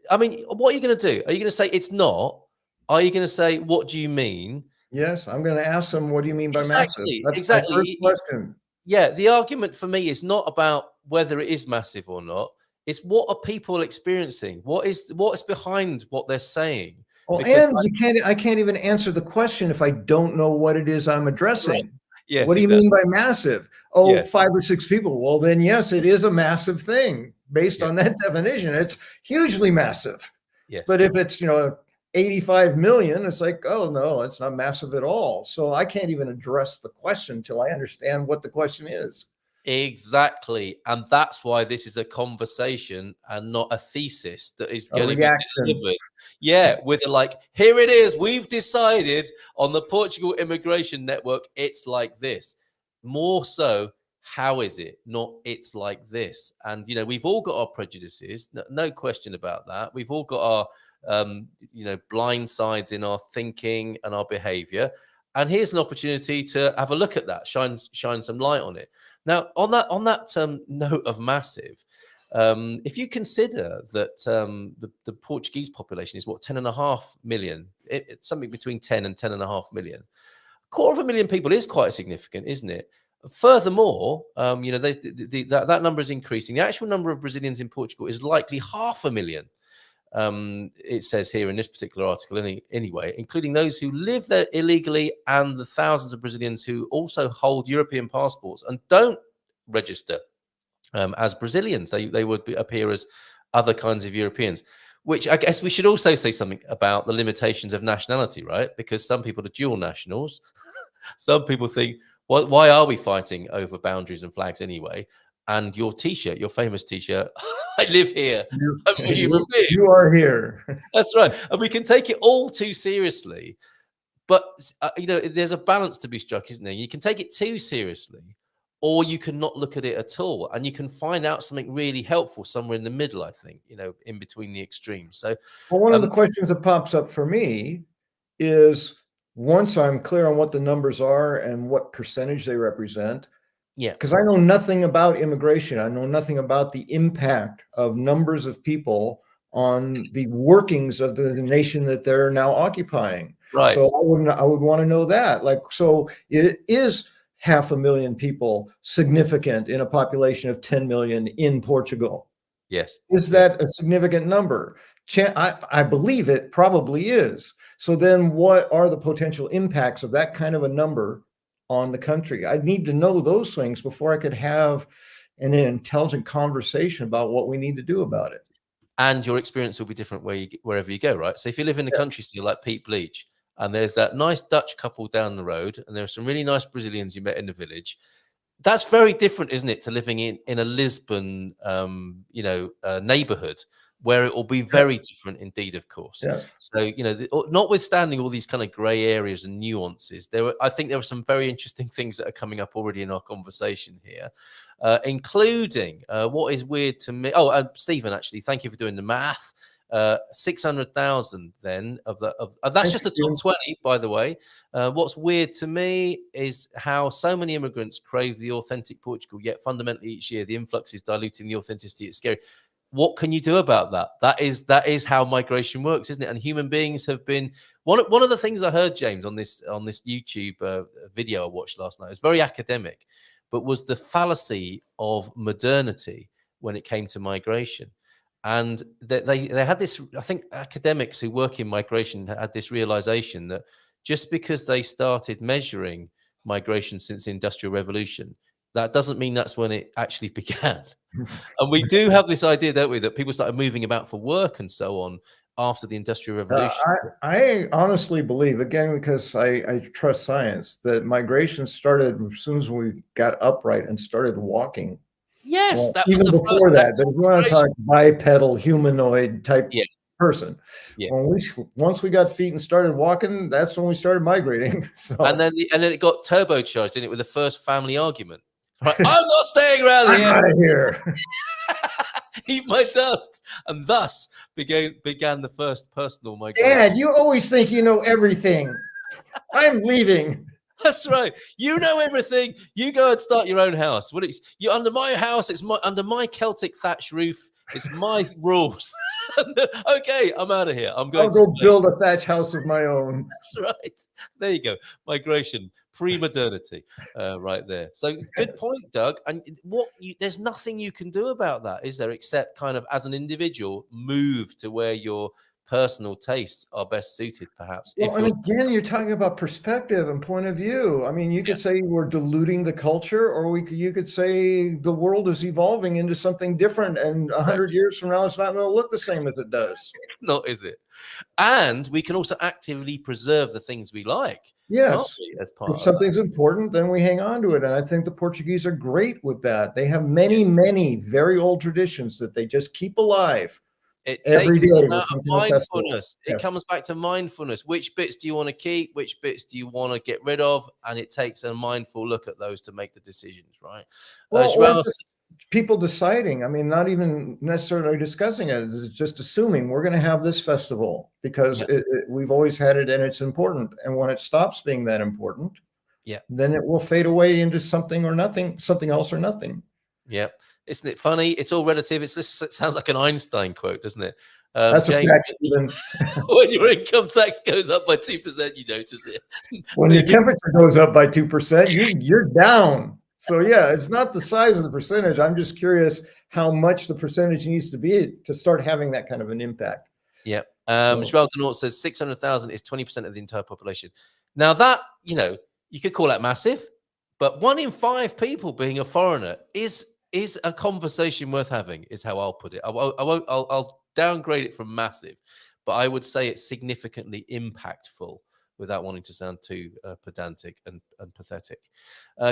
A: I mean, what are you going to do? Are you going to say it's not? Are you going to say, what do you mean?
G: Yes, I'm going to ask them, what do you mean by massive? That's my first question.
A: Yeah, the argument for me is not about whether it is massive or not. It's what are people experiencing? What is behind what they're saying?
G: Well, and I can't even answer the question if I don't know what it is I'm addressing. Right.
A: Yes,
G: what do you mean by massive? Oh, 5 or 6 people. Well, then yes, it is a massive thing based on that definition. It's hugely massive.
A: Yes.
G: But if it's, you know, 85 million, it's like, oh no, it's not massive at all. So I can't even address the question until I understand what the question is.
A: Exactly. And that's why this is a conversation and not a thesis that is going to be delivered. Yeah, with like, here it is. We've decided on the Portugal Immigration Network, it's like this. More so, how is it? Not it's like this. And, you know, we've all got our prejudices. No question about that. We've all got our you know, blind sides in our thinking and our behavior, and here's an opportunity to have a look at that, shine some light on it. Now, on that note of massive, if you consider that the Portuguese population is what, 10.5 million, it's something between 10 and 10.5 million. 250,000 people is quite significant, isn't it? Furthermore, you know, that number is increasing. The actual number of Brazilians in Portugal is likely 500,000. It says here in this particular article anyway, including those who live there illegally and the thousands of Brazilians who also hold European passports and don't register as Brazilians. They would appear as other kinds of Europeans, which I guess we should also say something about the limitations of nationality, right? Because some people are dual nationals. Some people think, well, why are we fighting over boundaries and flags anyway? And your T-shirt, your famous T-shirt, I live here.
G: You are here.
A: That's right. And we can take it all too seriously. But, you know, there's a balance to be struck, isn't there? You can take it too seriously, or you can not look at it at all. And you can find out something really helpful somewhere in the middle, I think, you know, in between the extremes. So,
G: well, one of the questions that pops up for me is, once I'm clear on what the numbers are and what percentage they represent,
A: yeah,
G: because I know nothing about immigration. I know nothing about the impact of numbers of people on the workings of the nation that they're now occupying.
A: right.
G: So I would want to know that. Like, so it is 500,000 people significant in a population of 10 million in Portugal.
A: Yes.
G: Is that a significant number? I believe it probably is. So then what are the potential impacts of that kind of a number on the country? I need to know those things before I could have an intelligent conversation about what we need to do about it.
A: And your experience will be different wherever you go, right? So if you live in the countryside like Pete Bleach, and there's that nice Dutch couple down the road, and there are some really nice Brazilians you met in the village, that's very different, isn't it, to living in a Lisbon, neighborhood, where it will be very different indeed, of course.
G: Yes.
A: So, notwithstanding all these kind of gray areas and nuances, I think there are some very interesting things that are coming up already in our conversation here, including what is weird to me. Oh, Stephen, actually, thank you for doing the math. 600,000 then of that's just the top 20, by the way. What's weird to me is how so many immigrants crave the authentic Portugal, yet fundamentally each year the influx is diluting the authenticity. It's scary. What can you do about that? That is how migration works, isn't it? And human beings have been one of the things I heard, James, on this YouTube video I watched last night. It's very academic, but was the fallacy of modernity when it came to migration. And they had this, I think academics who work in migration had this realization that just because they started measuring migration since the Industrial Revolution, that doesn't mean that's when it actually began. And we do have this idea, don't we, that people started moving about for work and so on after the Industrial Revolution.
G: I honestly believe, again, because I trust science, that migration started as soon as we got upright and started walking.
A: Yes, that
G: even
A: was the
G: before
A: first
G: that. But if you want to talk bipedal humanoid type person, once we got feet and started walking, that's when we started migrating. So
A: and then it got turbocharged, didn't it, with the first family argument? Right, I'm not staying around here.
G: I'm out of here.
A: Eat my dust, and thus began the first personal migration.
G: Dad, you always think you know everything. I'm leaving.
A: That's right. You know everything. You go and start your own house. You under my house. It's under my Celtic thatch roof. It's my rules. Okay, I'm out of here. I'll
G: go build a thatch house of my own.
A: That's right. There you go. Migration, pre-modernity, right there. So good point, Doug. And there's nothing you can do about that, is there? Except kind of as an individual, move to where your personal tastes are best suited, perhaps.
G: Well, and again, you're talking about perspective and point of view. I mean, you could say we're diluting the culture, or you could say the world is evolving into something different, and 100 years from now, it's not going to look the same as it does.
A: Not, is it? And we can also actively preserve the things we like.
G: Yes.
A: As part
G: if something's important, then we hang on to it. And I think the Portuguese are great with that. They have many, many very old traditions that they just keep alive.
A: It takes mindfulness.
G: It
A: comes back to mindfulness. Which bits do you want to keep? Which bits do you want to get rid of? And it takes a mindful look at those to make the decisions, right?
G: Well, people deciding, I mean, not even necessarily discussing it, it's just assuming we're going to have this festival because we've always had it and it's important. And when it stops being that important, then it will fade away into something or nothing, something else or nothing.
A: Yeah. Isn't it funny? It's all relative. It sounds like an Einstein quote, doesn't it?
G: That's
A: James,
G: a fact.
A: When your income tax goes up by 2%, you notice it.
G: When your temperature goes up by 2%, you're down. So yeah, it's not the size of the percentage. I'm just curious how much the percentage needs to be to start having that kind of an impact.
A: Yeah. Joel Denault says 600,000 is 20% of the entire population. Now that, you could call that massive, but 1 in 5 people being a foreigner is a conversation worth having, is how I'll put it. I'll downgrade it from massive, but I would say it's significantly impactful without wanting to sound too pedantic and pathetic.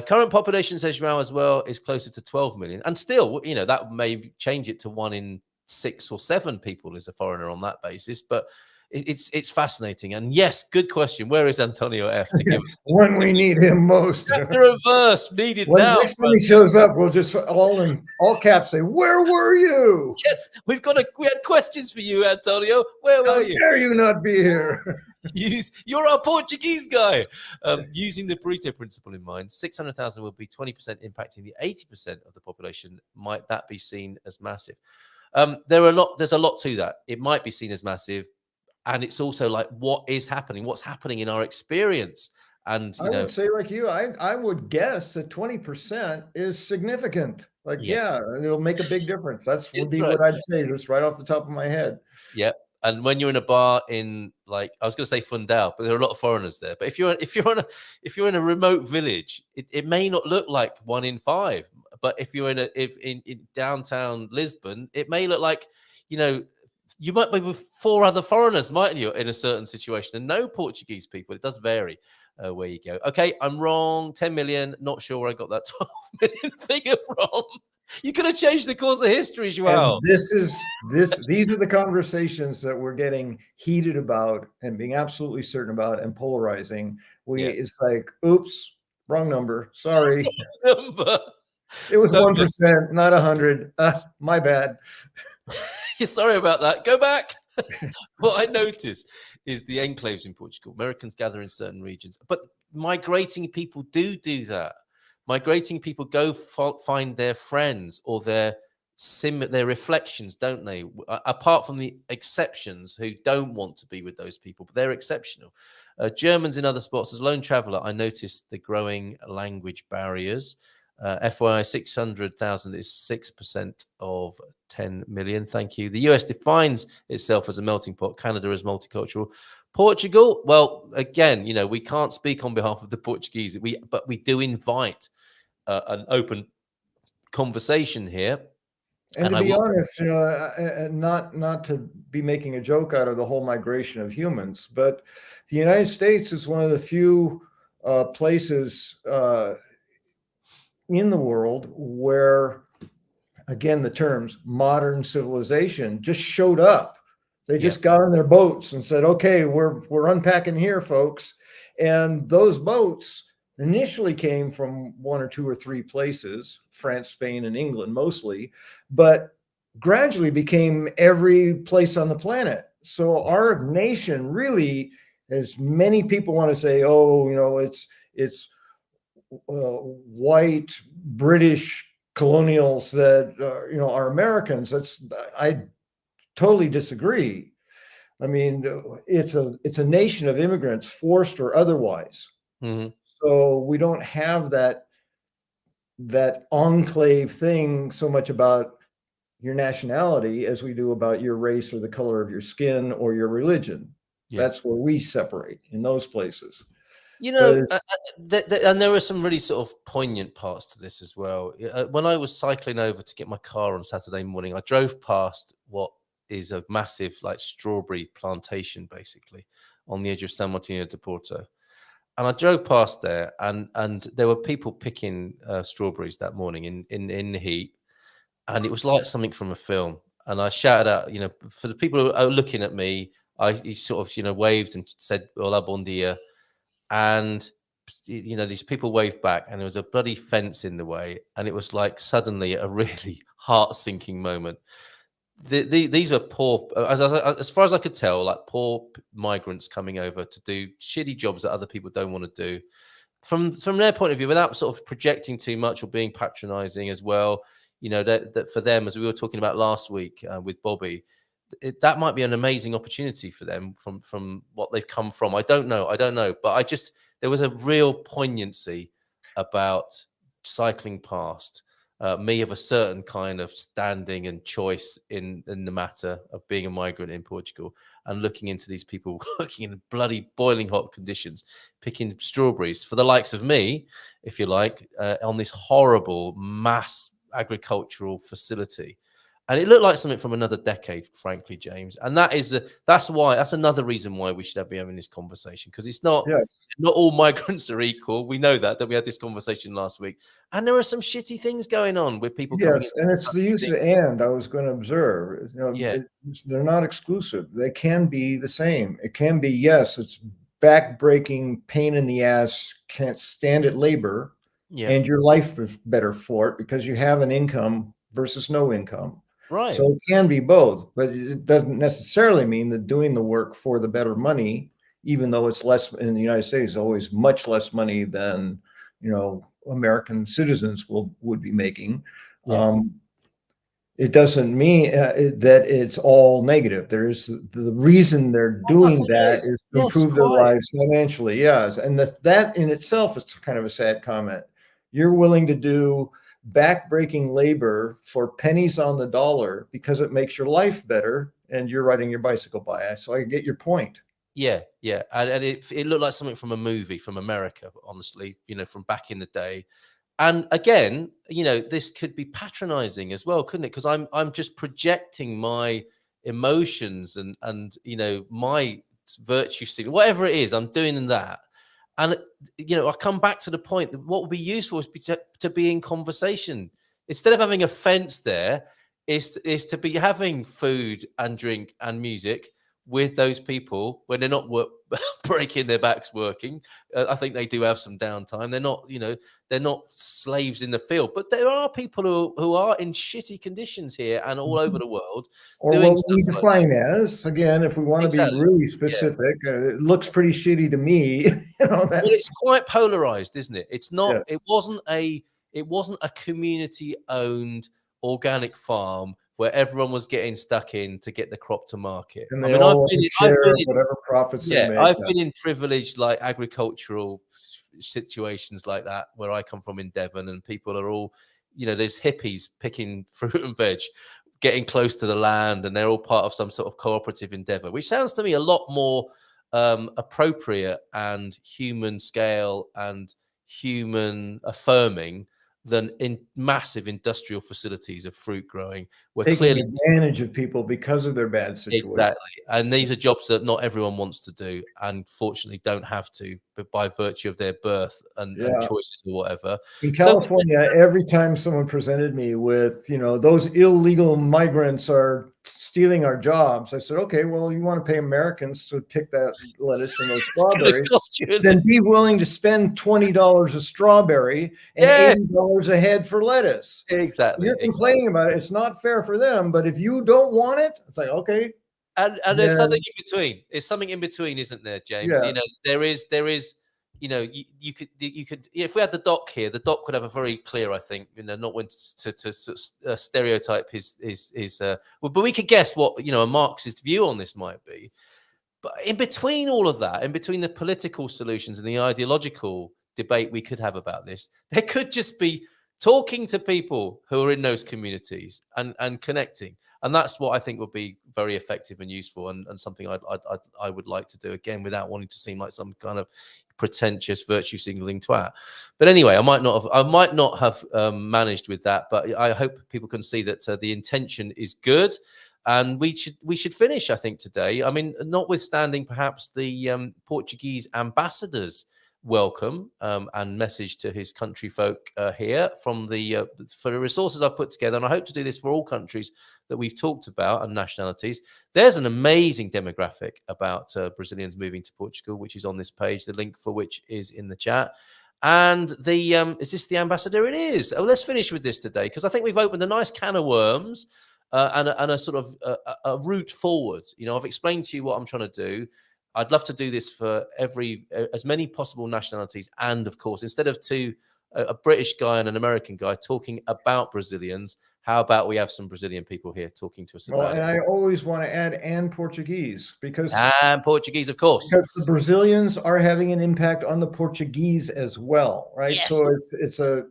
A: Current population, says João as well, is closer to 12 million. And still, that may change it to 1 in 6 or 7 people is a foreigner on that basis. But it's fascinating. And yes, good question. Where is Antonio F? To give us
G: when we need him most.
A: The reverse needed now.
G: Next time he shows up, we'll just all in all caps say, "Where were you?"
A: Yes, we had questions for you, Antonio. Where were you?
G: How dare you not be here?
A: You're our Portuguese guy. Using the Pareto principle in mind, 600,000 will be 20% impacting the 80% of the population. Might that be seen as massive? There's a lot to that. It might be seen as massive, and it's also like, what is happening? What's happening in our experience? And
G: I would say, like you, I would guess that 20% is significant. Like, yeah, it'll make a big difference. That's would be what I'd say, just right off the top of my head.
A: Yeah. And when you're in a bar in, like, I was going to say Fundão, but there are a lot of foreigners there. But if you're in a remote village, it may not look like 1 in 5. But if you're in downtown Lisbon, it may look like, you might be with 4 other foreigners, mightn't you, in a certain situation, and no Portuguese people. It does vary where you go. Okay, I'm wrong. 10 million. Not sure where I got that 12 million figure from. You could have changed the course of history, João.
G: These are the conversations that we're getting heated about and being absolutely certain about and polarizing. It's like, oops, wrong number. Sorry.
A: Number.
G: It was 1%, not 100. My bad.
A: Sorry about that. Go back. What I noticed is the enclaves in Portugal. Americans gather in certain regions, but migrating people do that. Migrating people go find their friends or their reflections, don't they? Apart from the exceptions who don't want to be with those people, but they're exceptional. Germans in other spots. As lone traveler, I noticed the growing language barriers. FYI, 600,000 is 6% of 10 million. Thank you. The US defines itself as a melting pot. Canada as multicultural. Portugal, well, again, we can't speak on behalf of the Portuguese, but we do invite an open conversation here.
G: And to be honest, not to be making a joke out of the whole migration of humans, but the United States is one of the few places in the world where, again, the terms modern civilization just showed up. They just got on their boats and said, okay, we're unpacking here, folks. And those boats initially came from 1 or 2 or 3 places, France, Spain, and England mostly, but gradually became every place on the planet. So our nation really, as many people want to say, it's white British colonials that are Americans. I totally disagree. I mean, it's a nation of immigrants, forced or otherwise.
A: Mm-hmm.
G: So we don't have that enclave thing so much about your nationality as we do about your race or the color of your skin or your religion. That's where we separate, in those places.
A: And there are some really sort of poignant parts to this as well. When I was cycling over to get my car on Saturday morning, I drove past what is a massive, like, strawberry plantation, basically, on the edge of San Martino de Porto. And I drove past there, and there were people picking strawberries that morning in the heat, and it was like something from a film. And I shouted out, for the people who are looking at me, he sort of, waved and said, "Hola, bon dia." And, these people waved back, and there was a bloody fence in the way. And it was like suddenly a really heart-sinking moment. These are poor, as far as I could tell, like poor migrants coming over to do shitty jobs that other people don't want to do. From their point of view, without sort of projecting too much or being patronizing as well, that for them, as we were talking about last week with Bobby, that might be an amazing opportunity for them from what they've come from. I don't know, but there was a real poignancy about cycling past me of a certain kind of standing and choice in the matter of being a migrant in Portugal, and looking into these people working in bloody boiling hot conditions, picking strawberries for the likes of me, if you like, on this horrible mass agricultural facility. And it looked like something from another decade, frankly, James. And that's another reason why we should be having this conversation, because it's not all migrants are equal. We know that we had this conversation last week, and there are some shitty things going on with people.
G: Yes, and it's the use of "and" I was going to observe. They're not exclusive. They can be the same. It can be, yes, it's back-breaking, pain in the ass, can't stand it labor, and your life is better for it because you have an income versus no income.
A: Right.
G: So it can be both, but it doesn't necessarily mean that doing the work for the better money even though it's less in the United States, always much less money than, American citizens would be making.
A: Yeah.
G: It doesn't mean that it's all negative. There's the reason they're doing that is to improve their lives financially. Yes. And that in itself is kind of a sad comment. You're willing to do backbreaking labor for pennies on the dollar because it makes your life better, and you're riding your bicycle by. So I get your point.
A: Yeah, yeah. And it looked like something from a movie from America, honestly, from back in the day. And again, this could be patronizing as well, couldn't it? Because I'm just projecting my emotions and my virtue signaling, whatever it is, I'm doing that. And I come back to the point that what would be useful is to be in conversation instead of having a fence. There is to be having food and drink and music with those people when they're not breaking their backs working. I think they do have some downtime. They're not, they're not slaves in the field, but there are people who are in shitty conditions here and all over the world.
G: Or
A: doing
G: what we define as, again, if we want to be really specific, it looks pretty shitty to me.
A: Well, it's quite polarized, isn't it? It's not.
G: Yes.
A: It wasn't a community-owned organic farm where everyone was getting stuck in to get the crop to market.
G: And I've been whatever profits they make.
A: I've been in privileged, like agricultural situations like that, where I come from in Devon, and people are all, there's hippies picking fruit and veg, getting close to the land, and they're all part of some sort of cooperative endeavor, which sounds to me a lot more appropriate and human scale and human affirming than in massive industrial facilities of fruit growing. We're
G: taking
A: clearly
G: advantage of people because of their bad situation.
A: Exactly. And these are jobs that not everyone wants to do, and fortunately don't have to, but by virtue of their birth and choices or whatever.
G: In California, every time someone presented me with, those illegal migrants are stealing our jobs, I said, okay, well, you want to pay Americans to pick that lettuce and those strawberries, then be willing to spend $20 a strawberry and $80 a head for lettuce.
A: Exactly.
G: You're complaining about it. It's not fair for them, but if you don't want it, it's like, okay.
A: And there's something in between. There's something in between, isn't there, James?
G: Yeah.
A: There is. You could if we had the doc here, the doc would have a very clear, I think, not when to stereotype his but we could guess what a Marxist view on this might be. But in between all of that, in between the political solutions and the ideological debate we could have about this, there could just be talking to people who are in those communities and connecting. And that's what I think would be very effective and useful, and something I would like to do, again, without wanting to seem like some kind of pretentious virtue signaling twat. But anyway, I might not have managed with that, but I hope people can see that the intention is good, and we should finish, I think, today. I mean, notwithstanding perhaps the Portuguese ambassador's welcome and message to his country folk here from for the resources I've put together, and I hope to do this for all countries that we've talked about and nationalities. There's an amazing demographic about Brazilians moving to Portugal, which is on this page, the link for which is in the chat. And is this the ambassador? It is. Oh, let's finish with this today, because I think we've opened a nice can of worms and a sort of a route forward. I've explained to you what I'm trying to do. I'd love to do this for as many possible nationalities, and of course, instead of a British guy and an American guy talking about Brazilians, how about we have some Brazilian people here talking to us about it?
G: And I always want to add and Portuguese,
A: and Portuguese, of course,
G: because the Brazilians are having an impact on the Portuguese as well, right?
A: Yes.
G: So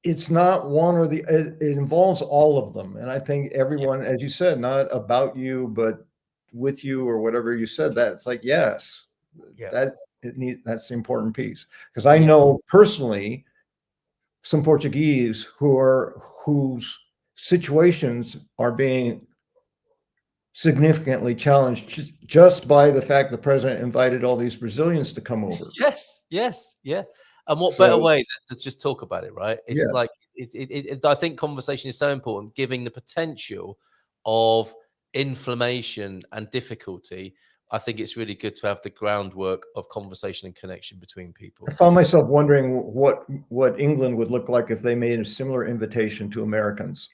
G: it's not one or the it involves all of them, and I think everyone, as you said, not about you, but with you, or whatever you said, that it's like, yes, that's the important piece. Because I know personally some Portuguese whose situations are being significantly challenged just by the fact the president invited all these Brazilians to come over.
A: Yes. And what better way than to just talk about it, right? It's like I think conversation is so important, giving the potential of inflammation and difficulty. I think it's really good to have the groundwork of conversation and connection between people.
G: I found myself wondering what England would look like if they made a similar invitation to Americans.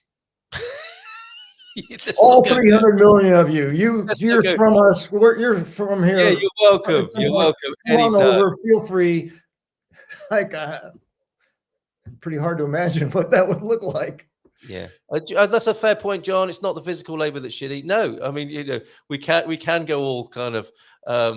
G: All 300 million of you. You're from us. You're from here.
A: Yeah, you're welcome. You're welcome.
G: Come on over. Feel free. Like, pretty hard to imagine what that would look like.
A: Yeah, that's a fair point, John. It's not the physical labor that's shitty. No, I mean, we can go all kind of I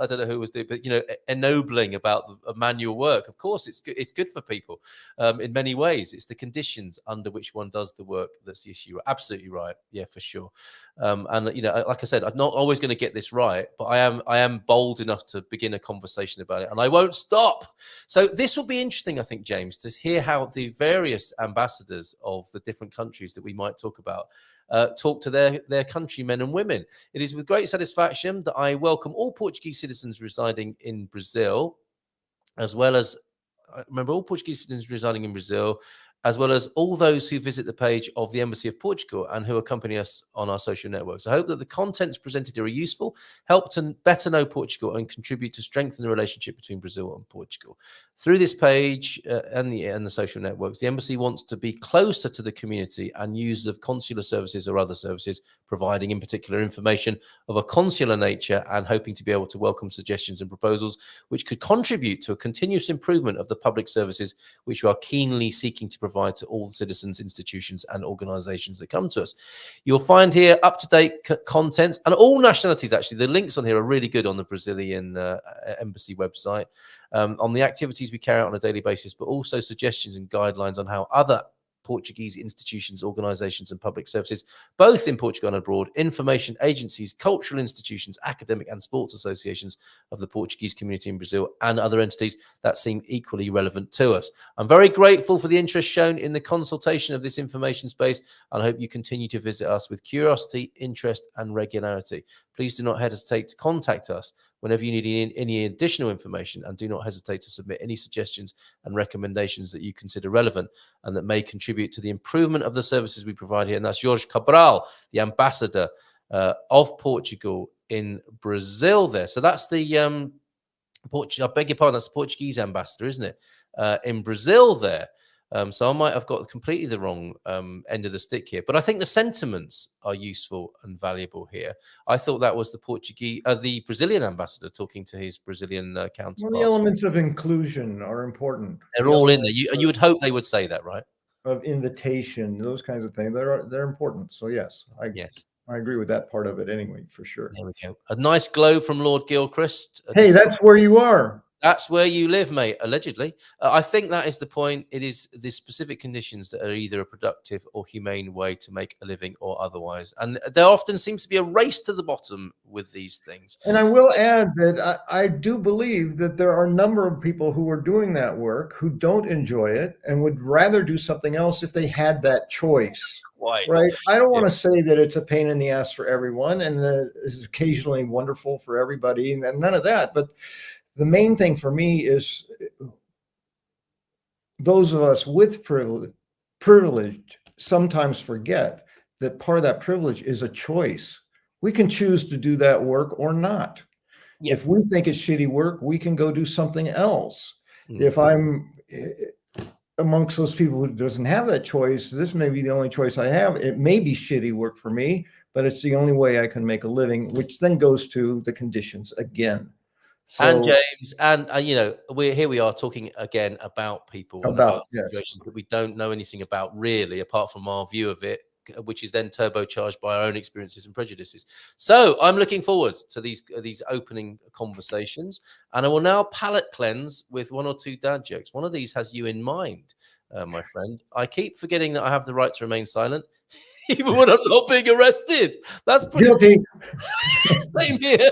A: don't know who was doing, but ennobling about the manual work. Of course, it's good for people in many ways. It's the conditions under which one does the work that's the issue. Absolutely right. Yeah, for sure. And like I said, I'm not always going to get this right, but I am bold enough to begin a conversation about it, and I won't stop. So this will be interesting, I think, James, to hear how the various ambassadors of the different countries that we might talk about talk to their countrymen and women. It is with great satisfaction that I welcome all Portuguese citizens residing in Brazil, as well as all Portuguese citizens residing in Brazil, as well as all those who visit the page of the Embassy of Portugal and who accompany us on our social networks. I hope that the contents presented are useful, help to better know Portugal, and contribute to strengthen the relationship between Brazil and Portugal. Through this page and the social networks, the Embassy wants to be closer to the community and users of consular services or other services, providing in particular information of a consular nature, and hoping to be able to welcome suggestions and proposals which could contribute to a continuous improvement of the public services which we are keenly seeking to provide to all citizens, institutions, and organizations that come to us. You'll find here up-to-date content and all nationalities. Actually, the links on here are really good on the Brazilian embassy website, on the activities we carry out on a daily basis, but also suggestions and guidelines on how other Portuguese institutions, organizations, and public services, both in Portugal and abroad, information agencies, cultural institutions, academic and sports associations of the Portuguese community in Brazil, and other entities that seem equally relevant to us. I'm very grateful for the interest shown in the consultation of this information space, and I hope you continue to visit us with curiosity, interest, and regularity. Please do not hesitate to contact us whenever you need any additional information, and do not hesitate to submit any suggestions and recommendations that you consider relevant and that may contribute to the improvement of the services we provide here. And that's Jorge Cabral, the ambassador of Portugal in Brazil there. So that's the I beg your pardon, that's the Portuguese ambassador, isn't it? In Brazil there. So I might have got completely the wrong end of the stick here, but I think the sentiments are useful and valuable here. I thought that was the Brazilian ambassador talking to his Brazilian counterparts.
G: Well, the elements of inclusion are important.
A: They're all in there. You would hope they would say that, right?
G: Of invitation, those kinds of things, they're important. So yes, I agree with that part of it anyway, for sure.
A: There we go. A nice glow from Lord Gilchrist.
G: Hey, that's where you are.
A: That's where you live, mate, allegedly. I think that is the point. It is the specific conditions that are either a productive or humane way to make a living or otherwise. And there often seems to be a race to the bottom with these things.
G: And I will add that I do believe that there are a number of people who are doing that work who don't enjoy it and would rather do something else if they had that choice. Right. I don't want to say that it's a pain in the ass for everyone and that it's occasionally wonderful for everybody, and none of that. But the main thing for me is those of us with privilege sometimes forget that part of that privilege is a choice. We can choose to do that work or not. Yeah. If we think it's shitty work, we can go do something else. Mm-hmm. If I'm amongst those people who doesn't have that choice, this may be the only choice I have. It may be shitty work for me, but it's the only way I can make a living, which then goes to the conditions again. So,
A: and James, and we are talking again about people about situations that we don't know anything about really, apart from our view of it, which is then turbocharged by our own experiences and prejudices. So I'm looking forward to these opening conversations, and I will now palate cleanse with one or two dad jokes. One of these has you in mind, my friend. I keep forgetting that I have the right to remain silent, even when I'm not being arrested. That's pretty
G: guilty.
A: Same here.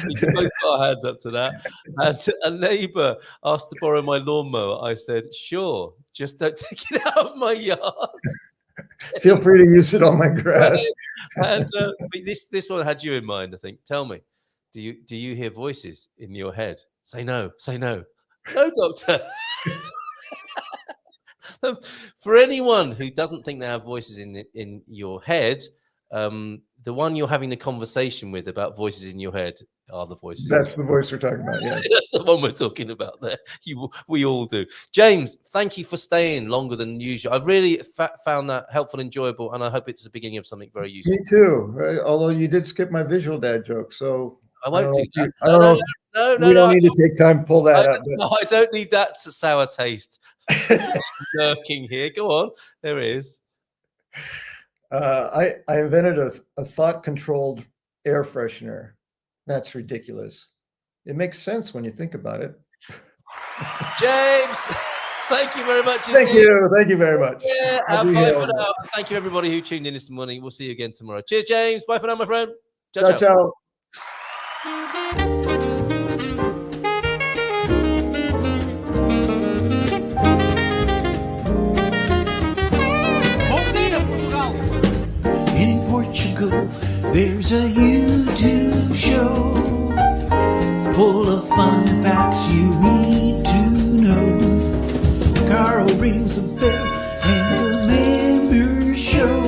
A: We can both put our hands up to that. And a neighbour asked to borrow my lawnmower. I said, sure, just don't take it out of my yard.
G: Feel free to use it on my grass.
A: And this one had you in mind, I think. Tell me, do you hear voices in your head? Say no. No, doctor. For anyone who doesn't think they have voices in your head, the one you're having the conversation with about voices in your head are the voices.
G: That's the voice we're talking about, yes.
A: That's the one we're talking about there. We all do. James, thank you for staying longer than usual. I've really found that helpful and enjoyable, and I hope it's the beginning of something very useful.
G: Me too, although you did skip my visual dad joke, so
A: I won't do that.
G: No, we don't need to take time to pull that up.
A: No, I don't need that sour taste lurking here. Go on. There it is.
G: I invented a thought-controlled air freshener. That's ridiculous. It makes sense when you think about it.
A: James, thank you very much.
G: Thank you very much.
A: Yeah, bye for now. Thank you, everybody who tuned in this morning. We'll see you again tomorrow. Cheers, James. Bye for now, my friend.
G: Ciao, ciao.
C: In Portugal, there's a YouTube show full of fun facts you need to know. Carl rings the bell and the members show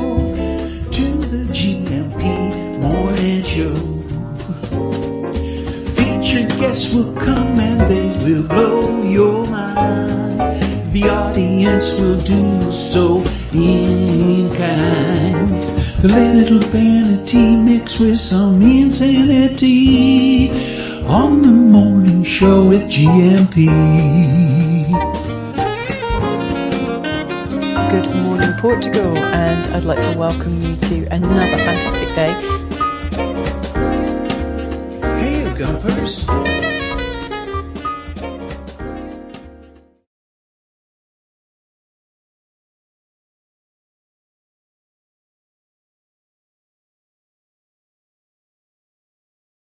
C: to the GMP morning show. Featured guests will come and they will blow your mind. The audience will do so in kind. The little vanity mixed with some insanity on the morning show with GMP.
D: Good morning, Portugal, and I'd like to welcome you to another fantastic day.
C: Hey, Gumpers.